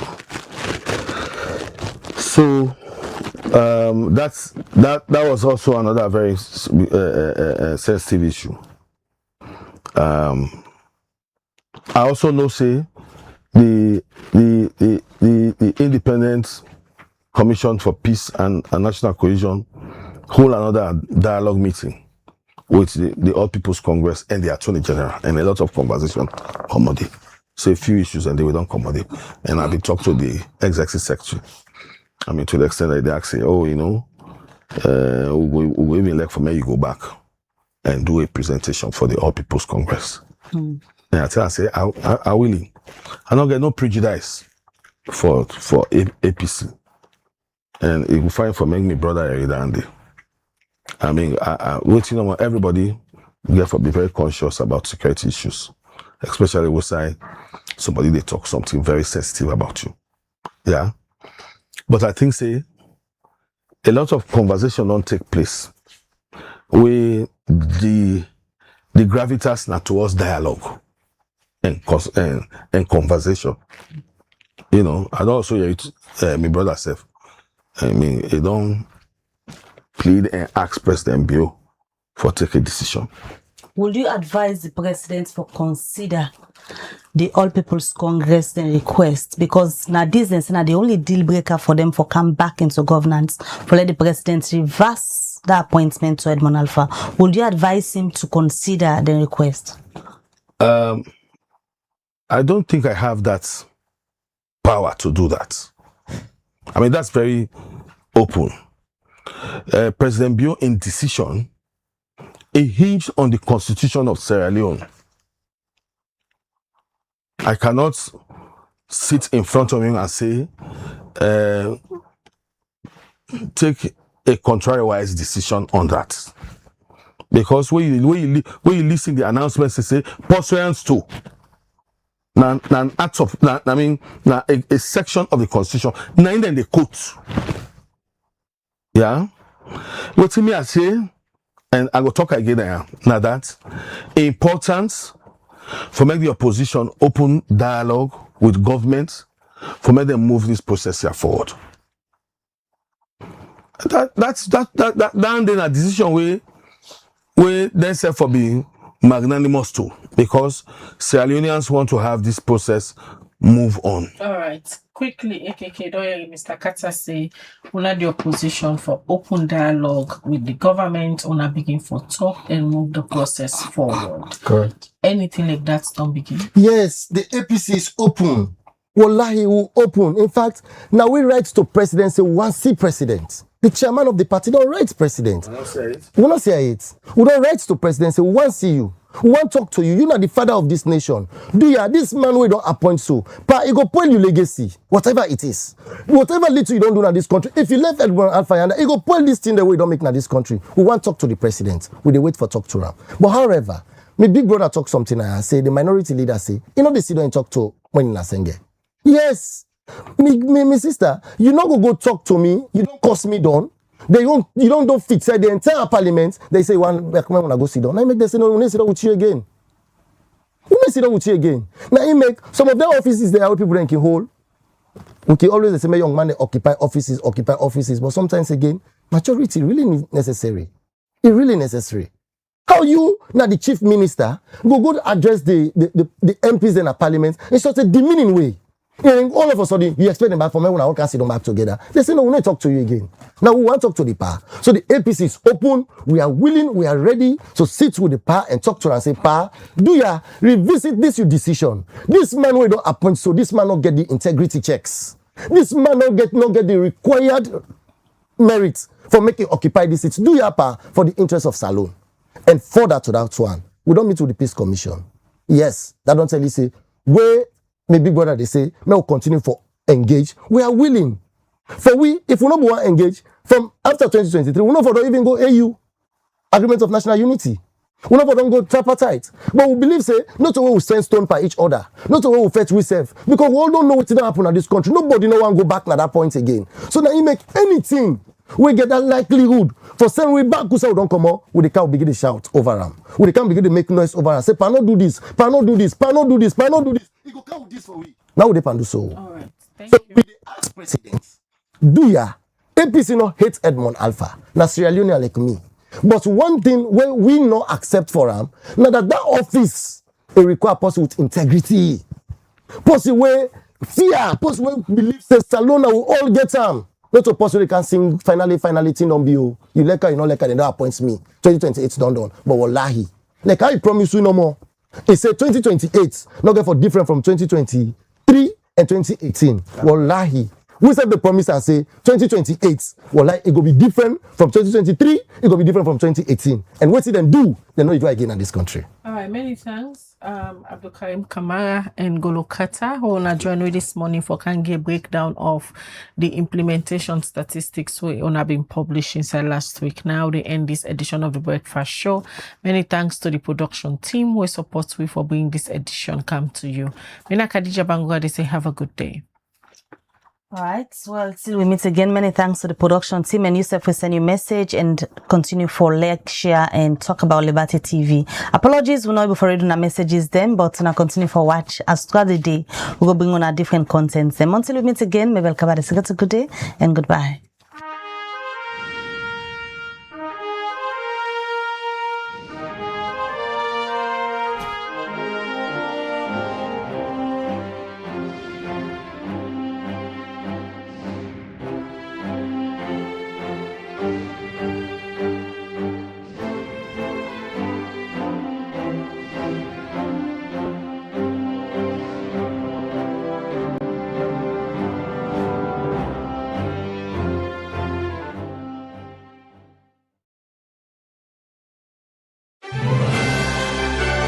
Speaker 11: so that was also another very sensitive issue. I also know say the Independent Commission for Peace and National Cohesion hold another dialogue meeting with the All People's Congress and the Attorney General, and a lot of conversation commodity. So a few issues and they will don't commodity. And I've been talking to the Executive Secretary. I mean, to the extent that they ask, oh, you know, we even like for me, you go back and do a presentation for the All People's Congress. And I tell her, I say, I will. I don't get no prejudice for APC. And it will find for make me brother Eridande. I mean, waiting on everybody, therefore be very conscious about security issues, especially with somebody they talk something very sensitive about you. Yeah. But I think say a lot of conversation don't take place where the gravitas not towards dialogue and conversation. You know, I don't also hear it, my brother self. I mean, they don't plead and ask President Bio for take a decision.
Speaker 3: Would you advise the president for consider the All People's Congress then request? Because now this is now the only deal breaker for them for come back into governance, for let the president reverse the appointment to Edmond Alpha. Would you advise him to consider the request?
Speaker 11: I don't think I have that power to do that. I mean, that's very open. President Bio in decision, it hinged on the Constitution of Sierra Leone. I cannot sit in front of him and say, take a contrary-wise decision on that. Because when you listen to the announcements, they say, pursuant to a section of the Constitution, now then the quote. Yeah? What me I say, and I will talk again now that importance for make the opposition open dialogue with government for make them move this process here forward. That's then a decision where they say for being magnanimous too, because Sierra Leoneans want to have this process move on.
Speaker 6: All right. Quickly, AKK, don't hear Mr. Carter say, una the opposition for open dialogue with the government, una begin for talk and move the process forward.
Speaker 10: Correct.
Speaker 6: Anything like that don't begin?
Speaker 10: Yes, the APC is open. Wallahi, will open. In fact, now we write to president, say, one see president. The chairman of the party don't write president.
Speaker 11: I don't say it.
Speaker 10: We don't say it. We don't write to president, say, we want see you. We want talk to you. You're not the father of this nation. Do ya? This man we don't appoint so. But it go point your legacy, whatever it is. Whatever little you don't do in this country. If you left Edward Alpha Yanda, it go point this thing that we don't make in this country. We want talk to the president. We wait for talk to him. But however, my big brother talk something and say, the minority leader say, you know they sit down and talk to when in Nasenge. Yes. Me sister, you not go talk to me. You don't cost me down. You don't fix the entire parliament. They say, one, when I go sit down. I make them say, no, we need to sit down with you again. We need to sit down with you again. Now, you make some of their offices there, people ranking hole. Okay, always the same young man, they occupy offices. But sometimes again, maturity really necessary. It's really necessary. How you, now the chief minister, go address the MPs in a parliament in such a demeaning way. And all of a sudden, you expect them back from when I can sit them back together. They say, no, we need to talk to you again. Now, we want to talk to the power. So the APC is open. We are willing. We are ready to sit with the power and talk to her and say, power, do ya revisit this your decision? This man will not appoint, so this man not get the integrity checks. This man not get the required merit for making occupy this seat. Do ya power for the interest of Salone. And further to that one, we don't meet with the Peace Commission. Yes, that don't tell you say, where my big brother they say, may we continue for engage. We are willing. For we, if we not want engage, from after 2023, we not for don't even go AU, Agreement of National Unity. We not for don't go tripartite. But we believe say, not the way we send stone by each other, not the way we fetch we self, because we all don't know what's going to happen in this country. Nobody no one go back at that point again. So now you make anything. We get that likelihood for sending we back, because we don't come out, we can't begin to shout over them. We can't begin to make noise over them. Say, "Pa no do this, pa no do this, pa no do this, pa no do this." He go count this for we. Now they can do so.
Speaker 6: All right, thank you.
Speaker 10: We ask president, do ya APC no hate Edmond Alpha, na Sierra Leone like me. But one thing when we no accept for him, now that office it require person with integrity, person where fear, person where believe say Salona will all get him. Not to possibly can sing finally thing on you. You like her, you know like her, they don't appoint me. 2028 done. But wallahi. Like I promise you no more. It said 2028, not get for different from 2023 and 2018. Wallahi. We said the promise and say 2028. Wallahi, it will be different from 2023, it will be different from 2018. And what it then do, they know you do again in this country.
Speaker 6: All right, many thanks. Abdul Karim Kamara and Golokata, who wanna join me this morning for can get breakdown of the implementation statistics we wanna been published inside last week. Now they end this edition of the Breakfast Show. Many thanks to the production team who support we for bringing this edition come to you. Mina Khadija Bangura, they say have a good day.
Speaker 3: All right. Well, till we meet again, many thanks to the production team and Yusuf for sending your message and continue for like, share and talk about Liberty TV. Apologies, we're not able for reading our messages then, but now continue for watch as throughout the day. We will bring on our different contents. And until we meet again, maybe welcome back. Have a good day and goodbye.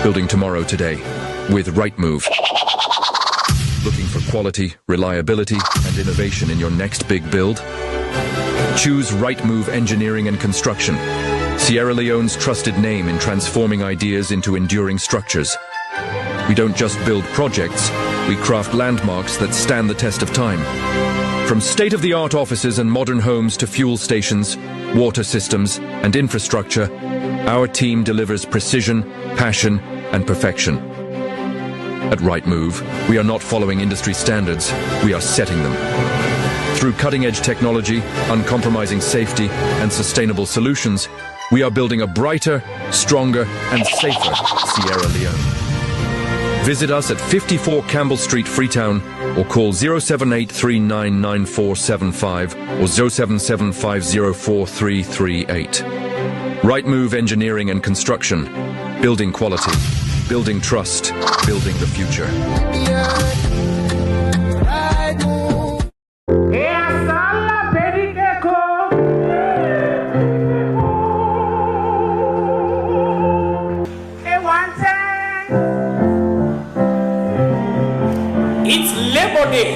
Speaker 4: Building tomorrow today with Rightmove. Looking for quality, reliability, and innovation in your next big build? Choose Rightmove Engineering and Construction, Sierra Leone's trusted name in transforming ideas into enduring structures. We don't just build projects, we craft landmarks that stand the test of time. From state-of-the-art offices and modern homes to fuel stations, water systems, and infrastructure, our team delivers precision, passion, and perfection. At Rightmove, we are not following industry standards, we are setting them. Through cutting-edge technology, uncompromising safety, and sustainable solutions, we are building a brighter, stronger, and safer Sierra Leone. Visit us at 54 Campbell Street, Freetown, or call 078399475 or 077504338. Rightmove Engineering and Construction. Building quality, building trust, building the future.
Speaker 5: It's Labor Day.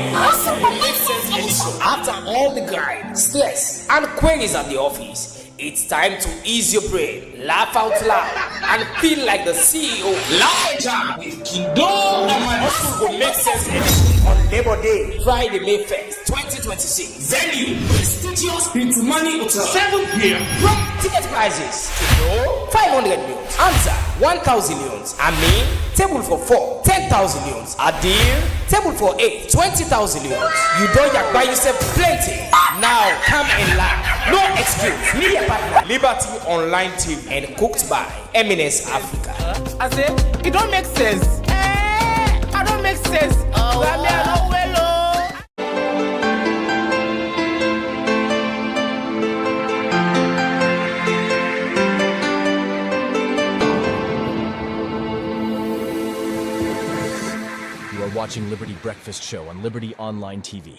Speaker 5: After all the grind, stress, and queries at the office, it's time to ease your brain, laugh out loud, and feel like the CEO. Lounge with Kindo and my hustle will make sense on Labor Day, Friday, May 1st, 2020. 2026. Venue, prestigious Into Money Hotel. 7 p.m. Prompt ticket prices. Kilo, 500 leons. Answer, 1,000 leons. Amin, table for 4, 10,000 leons. Adil, table for 8, 20,000 leons. You don't buy yourself plenty. Now come and laugh. No excuse. Media partner, Liberty Online TV, and cooked by Eminence Africa.
Speaker 6: I say, it don't make sense. I don't make sense. Oh,
Speaker 1: You are watching Liberty Breakfast Show on Liberty Online TV.